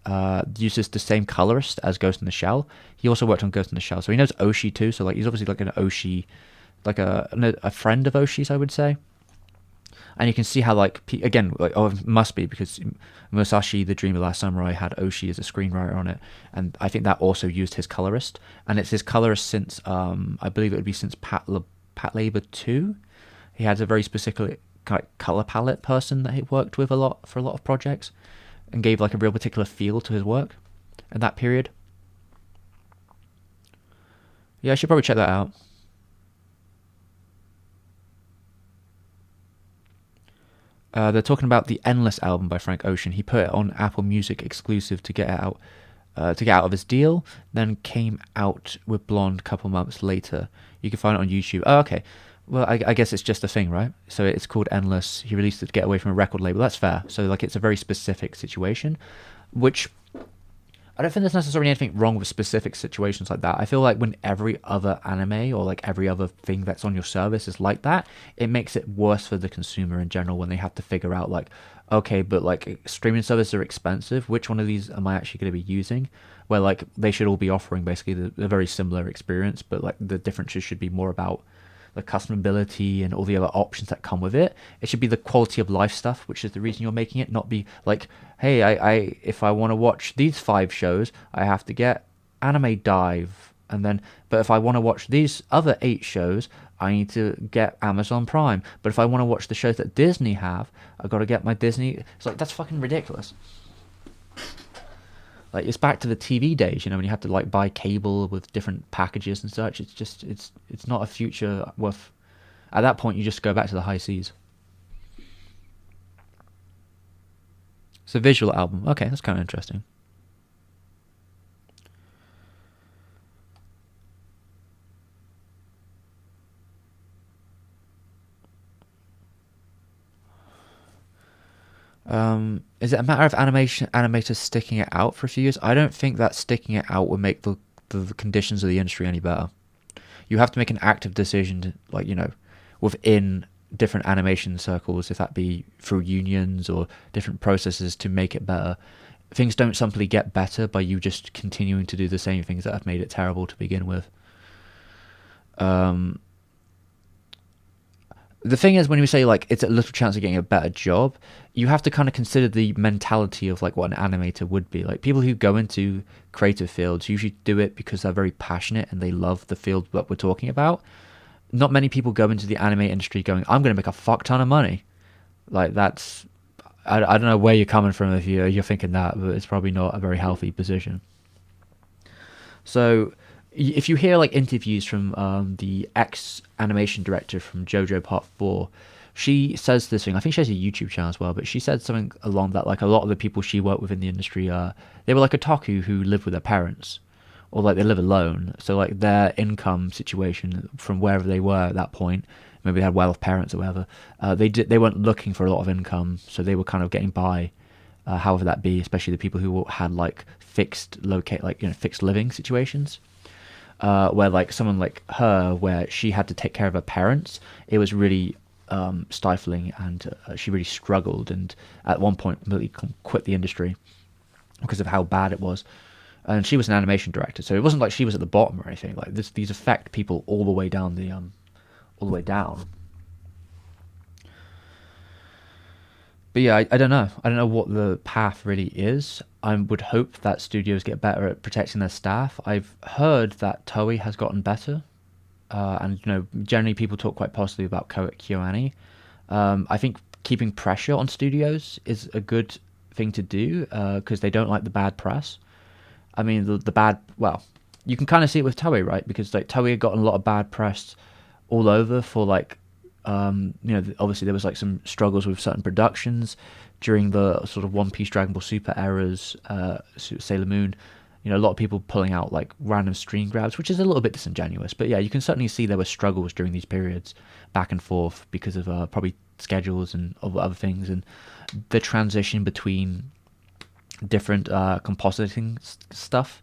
uses the same colorist as Ghost in the Shell. He also worked on Ghost in the Shell, so he knows Oshii too. So like he's obviously like an Oshii, like a friend of Oshii's, I would say. And you can see how like again, like, oh, it must be because Musashi, The Dream of the Last Samurai, had Oshii as a screenwriter on it, and I think that also used his colorist. And it's his colorist since I believe it would be since Patlabor 2. He has a very specific kind of color palette person that he worked with a lot for a lot of projects, and gave like a real particular feel to his work at that period. Yeah, I should probably check that out. They're talking about the Endless album by Frank Ocean. He put it on Apple Music exclusive to get out of his deal. Then came out with Blonde a couple months later. You can find it on YouTube. Oh, okay. Well, I guess it's just a thing, right? So it's called Endless. He released it to get away from a record label. That's fair. So like it's a very specific situation, which I don't think there's necessarily anything wrong with specific situations like that. I feel like when every other anime or like every other thing that's on your service is like that, it makes it worse for the consumer in general when they have to figure out like, okay, but like streaming services are expensive. Which one of these am I actually going to be using? Where like they should all be offering basically the very similar experience, but like the differences should be more about the customability and all the other options that come with it. It should be the quality of life stuff, which is the reason you're making it, not be like, hey, I if I want to watch these 5 shows, I have to get Anime Dive, and then, but if I want to watch these other 8 shows, I need to get Amazon Prime. But if I want to watch the shows that Disney have, I've got to get my Disney. It's like, that's fucking ridiculous. Like it's back to the TV days, when you have to like buy cable with different packages and such. It's just it's not a future worth. At that point, you just go back to the high seas. It's a visual album. Okay, that's kind of interesting. Is it a matter of animators sticking it out for a few years? I don't think that sticking it out would make the conditions of the industry any better. You have to make an active decision to, like, within different animation circles, if that be through unions or different processes, to make it better. Things don't simply get better by you just continuing to do the same things that have made it terrible to begin with. The thing is, when you say like it's a little chance of getting a better job, you have to kind of consider the mentality of like what an animator would be. Like people who go into creative fields usually do it because they're very passionate and they love the field that we're talking about. Not many people go into the anime industry going, I'm going to make a fuck ton of money. Like that's, I don't know where you're coming from if you're thinking that, but it's probably not a very healthy position. So if you hear like interviews from the ex animation director from JoJo Part 4, she says this thing. I think she has a YouTube channel as well, but she said something along that like a lot of the people she worked with in the industry, they were like otaku who lived with their parents, or like they live alone. So like their income situation from wherever they were at that point, maybe they had well-off parents or whatever, they weren't looking for a lot of income, so they were kind of getting by, however that be. Especially the people who had like fixed living situations. Where like someone like her, where she had to take care of her parents, it was really stifling, and she really struggled, and at one point really quit the industry because of how bad it was. And she was an animation director, so it wasn't like she was at the bottom or anything. Like these affect people all the way down all the way down. But yeah, I don't know. I don't know what the path really is. I would hope that studios get better at protecting their staff. I've heard that Toei has gotten better, and generally people talk quite positively about KyoAni. I think keeping pressure on studios is a good thing to do because they don't like the bad press. I mean, the bad. Well, you can kind of see it with Toei, right? Because like Toei had gotten a lot of bad press all over for like. Obviously there was like some struggles with certain productions during the sort of One Piece, Dragon Ball Super eras, Sailor Moon, You know, a lot of people pulling out like random screen grabs, which is a little bit disingenuous. But yeah, you can certainly see there were struggles during these periods, back and forth, because of probably schedules and other things, and the transition between different compositing stuff.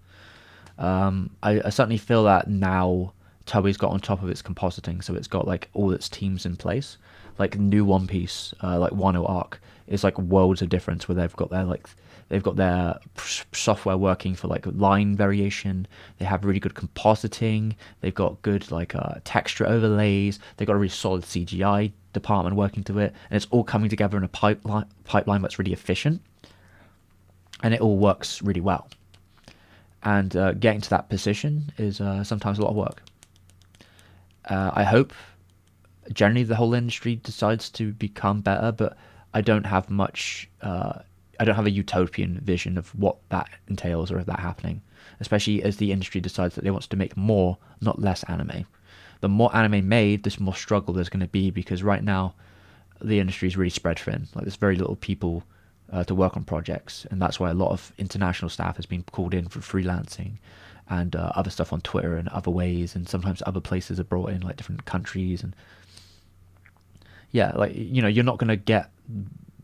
I certainly feel that now Toei's got on top of its compositing, so it's got like all its teams in place. Like new One Piece, like Wano arc, is like worlds of difference, where they've got their software working for like line variation. They have really good compositing. They've got good like texture overlays. They've got a really solid CGI department working to it, and it's all coming together in a pipeline that's really efficient, and it all works really well. And getting to that position is sometimes a lot of work. I hope generally the whole industry decides to become better, but I don't have much. I don't have a utopian vision of what that entails or of that happening, especially as the industry decides that they want to make more, not less anime. The more anime made, the more struggle there's going to be, because right now the industry is really spread thin. Like, there's very little people to work on projects, and that's why a lot of international staff has been called in for freelancing and other stuff on Twitter and other ways, and sometimes other places are brought in, like different countries. And yeah, like, you know, you're not going to get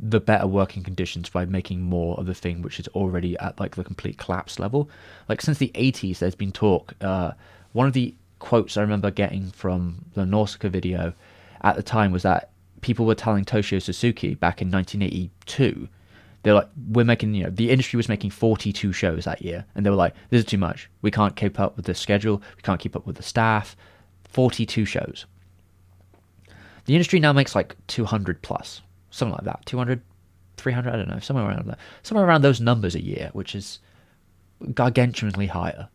the better working conditions by making more of the thing which is already at like the complete collapse level. Like, since the 80s there's been talk. One of the quotes I remember getting from the Nausicaa video at the time was that people were telling Toshio Suzuki back in 1982, they're like, we're making, you know, the industry was making 42 shows that year, and they were like, this is too much, we can't keep up with the schedule, we can't keep up with the staff. 42 shows. The industry now makes like 200 plus, something like that. 200, 300, I don't know, somewhere around that. Somewhere around those numbers a year, which is gargantuanly higher.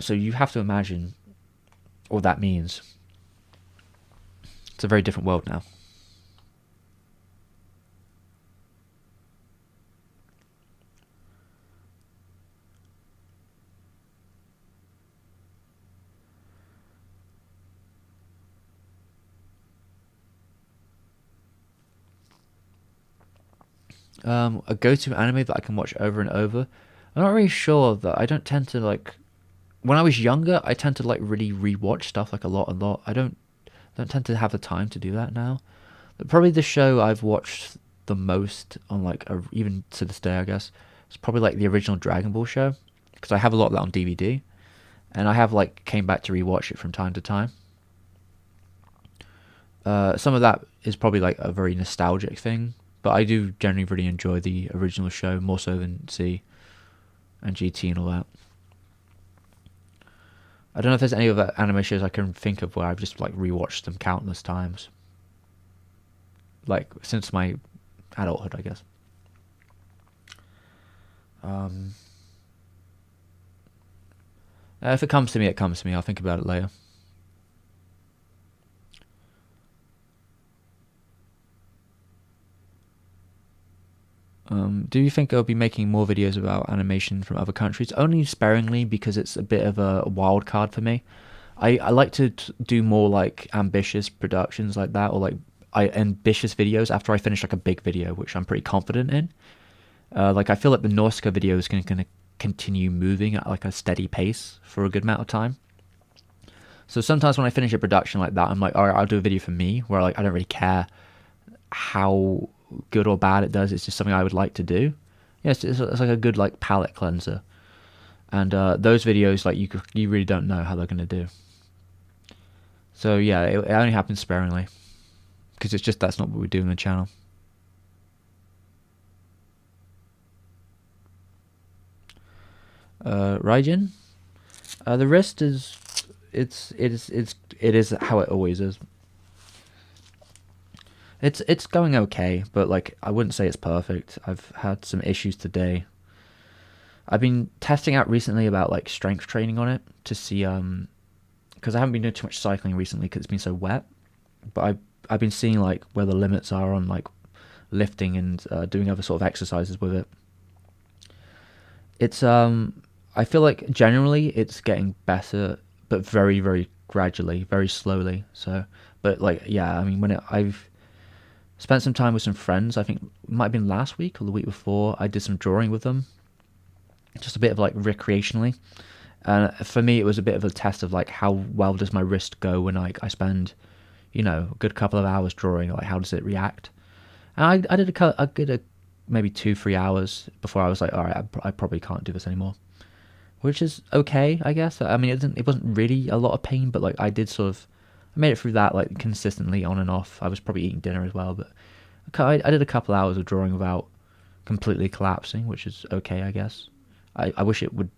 So you have to imagine what that means. It's a very different world now. A go-to anime that I can watch over and over. I'm not really sure that I don't tend to like. When I was younger, I tend to like really rewatch stuff like a lot. I don't tend to have the time to do that now. But probably the show I've watched the most on like even to this day, I guess, it's probably like the original Dragon Ball show, because I have a lot of that on DVD, and I have like came back to rewatch it from time to time. Some of that is probably like a very nostalgic thing, but I do generally really enjoy the original show more so than Z and GT and all that. I don't know if there's any other anime shows I can think of where I've just like rewatched them countless times. Like since my adulthood, I guess. If it comes to me, it comes to me. I'll think about it later. Do you think I'll be making more videos about animation from other countries? Only sparingly, because it's a bit of a wild card for me. I like to do more like ambitious productions like that, or like ambitious videos after I finish like a big video, which I'm pretty confident in. Like I feel like the Nausicaa video is going to continue moving at like a steady pace for a good amount of time. So sometimes when I finish a production like that, I'm like, all right, I'll do a video for me, where like I don't really care how good or bad it does. It's just something I would like to do. Yeah, it's like a good like palate cleanser. And those videos, like you really don't know how they're going to do. So yeah, it only happens sparingly, because it's just that's not what we do on the channel. Raijin, the rest is it is how it always is. It's going okay, but like I wouldn't say it's perfect. I've had some issues today. I've been testing out recently about like strength training on it to see because I haven't been doing too much cycling recently because it's been so wet. But I've been seeing like where the limits are on like lifting and doing other sort of exercises with it. It's I feel like generally it's getting better, but very very gradually, very slowly. So, but like yeah, I mean I've spent some time with some friends. I think it might have been last week or the week before. I did some drawing with them, just a bit of like recreationally. For me, it was a bit of a test of like how well does my wrist go when I spend, a good couple of hours drawing. Like how does it react? And I did a maybe 2-3 hours before I was like, all right, I probably can't do this anymore, which is okay, I guess. I mean, it wasn't really a lot of pain, but like I made it through that like consistently on and off. I was probably eating dinner as well, but I did a couple hours of drawing without completely collapsing, which is okay, I guess. I wish it would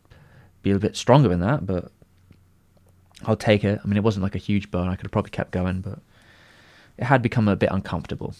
be a bit stronger than that, but I'll take it. I mean, it wasn't like a huge burn. I could have probably kept going, but it had become a bit uncomfortable.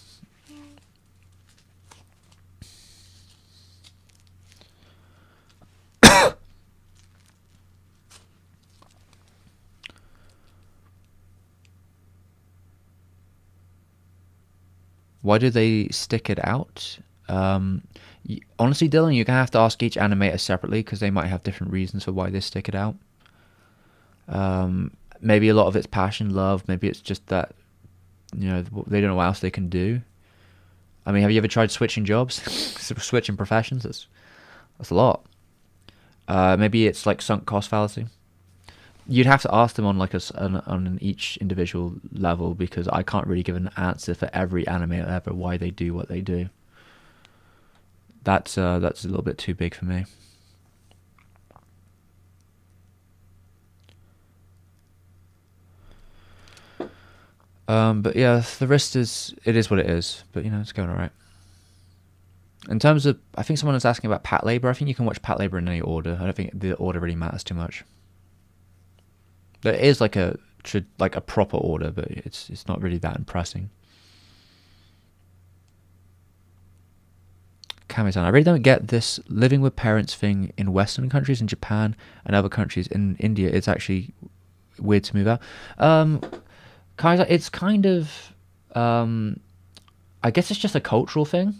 Why do they stick it out? Honestly, Dylan, you're gonna have to ask each animator separately because they might have different reasons for why they stick it out. Maybe a lot of it's passion, love. Maybe it's just that they don't know what else they can do. I mean, have you ever tried switching jobs, switching professions? That's a lot. Maybe it's like sunk cost fallacy. You'd have to ask them on like on each individual level, because I can't really give an answer for every animator ever why they do what they do. That's a little bit too big for me. But yeah, the wrist is what it is. But it's going alright. In terms of, I think someone was asking about Patlabor. I think you can watch Patlabor in any order. I don't think the order really matters too much. There is like a proper order, but it's not really that impressive. Kami-san, I really don't get this living with parents thing in Western countries, in Japan and other countries. In India, it's actually weird to move out. It's kind of, I guess it's just a cultural thing.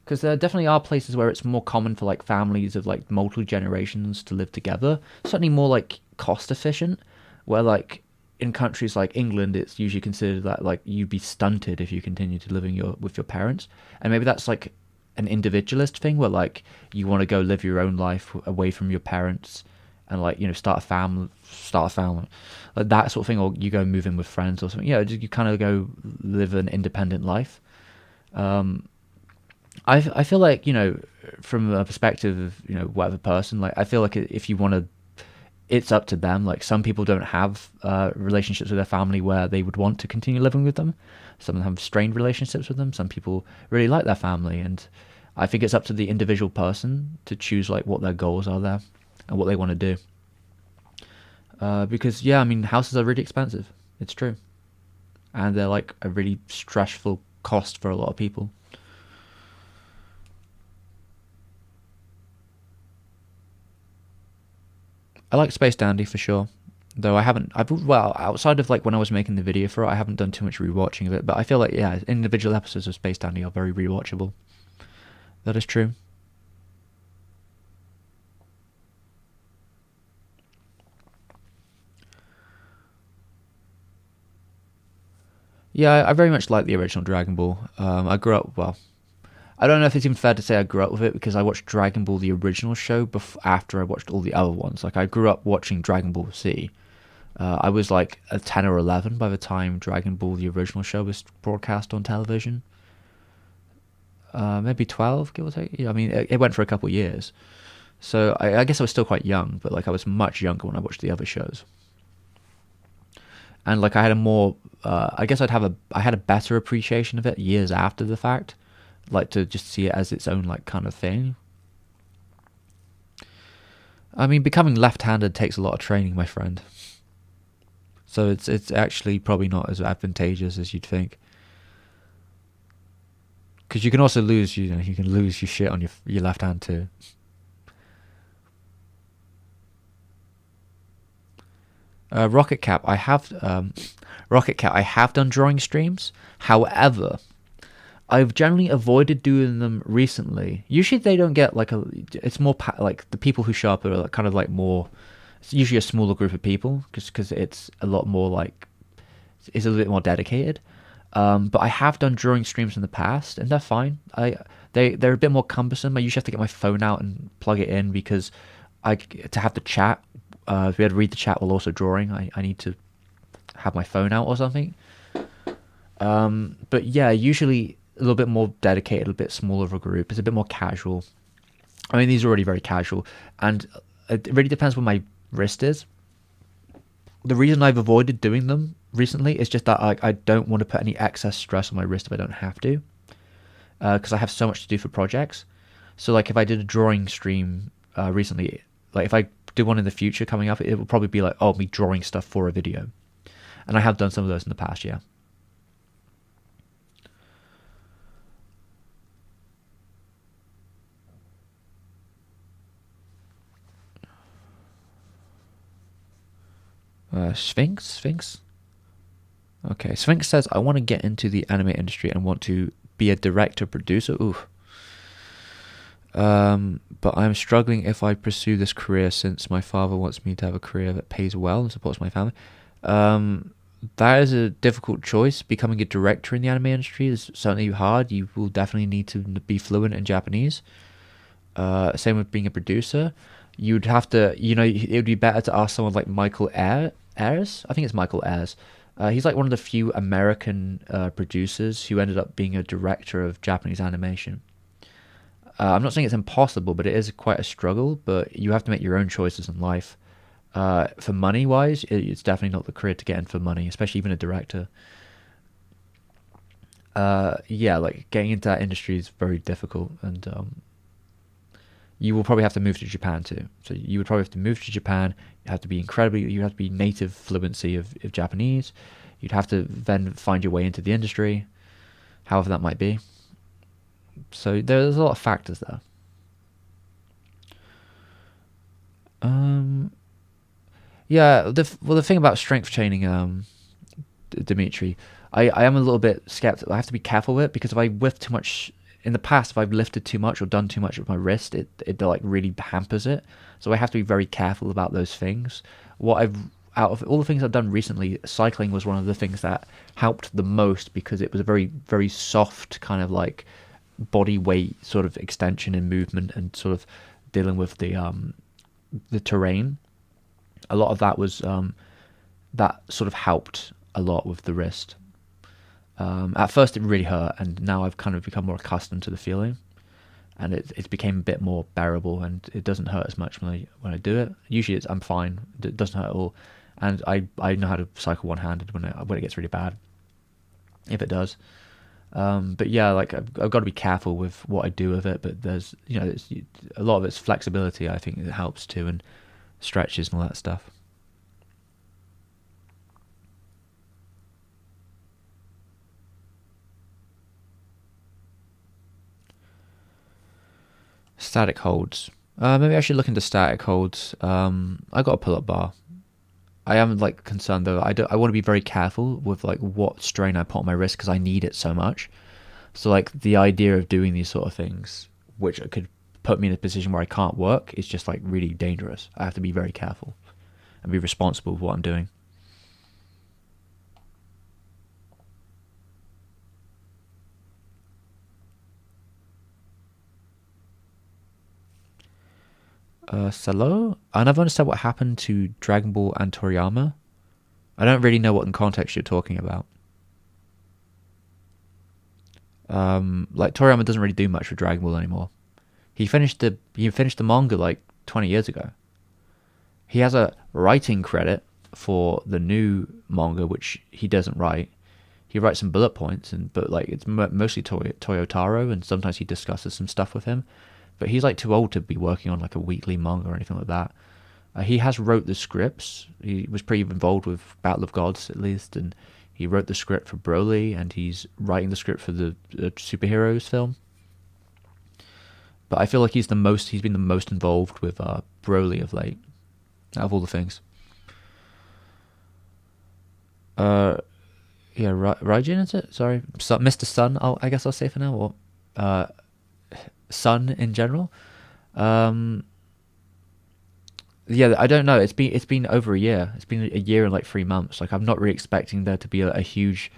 Because there definitely are places where it's more common for like families of like multiple generations to live together. Certainly more like cost efficient. Where like in countries like England, it's usually considered that like you'd be stunted if you continue to living with your parents. And maybe that's like an individualist thing where like you want to go live your own life away from your parents and like start a family, like that sort of thing, or you go move in with friends or something. You kind of go live an independent life. I feel like from a perspective of whatever person, like I feel like if you want to, it's up to them. Like some people don't have relationships with their family where they would want to continue living with them. Some of them have strained relationships with them. Some people really like their family, and I think it's up to the individual person to choose like what their goals are there and what they want to do. Because I mean, houses are really expensive. It's true, and they're like a really stressful cost for a lot of people. I like Space Dandy for sure, though outside of like when I was making the video for it, I haven't done too much rewatching of it, but I feel like individual episodes of Space Dandy are very rewatchable. That is true. Yeah, I very much like the original Dragon Ball. I grew up, I don't know if it's even fair to say I grew up with it, because I watched Dragon Ball the original show after I watched all the other ones. Like I grew up watching Dragon Ball Z. I was like a 10 or 11 by the time Dragon Ball the original show was broadcast on television. Maybe 12, give or take. I mean, it went for a couple of years. So I guess I was still quite young, but like I was much younger when I watched the other shows. And like I had a more, I guess I had a better appreciation of it years after the fact. Like to just see it as its own like kind of thing. I mean, becoming left-handed takes a lot of training, my friend. So it's actually probably not as advantageous as you'd think. Because you can also lose, you can lose your shit on your left hand too. Rocket Cap, I have done drawing streams. However, I've generally avoided doing them recently. Usually they don't get like it's more like the people who show up are kind of like more, it's usually a smaller group of people, because it's a lot more like, it's a little bit more dedicated. But I have done drawing streams in the past, and they're fine. They're a bit more cumbersome. I usually have to get my phone out and plug it in because to have the chat, to be able to read the chat while also drawing, I need to have my phone out or something. But yeah, usually a little bit more dedicated, a bit smaller of a group. It's a bit more casual. I mean, these are already very casual, and it really depends what my wrist is. The reason I've avoided doing them recently is just that I don't want to put any excess stress on my wrist if I don't have to, because I have so much to do for projects. So like if I did a drawing stream recently, like if I do one in the future coming up, it will probably be like, oh, me drawing stuff for a video, and I have done some of those in the past, yeah. Sphinx. Okay, Sphinx says, I want to get into the anime industry and want to be a director, producer. Ooh. But I'm struggling if I pursue this career since my father wants me to have a career that pays well and supports my family. That is a difficult choice. Becoming a director in the anime industry is certainly hard. You will definitely need to be fluent in Japanese. Same with being a producer. You'd have to, it would be better to ask someone like Michael Ayres. I think it's Michael Ayres. He's like one of the few American producers who ended up being a director of Japanese animation. I'm not saying it's impossible, but it is quite a struggle. But you have to make your own choices in life. For money wise, it's definitely not the career to get in for money, especially even a director. Yeah, like getting into that industry is very difficult, and you will probably have to move to Japan too. So you would probably have to move to Japan. You have to be you have to be native fluency of Japanese. You'd have to then find your way into the industry, however that might be. So there's a lot of factors there. Yeah, the thing about strength training, Dimitri, I am a little bit skeptical. I have to be careful with it because if I lift too much in the past, if I've lifted too much or done too much with my wrist, it like really hampers it. So I have to be very careful about those things. Out of all the things I've done recently, cycling was one of the things that helped the most because it was a very, very soft kind of like body weight sort of extension and movement and sort of dealing with the terrain. A lot of that was that sort of helped a lot with the wrist. At first it really hurt, and now I've kind of become more accustomed to the feeling, and it's became a bit more bearable, and it doesn't hurt as much when I do it. Usually I'm fine; it doesn't hurt at all, and I know how to cycle one-handed when it gets really bad, if it does. But yeah, like I've got to be careful with what I do with it. But there's a lot of it's flexibility. I think it helps too, and stretches and all that stuff. Static holds. Maybe I should look into static holds. I got a pull-up bar. I am like concerned though. I want to be very careful with like what strain I put on my wrist because I need it so much. So like the idea of doing these sort of things, which could put me in a position where I can't work, is just like really dangerous. I have to be very careful and be responsible with what I'm doing. Salo? I never understand what happened to Dragon Ball and Toriyama. I don't really know what in context you're talking about. Like Toriyama doesn't really do much with Dragon Ball anymore. He finished the manga like 20 years ago. He has a writing credit for the new manga, which he doesn't write. He writes some bullet points, but like it's mostly Toyotaro, and sometimes he discusses some stuff with him. But he's like too old to be working on like a weekly manga or anything like that. He has wrote the scripts. He was pretty involved with Battle of Gods at least, and he wrote the script for Broly, and he's writing the script for the superheroes film. But I feel like he's been the most involved with Broly of late, out of all the things. Yeah, Raijin, is it? Sorry, Mr. Sun. I guess I'll say for now, or Sun in general. Yeah, I don't know. It's been over a year. It's been a year and like 3 months. Like I'm not really expecting there to be a huge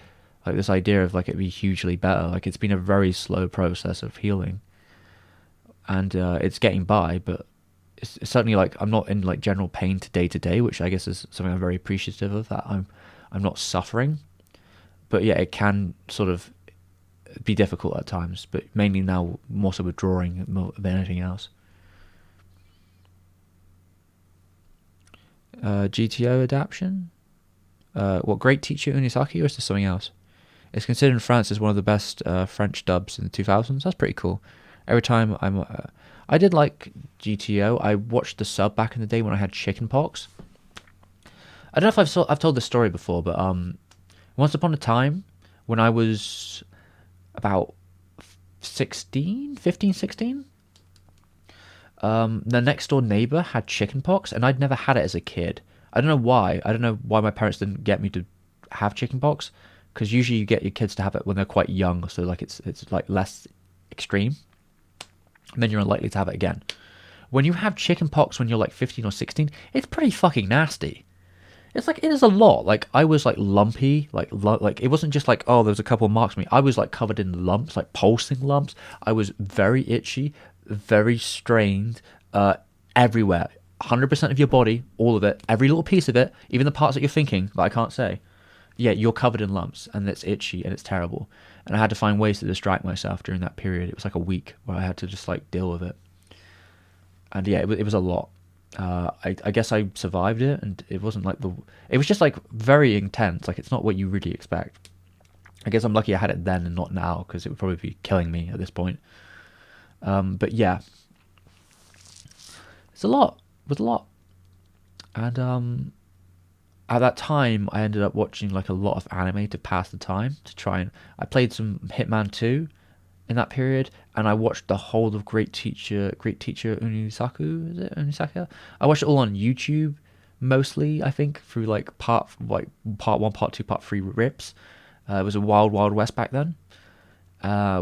Like this idea of like it'd be hugely better. Like it's been a very slow process of healing, and it's getting by. But it's certainly like I'm not in like general pain to day, which I guess is something I'm very appreciative of. That I'm not suffering. But yeah, it can sort of be difficult at times. But mainly now, more so withdrawing more than anything else. GTO adaptation. What great teacher Unisaki, or is this something else? It's considered in France as one of the best French dubs in the 2000s. That's pretty cool. Every time I did like GTO. I watched the sub back in the day when I had chickenpox. I don't know if I've told this story before, but once upon a time, when I was about 16, 15, 16, the next door neighbor had chickenpox, and I'd never had it as a kid. I don't know why. I don't know why my parents didn't get me to have chickenpox, because usually you get your kids to have it when they're quite young, so like it's like less extreme, and then you're unlikely to have it again. When you have chickenpox when you're like 15 or 16, it's pretty fucking nasty. It's like, it is a lot. Like, I was like lumpy, like it wasn't just like, oh, there's a couple of marks on me. I was like covered in lumps, like pulsing lumps. I was very itchy, very strained, everywhere. 100% of your body, all of it, every little piece of it, even the parts that you're thinking that I can't say. Yeah, you're covered in lumps, and it's itchy, and it's terrible. And I had to find ways to distract myself during that period. It was like a week where I had to just like deal with it. And yeah, it was a lot. I guess I survived it, and it wasn't like it was just like very intense. Like, it's not what you really expect. I guess I'm lucky I had it then and not now, because it would probably be killing me at this point. But yeah, it's a lot. It was a lot. And at that time, I ended up watching like a lot of anime to pass the time, to try and I played some Hitman 2 in that period, and I watched the whole of Great Teacher Unisaku. Is it Unisaka? I watched it all on YouTube, mostly. I think through like part 1, part 2, part 3 rips. It was a wild west back then,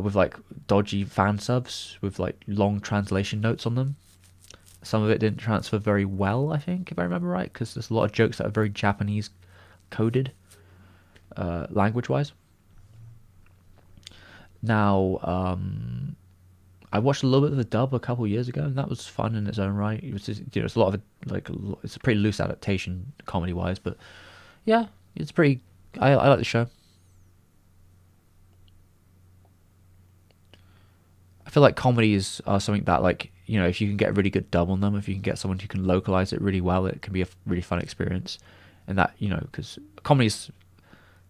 with like dodgy fan subs with like long translation notes on them. Some of it didn't transfer very well, I think, if I remember right, because there's a lot of jokes that are very Japanese coded, language wise. Now, I watched a little bit of the dub a couple of years ago, and that was fun in its own right. It was just, it's a lot of it's a pretty loose adaptation comedy wise, but yeah, it's pretty. I like the show. I feel like comedies are something that, like, if you can get a really good dub on them, if you can get someone who can localize it really well, it can be a really fun experience. And that, because comedies,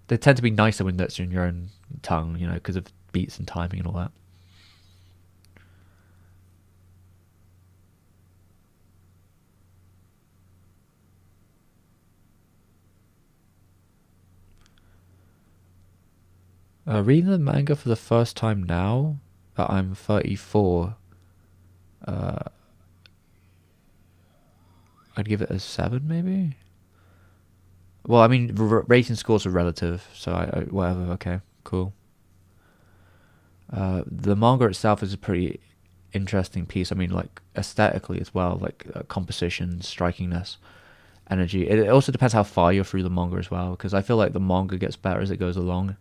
they tend to be nicer when that's in your own tongue, because of beats and timing and all that. Reading the manga for the first time now that I'm 34, I'd give it a 7 maybe. Well, I mean, rating scores are relative, so I whatever. Okay, cool. The manga itself is a pretty interesting piece. I mean, like aesthetically as well, like composition, strikingness, energy. It also depends how far you're through the manga as well, because I feel like the manga gets better as it goes along.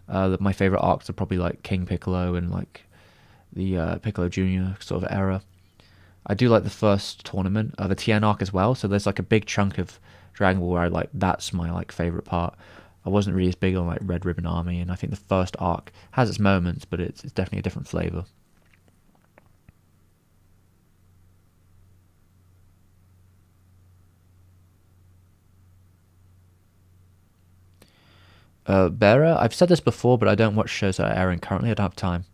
My favorite arcs are probably like King Piccolo and like the Piccolo Junior sort of era. I do like the first tournament, the Tien arc as well. So there's like a big chunk of Dragon Ball where that's my like favorite part. I wasn't really as big on like Red Ribbon Army, and I think the first arc has its moments, but it's definitely a different flavor. Bera, I've said this before, but I don't watch shows that are airing currently. I don't have time.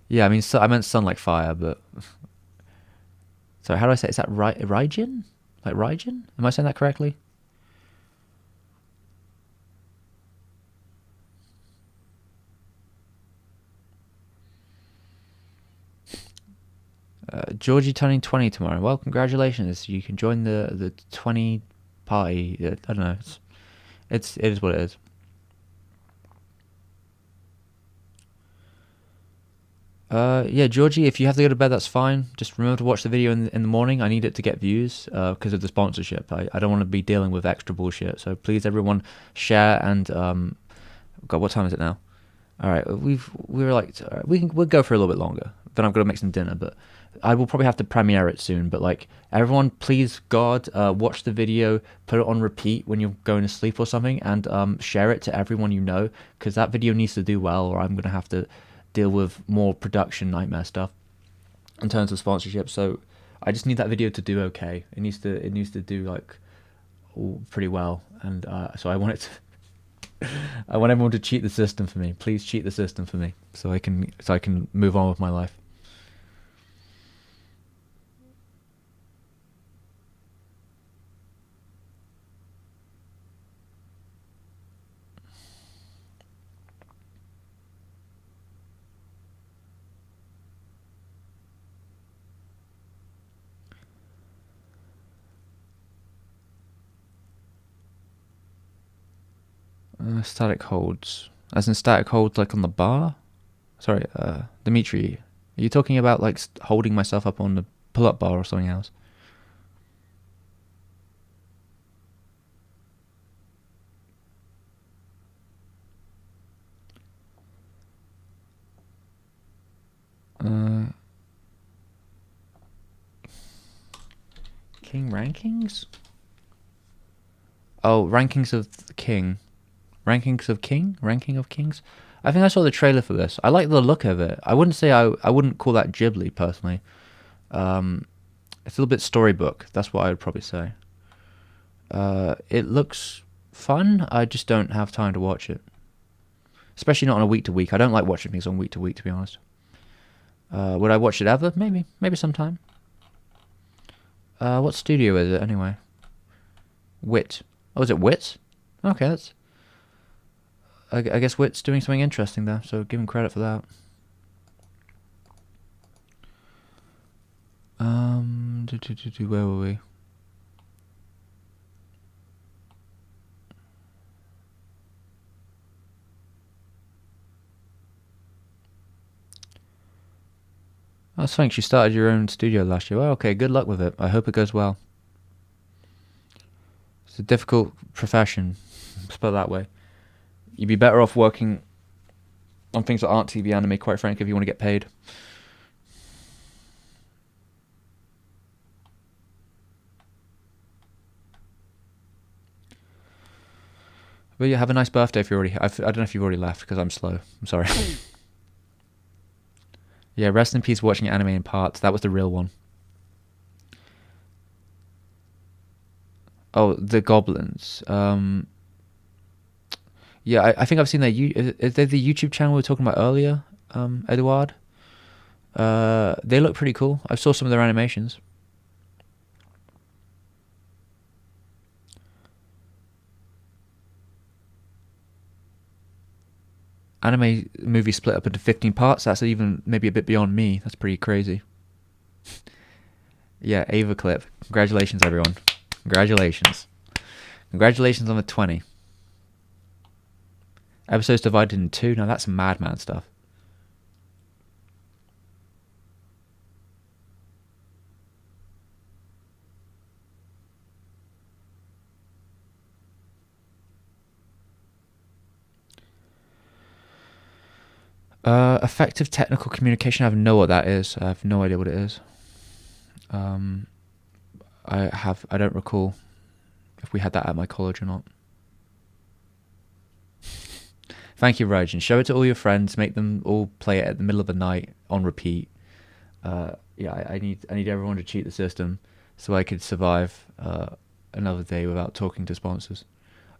Yeah, I mean, I meant Sun Like Fire, but sorry, how do I say it? Is that Raijin? Like Raijin? Am I saying that correctly? Georgie turning 20 tomorrow. Well, congratulations. You can join the 20 party. I don't know. it is what it is. Yeah, Georgie, if you have to go to bed, that's fine. Just remember to watch the video in the morning. I need it to get views because of the sponsorship. I don't want to be dealing with extra bullshit. So please, everyone, share and God, what time is it now? All right, we'll go for a little bit longer. Then I've got to make some dinner, but I will probably have to premiere it soon. But like, everyone, please, God, watch the video, put it on repeat when you're going to sleep or something, and share it to everyone you know, because that video needs to do well, or I'm gonna have to deal with more production nightmare stuff in terms of sponsorship. So I just need that video to do okay. It needs to do like pretty well, and so I want it to I want everyone to cheat the system for me. Please cheat the system for me so I can move on with my life. Static holds. As in static holds like on the bar? Sorry, Dimitri, are you talking about like holding myself up on the pull-up bar or something else? King rankings? Oh, rankings of King. Rankings of King? Ranking of Kings? I think I saw the trailer for this. I like the look of it. I wouldn't say I wouldn't call that Ghibli personally. It's a little bit storybook. That's what I would probably say. It looks fun. I just don't have time to watch it. Especially not on a week to week. I don't like watching things on week to week, to be honest. Would I watch it ever? Maybe sometime. What studio is it anyway? Wit. Oh, is it Wit? Okay, that's... I guess Wit's doing something interesting there, so give him credit for that. Where were we? Oh, thanks. You started your own studio last year. Well, okay, good luck with it. I hope it goes well. It's a difficult profession, let's put it that way. You'd be better off working on things that aren't TV anime, quite frankly, if you want to get paid. But yeah, have a nice birthday if you're already... I don't know if you've already left, because I'm slow. I'm sorry. Yeah, rest in peace watching anime in parts. That was the real one. Oh, the goblins. Yeah, I think I've seen that. Is there the YouTube channel we were talking about earlier, Eduard? They look pretty cool. I saw some of their animations. Anime movie split up into 15 parts. That's even maybe a bit beyond me. That's pretty crazy. Yeah, Ava clip. Congratulations, everyone. Congratulations. Congratulations on the 20. Episodes divided in 2. Now that's madman stuff. Effective technical communication. I have no what that is. I have no idea what it is. I don't recall if we had that at my college or not. Thank you, Rajan. Show it to all your friends. Make them all play it at the middle of the night on repeat. Yeah, I need everyone to cheat the system so I could survive another day without talking to sponsors.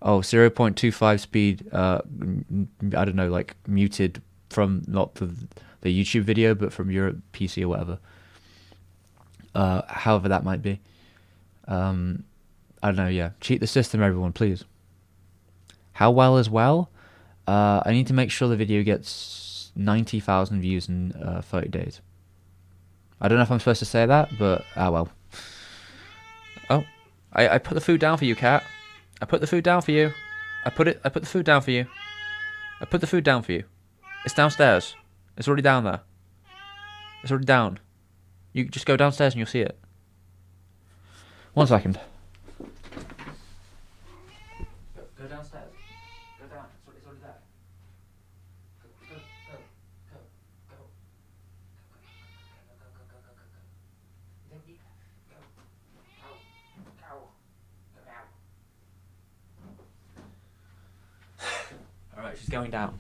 Oh, 0.25 speed. I don't know, like muted from not the YouTube video, but from your PC or whatever. However that might be. I don't know. Yeah, cheat the system, everyone, please. How well is well? I need to make sure the video gets 90,000 views in 30 days. I don't know if I'm supposed to say that, but well. Oh, I put the food down for you, cat. I put the food down for you. I put the food down for you. I put the food down for you. It's downstairs. It's already down there. It's already down. You just go downstairs and you'll see it. 1 second. Go downstairs. Go down. It's already there. Go. You don't need that. Go. Alright, she's going down.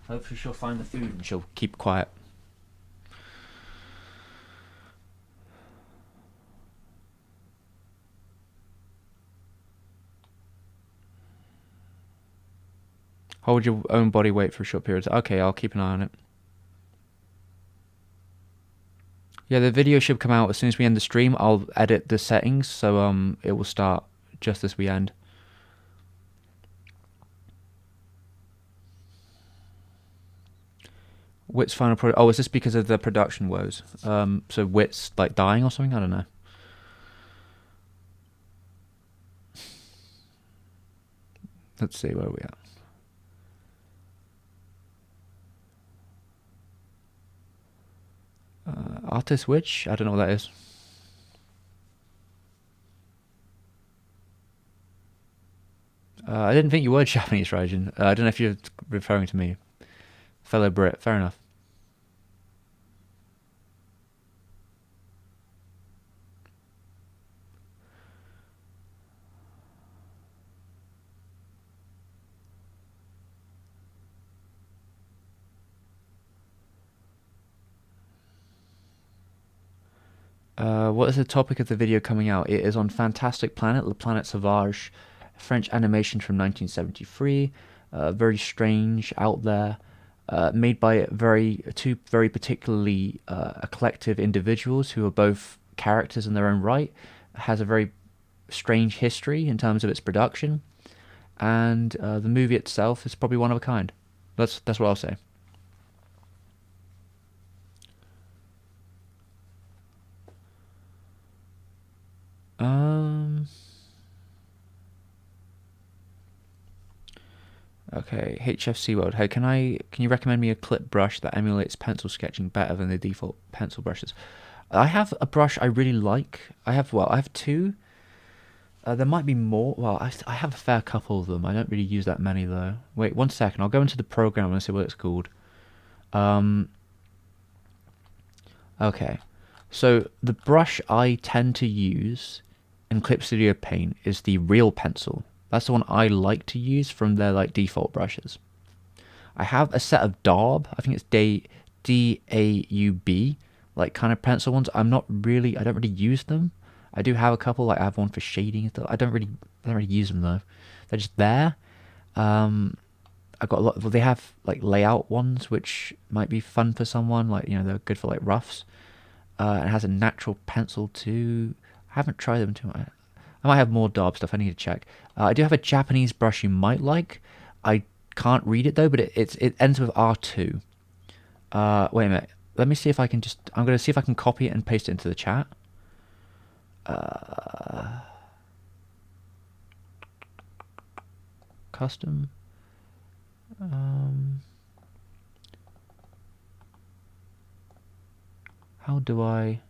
Hopefully she'll find the food and she'll keep quiet. Hold your own body weight for a short period. Okay, I'll keep an eye on it. Yeah, the video should come out as soon as we end the stream. I'll edit the settings, so it will start just as we end. Wit's final product. Oh, is this because of the production woes? So Wit's like dying or something? I don't know. Let's see where we are. Artist Witch? I don't know what that is. I didn't think you were Japanese, Raijin. I don't know if you're referring to me. Fellow Brit, fair enough. What is the topic of the video coming out? It is on Fantastic Planet, La Planète Sauvage, French animation from 1973. Very strange, out there. Made by two very particularly collective individuals who are both characters in their own right. Has a very strange history in terms of its production, and the movie itself is probably one of a kind. That's what I'll say. Okay, HFC World. Hey, can you recommend me a clip brush that emulates pencil sketching better than the default pencil brushes? I have a brush I really like. I have two. There might be more. Well, I have a fair couple of them. I don't really use that many though. Wait, 1 second. I'll go into the program and see what it's called. Okay. So the brush I tend to use in Clip Studio Paint is the Real Pencil. That's the one I like to use from their like default brushes. I have a set of Daub. I think it's DAUB, like kind of pencil ones. I don't really use them. I do have a couple. Like I have one for shading and stuff. I don't really use them though. They're just there. I've got a lot. Well, they have like layout ones, which might be fun for someone. Like they're good for like roughs. It has a natural pencil too. I haven't tried them too much. I might have more Daub stuff. I need to check. I do have a Japanese brush you might like. I can't read it though, but it ends with R2. Wait a minute. Let me see if I can I'm going to see if I can copy it and paste it into the chat. Custom. How do I...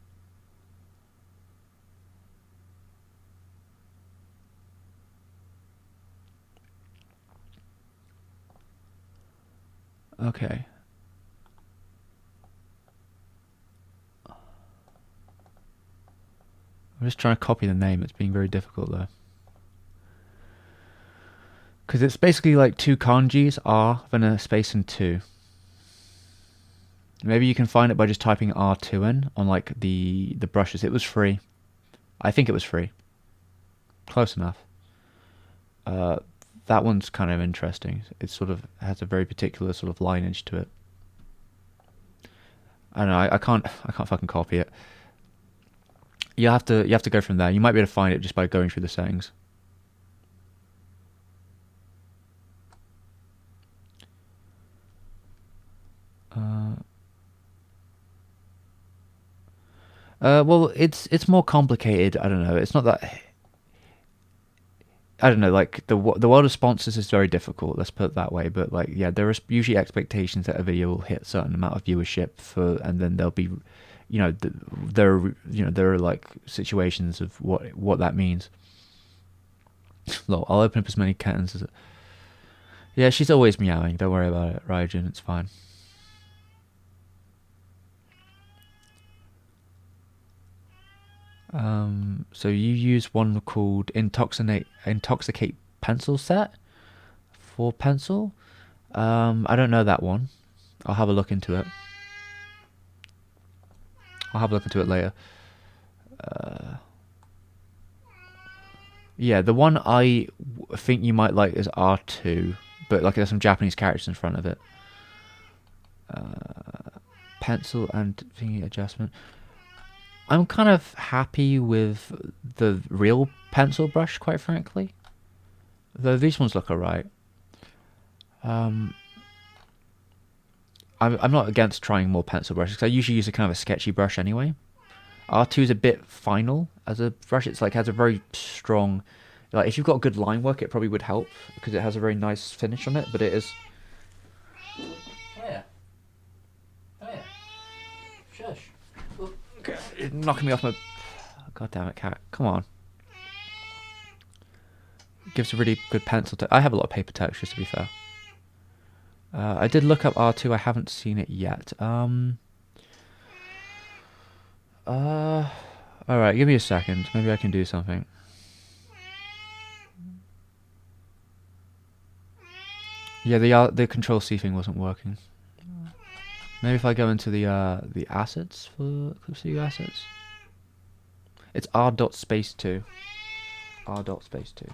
Okay. I'm just trying to copy the name. It's being very difficult though. Because it's basically like two kanjis, R, then a space and 2. Maybe you can find it by just typing R2 in on like the brushes. It was free. I think it was free. Close enough. That one's kind of interesting. It sort of has a very particular sort of lineage to it. I don't know. I can't fucking copy it. You have to go from there. You might be able to find it just by going through the settings. Well, it's more complicated. I don't know. It's not that. I don't know, like the world of sponsors is very difficult. Let's put it that way. But like, yeah, there is usually expectations that a video will hit a certain amount of viewership for, and then there'll be, there are like situations of what that means. Look, I'll open up as many kittens as. Yeah, she's always meowing. Don't worry about it, Raijin. It's fine. So you use one called Intoxicate Pencil Set for pencil. I don't know that one. I'll have a look into it. I'll have a look into it later. Yeah, the one I think you might like is R2, but like there's some Japanese characters in front of it. Pencil and thingy adjustment. I'm kind of happy with the real pencil brush, quite frankly. Though these ones look alright. I'm not against trying more pencil brushes, because I usually use a kind of a sketchy brush anyway. R2 is a bit final as a brush. It's like has a very strong, like if you've got good line work, it probably would help because it has a very nice finish on it. But it is. Oh yeah. Oh yeah. Shush. Okay. It's knocking me off my. God damn it, cat! Come on. It gives a really good pencil. I have a lot of paper textures, to be fair. I did look up R2. I haven't seen it yet. Alright, give me a second. Maybe I can do something. Yeah, the Control C thing wasn't working. Maybe if I go into the assets for Clip Studio assets. It's R.space2. R.space2.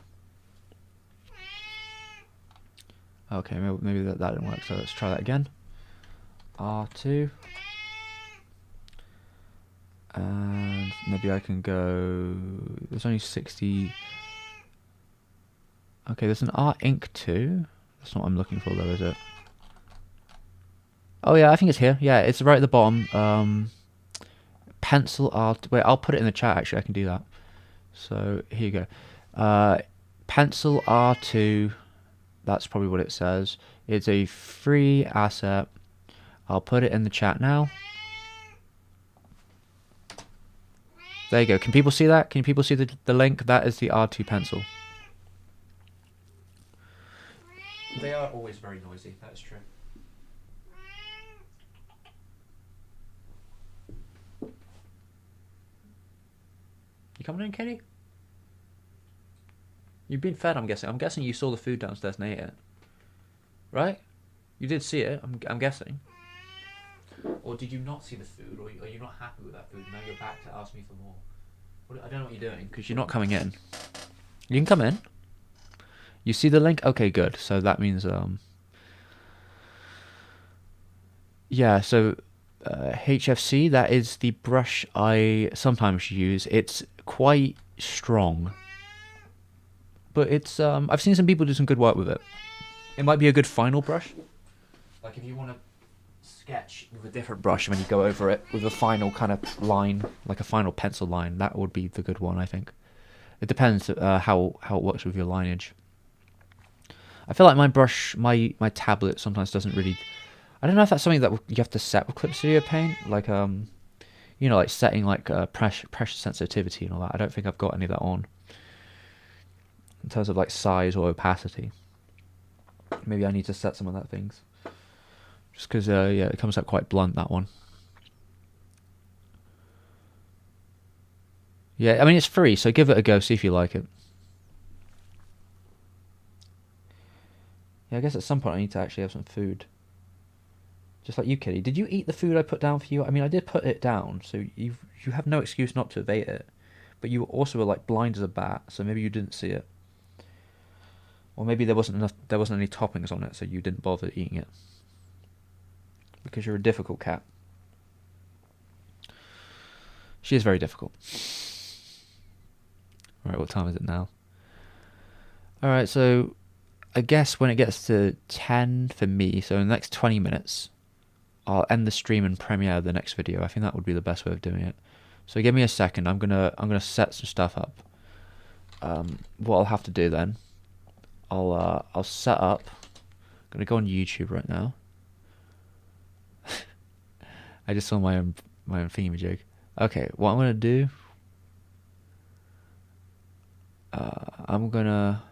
Okay, maybe that didn't work, so let's try that again. R2. And maybe I can go. There's only 60. Okay, there's an R Ink 2. That's not what I'm looking for, though, is it? Oh yeah, I think it's here. Yeah, it's right at the bottom. Pencil art. Wait, I'll put it in the chat. Actually, I can do that. So here you go. Pencil R2. That's probably what it says. It's a free asset. I'll put it in the chat now. There you go. Can people see that? Can people see the link? That is the R2 pencil. They are always very noisy. That's true. You coming in, Katie? You've been fed, I'm guessing. I'm guessing you saw the food downstairs and ate it. Right? You did see it, I'm guessing. Or did you not see the food? Or are you not happy with that food? Now you're back to ask me for more. I don't know what you're doing, because you're not coming in. You can come in. You see the link? Okay, good. So that means... Yeah, so... HFC, that is the brush I sometimes use. It's quite strong. But it's... I've seen some people do some good work with it. It might be a good final brush. Like if you want to sketch with a different brush and when you go over it with a final kind of line, like a final pencil line, that would be the good one, I think. It depends how it works with your lineage. I feel like my brush, my tablet sometimes doesn't really... I don't know if that's something that you have to set with Clip Studio Paint, like like setting like pressure sensitivity and all that. I don't think I've got any of that on in terms of like size or opacity. Maybe I need to set some of that things, just because yeah, it comes out quite blunt, that one. Yeah, I mean it's free, so give it a go, see if you like it. Yeah, I guess at some point I need to actually have some food. Just like you, Kitty. Did you eat the food I put down for you? I mean, I did put it down, so you have no excuse not to have ate it. But you also were like blind as a bat, so maybe you didn't see it. Or maybe there wasn't any toppings on it, so you didn't bother eating it. Because you're a difficult cat. She is very difficult. Alright, what time is it now? Alright, so I guess when it gets to 10 for me, so in the next 20 minutes, I'll end the stream and premiere the next video. I think that would be the best way of doing it. So give me a second. I'm gonna set some stuff up. what I'll have to do then, I'll set up. I'm gonna go on YouTube right now. I just saw my own thingamajig. Okay, what I'm gonna do, I'm gonna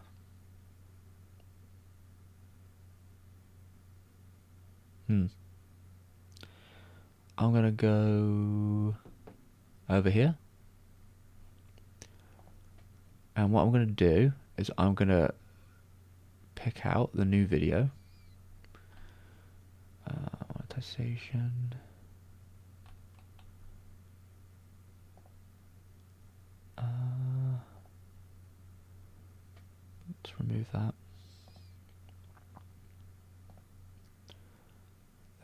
I'm gonna go over here, and what I'm gonna do is I'm gonna pick out the new video. Monetization. Let's remove that.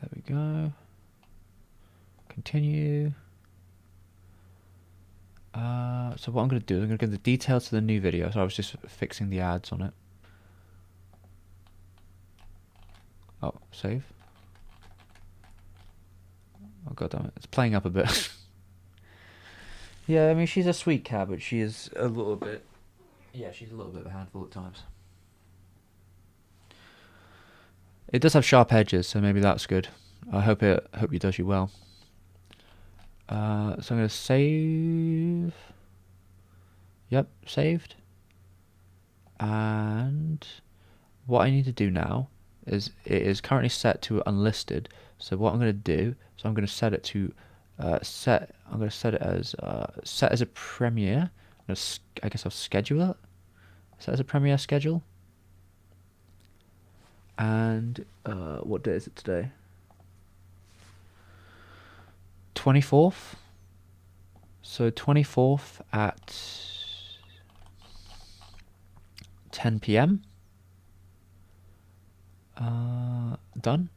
There we go. Continue. So what I'm going to do is I'm going to give the details to the new video. So I was just fixing the ads on it. Oh, save. Oh god damn it, it's playing up a bit. Yeah, I mean she's a sweet cat, but she is a little bit. Yeah, she's a little bit of a handful at times. It does have sharp edges, so maybe that's good. I hope it does you well. So I'm gonna save. Yep, saved. And what I need to do now is it is currently set to unlisted. So what I'm gonna do, so I'm gonna set it to set. I'm gonna set it as set as a premiere. I guess I'll schedule it. Set as a premiere schedule. And what day is it today? 24th. So 24th at 10 p.m. Done.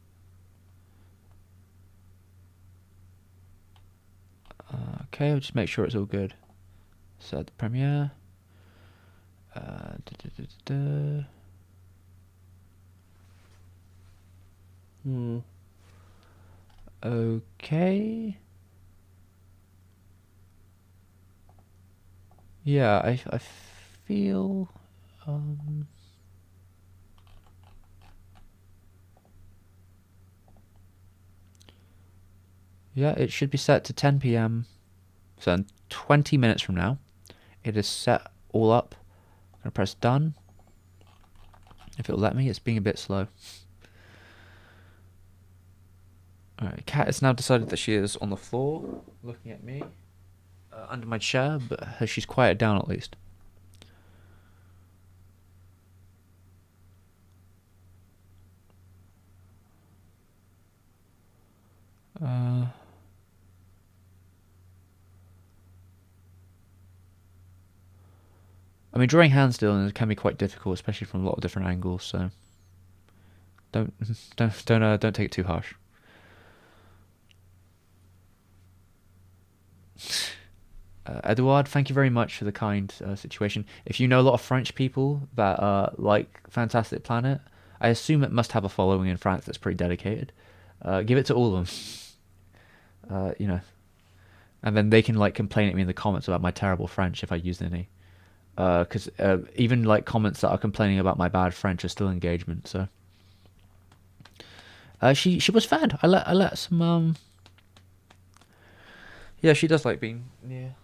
Okay, I'll just make sure it's all good. Set the premiere. Okay. Yeah, I feel yeah, it should be set to 10 p.m. So in 20 minutes from now, it is set all up. I'm gonna press done. If it'll let me, it's being a bit slow. Alright, Kat has now decided that she is on the floor, looking at me, under my chair, but she's quieted down at least. I mean, drawing hand still can be quite difficult, especially from a lot of different angles. So don't take it too harsh. Edouard, thank you very much for the kind situation. If you know a lot of French people that like Fantastic Planet, I assume it must have a following in France that's pretty dedicated. Give it to all of them. You know, and then they can like complain at me in the comments about my terrible French if I use any. Because even like comments that are complaining about my bad French are still engagement. So she was fed. I let some yeah, she does like being near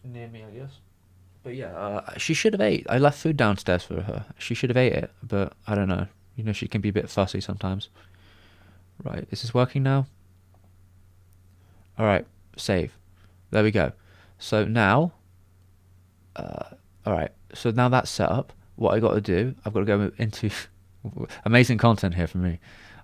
me, I guess. But yeah, she should have ate. I left food downstairs for her. She should have ate it, but I don't know. You know, she can be a bit fussy sometimes. Right, is this working now? All right, save. There we go. So now, all right. So now that's set up. What I got to do, I've got to go into amazing content here for me.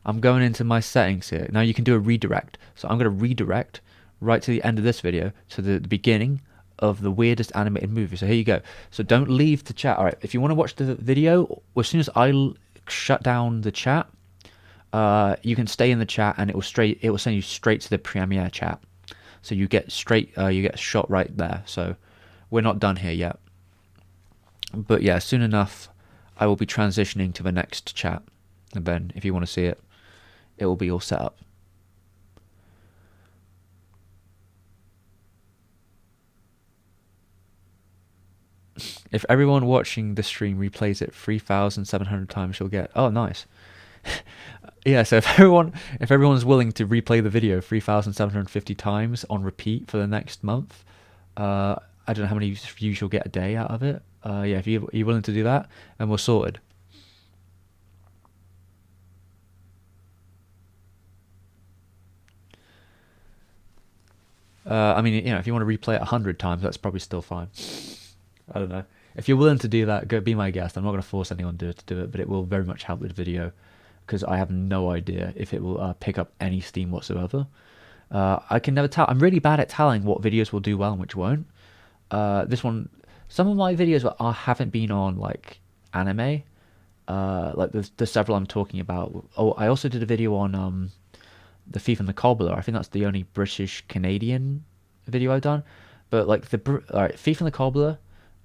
I'm going into my settings here. Now you can do a redirect. So I'm going to redirect right to the end of this video to the beginning of the weirdest animated movie. So here you go. So don't leave the chat. All right. If you want to watch the video, as soon as I shut down the chat, you can stay in the chat and it will send you straight to the Premiere chat. So you get shot right there. So we're not done here yet. But yeah, soon enough, I will be transitioning to the next chat. And then if you want to see it, it will be all set up. If everyone watching the stream replays it 3,700 times, you'll get. Oh, nice. Yeah, so if everyone's willing to replay the video 3,750 times on repeat for the next month, I don't know how many views you'll get a day out of it. Yeah, if you're willing to do that, then we're sorted. I mean, if you want to replay it 100 times, that's probably still fine. I don't know. If you're willing to do that, go be my guest. I'm not going to force anyone to do it, but it will very much help with the video, because I have no idea if it will pick up any steam whatsoever. I can never tell. I'm really bad at telling what videos will do well and which won't. This one, some of my videos haven't been on like anime, like the several I'm talking about. Oh, I also did a video on the Thief and the Cobbler. I think that's the only British Canadian video I've done. But like Thief and the Cobbler,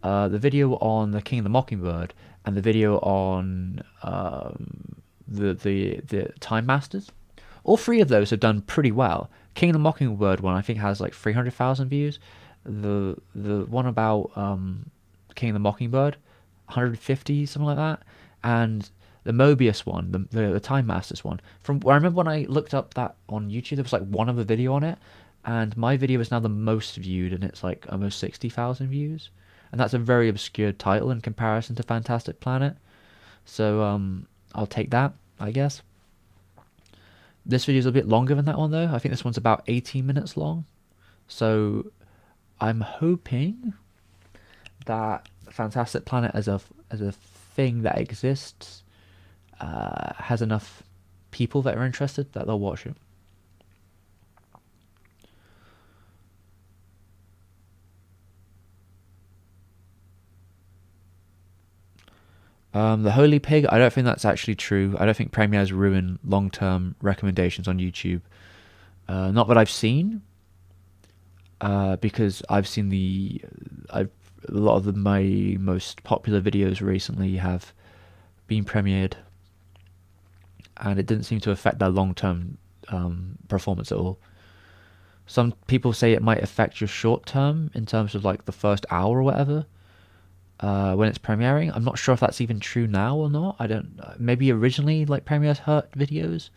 the video on the King of the Mockingbird, and the video on the Time Masters. All three of those have done pretty well. King of the Mockingbird one I think has like 300,000 views. The one about King of the Mockingbird, 150, something like that, and the Mobius one, the Time Masters one. From I remember when I looked up that on YouTube, there was like one other video on it, and my video is now the most viewed, and it's like almost 60,000 views, and that's a very obscure title in comparison to Fantastic Planet. So I'll take that, I guess. This video is a bit longer than that one though. I think this one's about 18 minutes long. So I'm hoping that Fantastic Planet as a thing that exists has enough people that are interested that they'll watch it. The Holy Pig, I don't think that's actually true. I don't think premieres ruin long-term recommendations on YouTube. Not that I've seen, because I've seen a lot of my most popular videos recently have been premiered, and it didn't seem to affect their long-term performance at all. Some people say it might affect your short-term in terms of like the first hour or whatever. When it's premiering, I'm not sure if that's even true now or not. I don't. Maybe originally like premieres hurt videos.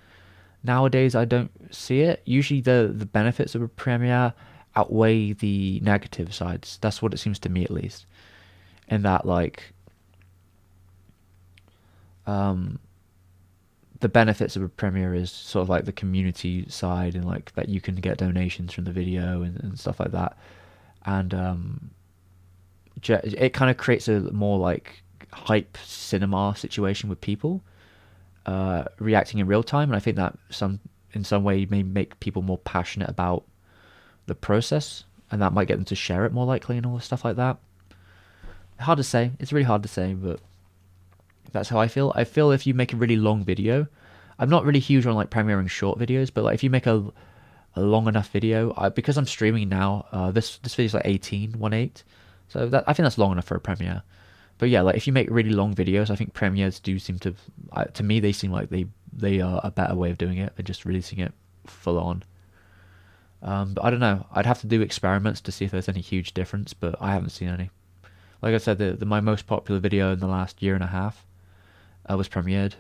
Nowadays, I don't see it. Usually, the benefits of a premiere outweigh the negative sides. That's what it seems to me, at least. In that, like, the benefits of a premiere is sort of like the community side, and like that you can get donations from the video and stuff like that, and it kind of creates a more like hype cinema situation with people reacting in real time, and I think that in some way may make people more passionate about the process, and that might get them to share it more likely and all stuff like that. Hard to say. It's really hard to say, but that's how I feel. I feel if you make a really long video, I'm not really huge on like premiering short videos, but like if you make a long enough video, because I'm streaming now, this video's like 18:18. So I think that's long enough for a premiere. But yeah, like if you make really long videos, I think premieres do seem to me they seem like they are a better way of doing it than just releasing it full on. But I don't know. I'd have to do experiments to see if there's any huge difference, but I haven't seen any. Like I said, my most popular video in the last year and a half was premiered.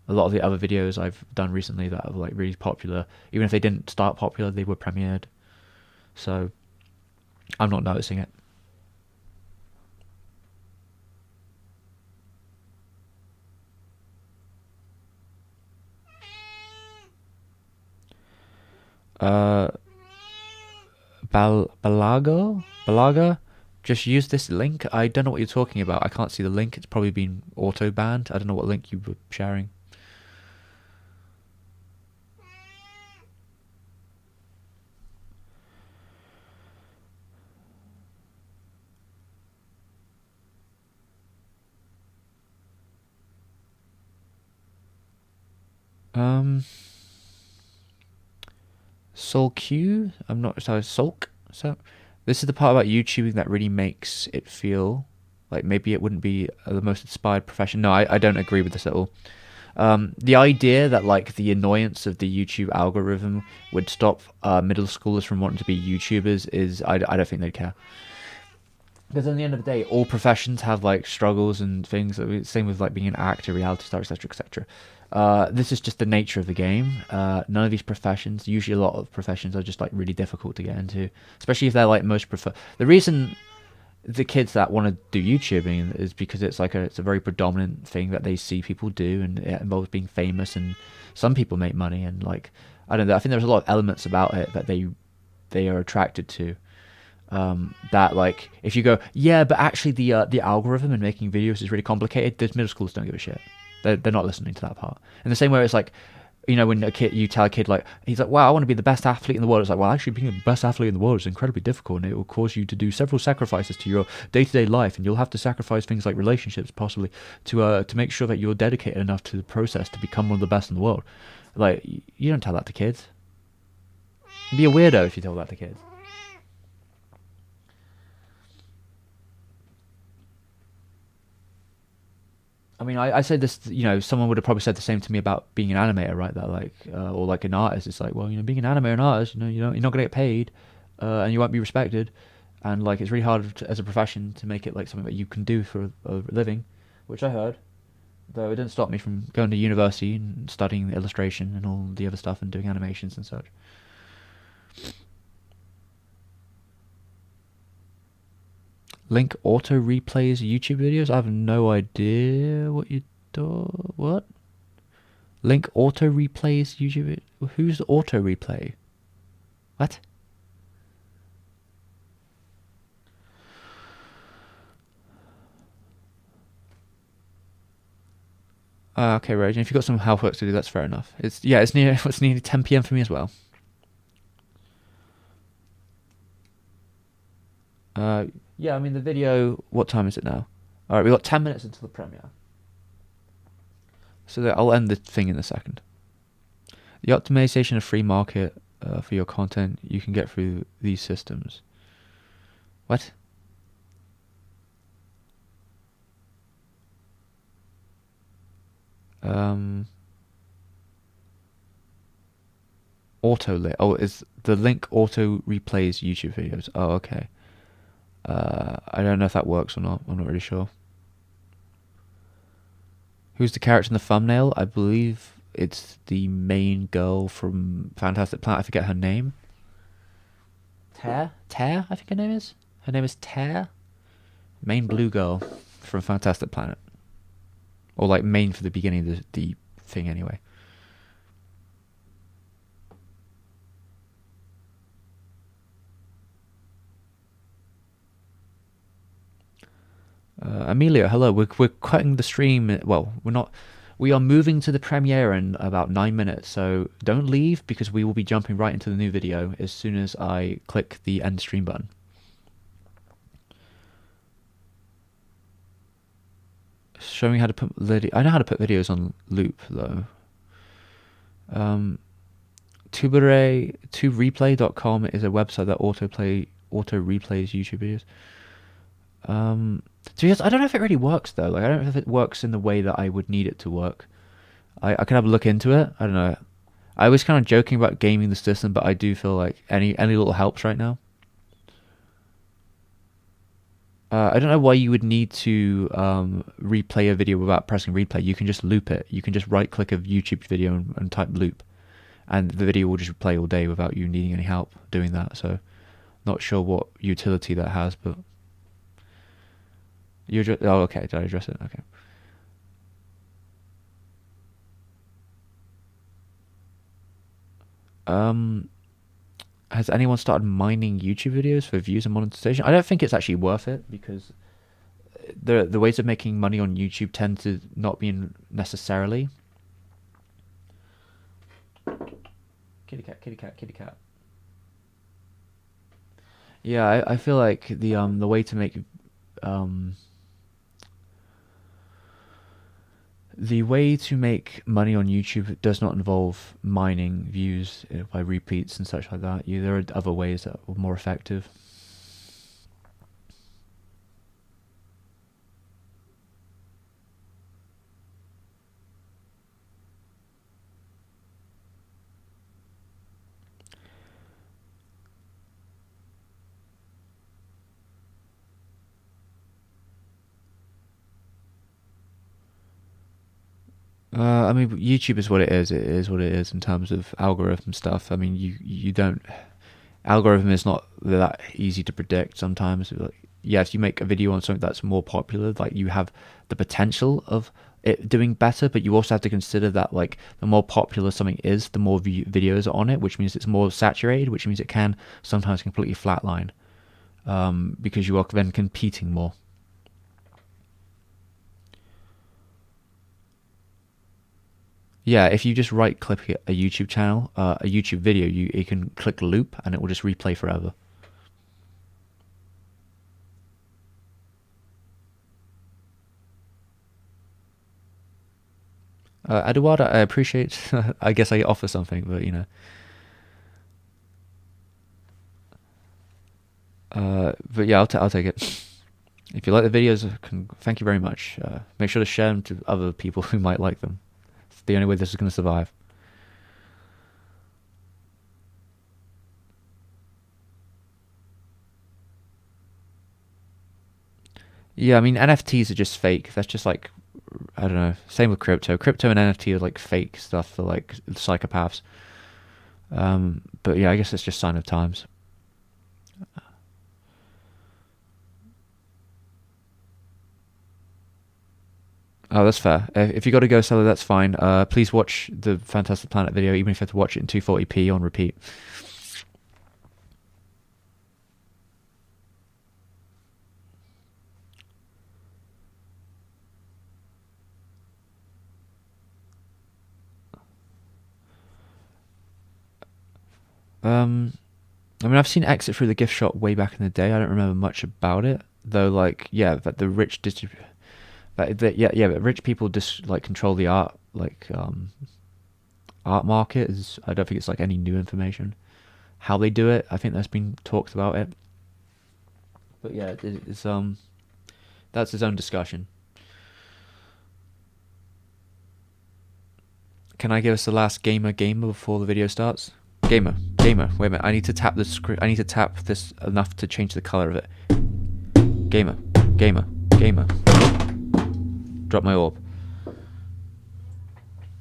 A lot of the other videos I've done recently that are like really popular, even if they didn't start popular, they were premiered. So I'm not noticing it. Balaga, just use this link. I don't know what you're talking about. I can't see the link. It's probably been auto banned. I don't know what link you were sharing. Sulq? I'm not sorry, Sulk. So this is the part about YouTubing that really makes it feel like maybe it wouldn't be the most inspired profession. No, I don't agree with this at all. The idea that like the annoyance of the YouTube algorithm would stop middle schoolers from wanting to be YouTubers is I don't think they'd care. Because at the end of the day, all professions have like struggles and things. Same with like being an actor, reality star, etc., etc. This is just the nature of the game. None of these professions, usually a lot of professions, are just like really difficult to get into, especially if they're like most prefer. The reason the kids that want to do YouTubing is because it's a very predominant thing that they see people do, and it involves being famous, and some people make money, and like I don't know. I think there's a lot of elements about it that they are attracted to. That like if you go, yeah, but actually the algorithm and making videos is really complicated. Those middle schools don't give a shit. They're not listening to that part. In the same way, it's like, when you tell a kid like he's like, wow, I want to be the best athlete in the world. It's like, well, actually being the best athlete in the world is incredibly difficult, and it will cause you to do several sacrifices to your day-to-day life, and you'll have to sacrifice things like relationships possibly to make sure that you're dedicated enough to the process to become one of the best in the world. Like you don't tell that to kids. You'd be a weirdo if you told that to kids. I mean, I said this, someone would have probably said the same to me about being an animator, right? That like, or like an artist. It's like, well, being an animator and artist, you're not gonna get paid, and you won't be respected, and like it's really hard as a profession to make it like something that you can do for a living, which I heard. Though it didn't stop me from going to university and studying illustration and all the other stuff and doing animations and such. Link auto replays YouTube videos. I have no idea what you do. What? Link auto replays YouTube. Who's the auto replay? What? Okay, Rage. If you've got some housework to do, that's fair enough. It's nearly 10 p.m. for me as well. Yeah, I mean the video. What time is it now? All right, we got 10 minutes until the premiere. So I'll end the thing in a second. The optimization of free market for your content you can get through these systems. What? Auto lit. Oh, is the link auto replays YouTube videos? Oh, okay. I don't know if that works or not. I'm not really sure. Who's the character in the thumbnail? I believe it's the main girl from Fantastic Planet. I forget her name. Tear? I think her name is. Her name is Tear. Main blue girl from Fantastic Planet. Or like main for the beginning of the thing anyway. Amelia, hello. We're cutting the stream. Well, we're not. We are moving to the premiere in about 9 minutes, so don't leave because we will be jumping right into the new video as soon as I click the end stream button. Showing how to put I know how to put videos on loop though. TubeReplay.com is a website that auto replays YouTube videos. To be honest, I don't know if it really works though. Like I don't know if it works in the way that I would need it to work. I can have a look into it. I don't know. I was kind of joking about gaming the system, but I do feel like any little helps right now. I don't know why you would need to replay a video without pressing replay. You can just loop it. You can just right click a YouTube video and type loop, and the video will just play all day without you needing any help doing that. So, not sure what utility that has, but oh, okay. Did I address it? Okay. Has anyone started mining YouTube videos for views and monetization? I don't think it's actually worth it because the ways of making money on YouTube tend to not be necessarily. Kitty cat, kitty cat, kitty cat. Yeah, I feel like the way to make the way to make money on YouTube does not involve mining views by repeats and such like that. There are other ways that are more effective. I mean, YouTube is what it is. It is what it is in terms of algorithm stuff. I mean, you don't algorithm is not that easy to predict sometimes. Like, yeah, if you make a video on something that's more popular, like you have the potential of it doing better, but you also have to consider that like the more popular something is, the more videos are on it, which means it's more saturated, which means it can sometimes completely flatline, because you are then competing more. Yeah, if you just right click a YouTube channel, a YouTube video, you can click loop and it will just replay forever. Eduardo, I appreciate. I guess I offer something, but you know. But yeah, I'll take it. If you like the videos, thank you very much. Make sure to share them to other people who might like them. It's the only way this is going to survive. Yeah, I mean NFTs are just fake. That's just like, I don't know. Same with crypto. Crypto and NFT are like fake stuff for like psychopaths. But yeah, I guess it's just sign of times. Oh, that's fair. If you got to go solo, that's fine. Please watch the Fantastic Planet video, even if you have to watch it in 240p on repeat. I mean, I've seen Exit through the gift shop way back in the day. I don't remember much about it, though. Like, yeah, that the rich yeah, but rich people just like control the art market. Is I don't think it's like any new information. How they do it, I think there's been talks about it. But yeah, it's that's his own discussion. Can I give us the last gamer before the video starts? Gamer. Wait a minute. I need to tap the screen. I need to tap this enough to change the color of it. Gamer. Drop my orb.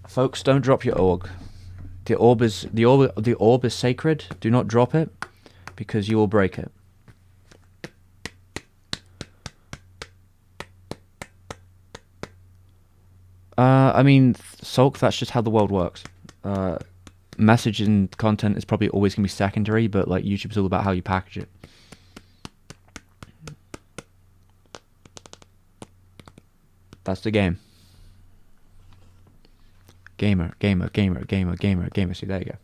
Folks, don't drop your orb. The orb is sacred. Do not drop it, because you will break it. I mean, Sulk, that's just how the world works. Message and content is probably always going to be secondary, but like YouTube's all about how you package it. That's the game. Gamer. See, there you go.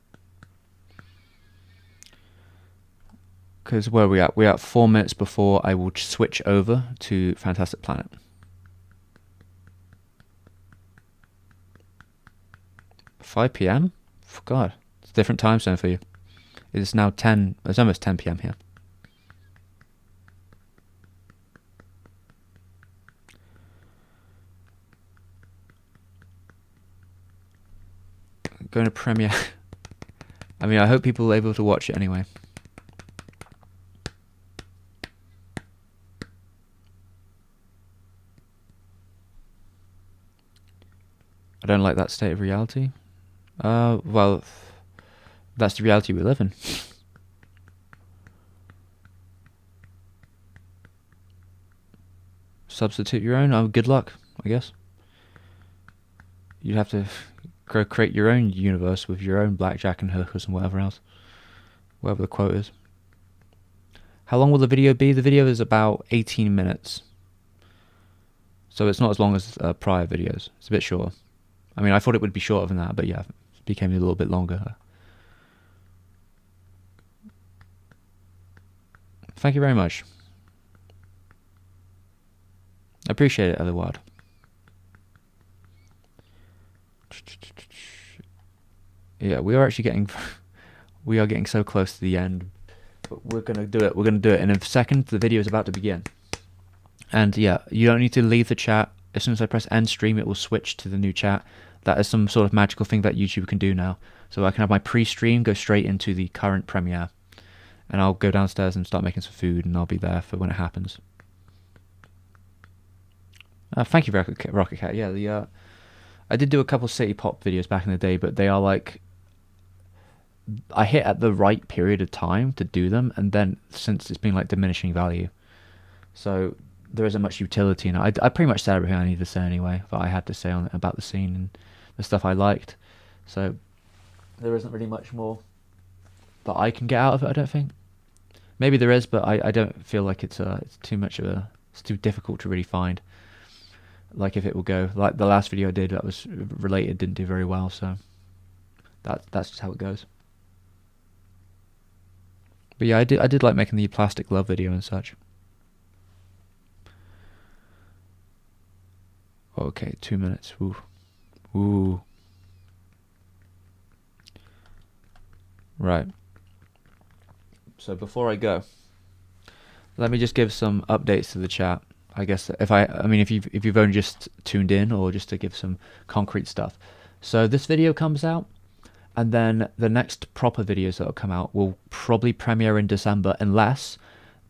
Because where are we at? We're at 4 minutes before I will switch over to Fantastic Planet. $5 p.m.? God, it's a different time zone for you. It is now 10. It's almost 10 p.m. here. Going to Premiere. I mean, I hope people are able to watch it anyway. I don't like that state of reality. Well, that's the reality we live in. Substitute your own. Oh, good luck, I guess. You'd have to create your own universe with your own blackjack and hookers and whatever else. Whatever the quote is. How long will the video be? The video is about 18 minutes. So it's not as long as prior videos. It's a bit shorter. I mean, I thought it would be shorter than that, but yeah, it became a little bit longer. Thank you very much. I appreciate it, Eduard. Yeah, we are actually getting so close to the end, but we're gonna do it. We're gonna do it in a second. The video is about to begin, and yeah, you don't need to leave the chat. As soon as I press end stream, it will switch to the new chat. That is some sort of magical thing that YouTube can do now. So I can have my pre-stream go straight into the current premiere, and I'll go downstairs and start making some food, and I'll be there for when it happens. Thank you, Rocket Cat. Yeah, I did do a couple city pop videos back in the day, but they are like I hit at the right period of time to do them, and then since it's been like diminishing value, so there isn't much utility in it. I pretty much said everything I needed to say anyway that I had to say on about the scene and the stuff I liked. So there isn't really much more that I can get out of it. I don't think. Maybe there is, but I don't feel like it's too much of a it's too difficult to really find. Like if it will go like the last video I did that was related didn't do very well, so that's just how it goes. But yeah, I did like making the plastic love video and such. Okay, 2 minutes. Ooh. Ooh. Right. So before I go, let me just give some updates to the chat. I guess if you've only just tuned in, or just to give some concrete stuff. So this video comes out, and then the next proper videos that will come out will probably premiere in December, unless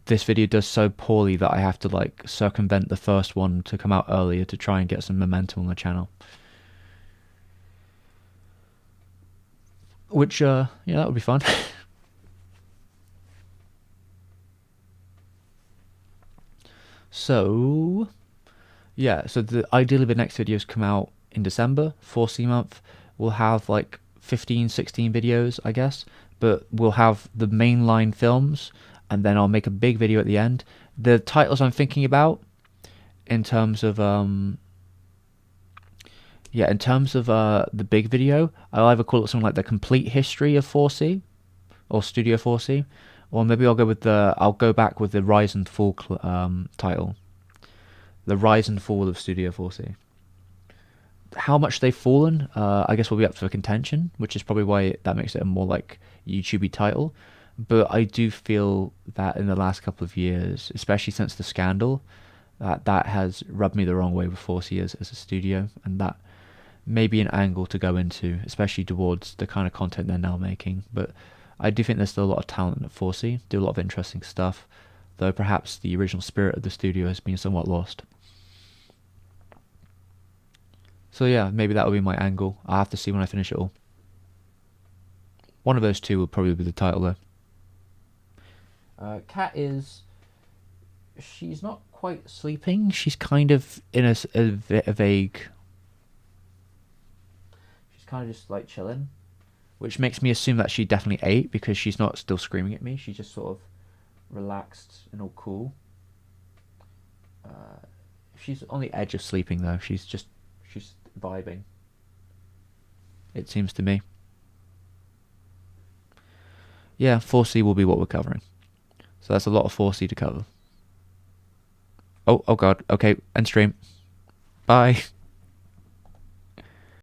this video does so poorly that I have to like circumvent the first one to come out earlier to try and get some momentum on the channel. Which yeah, that would be fun. So yeah, so ideally the next videos come out in December. 4C month, we'll have like 15, 16 videos, I guess, but we'll have the mainline films, and then I'll make a big video at the end. The titles I'm thinking about, in terms of the big video, I'll either call it something like the complete history of 4C or Studio 4C, or maybe I'll go back with the rise and fall title, the rise and fall of Studio 4C. How much they've fallen, I guess, will be up for contention, which is probably why that makes it a more like YouTubey title. But I do feel that in the last couple of years, especially since the scandal, that has rubbed me the wrong way with 4C as a studio, and that may be an angle to go into, especially towards the kind of content they're now making. But I do think there's still a lot of talent at 4C, do a lot of interesting stuff, though perhaps the original spirit of the studio has been somewhat lost. So yeah, maybe that will be my angle. I'll have to see when I finish it all. One of those two will probably be the title though. Kat she's not quite sleeping. She's kind of in a vague. She's kind of just like chilling, which makes me assume that she definitely ate, because she's not still screaming at me. She's just sort of relaxed and all cool. She's on the edge of sleeping though. She's vibing, it seems to me. Yeah, 4C will be what we're covering. So that's a lot of 4C to cover. Oh god. Okay, end stream. Bye.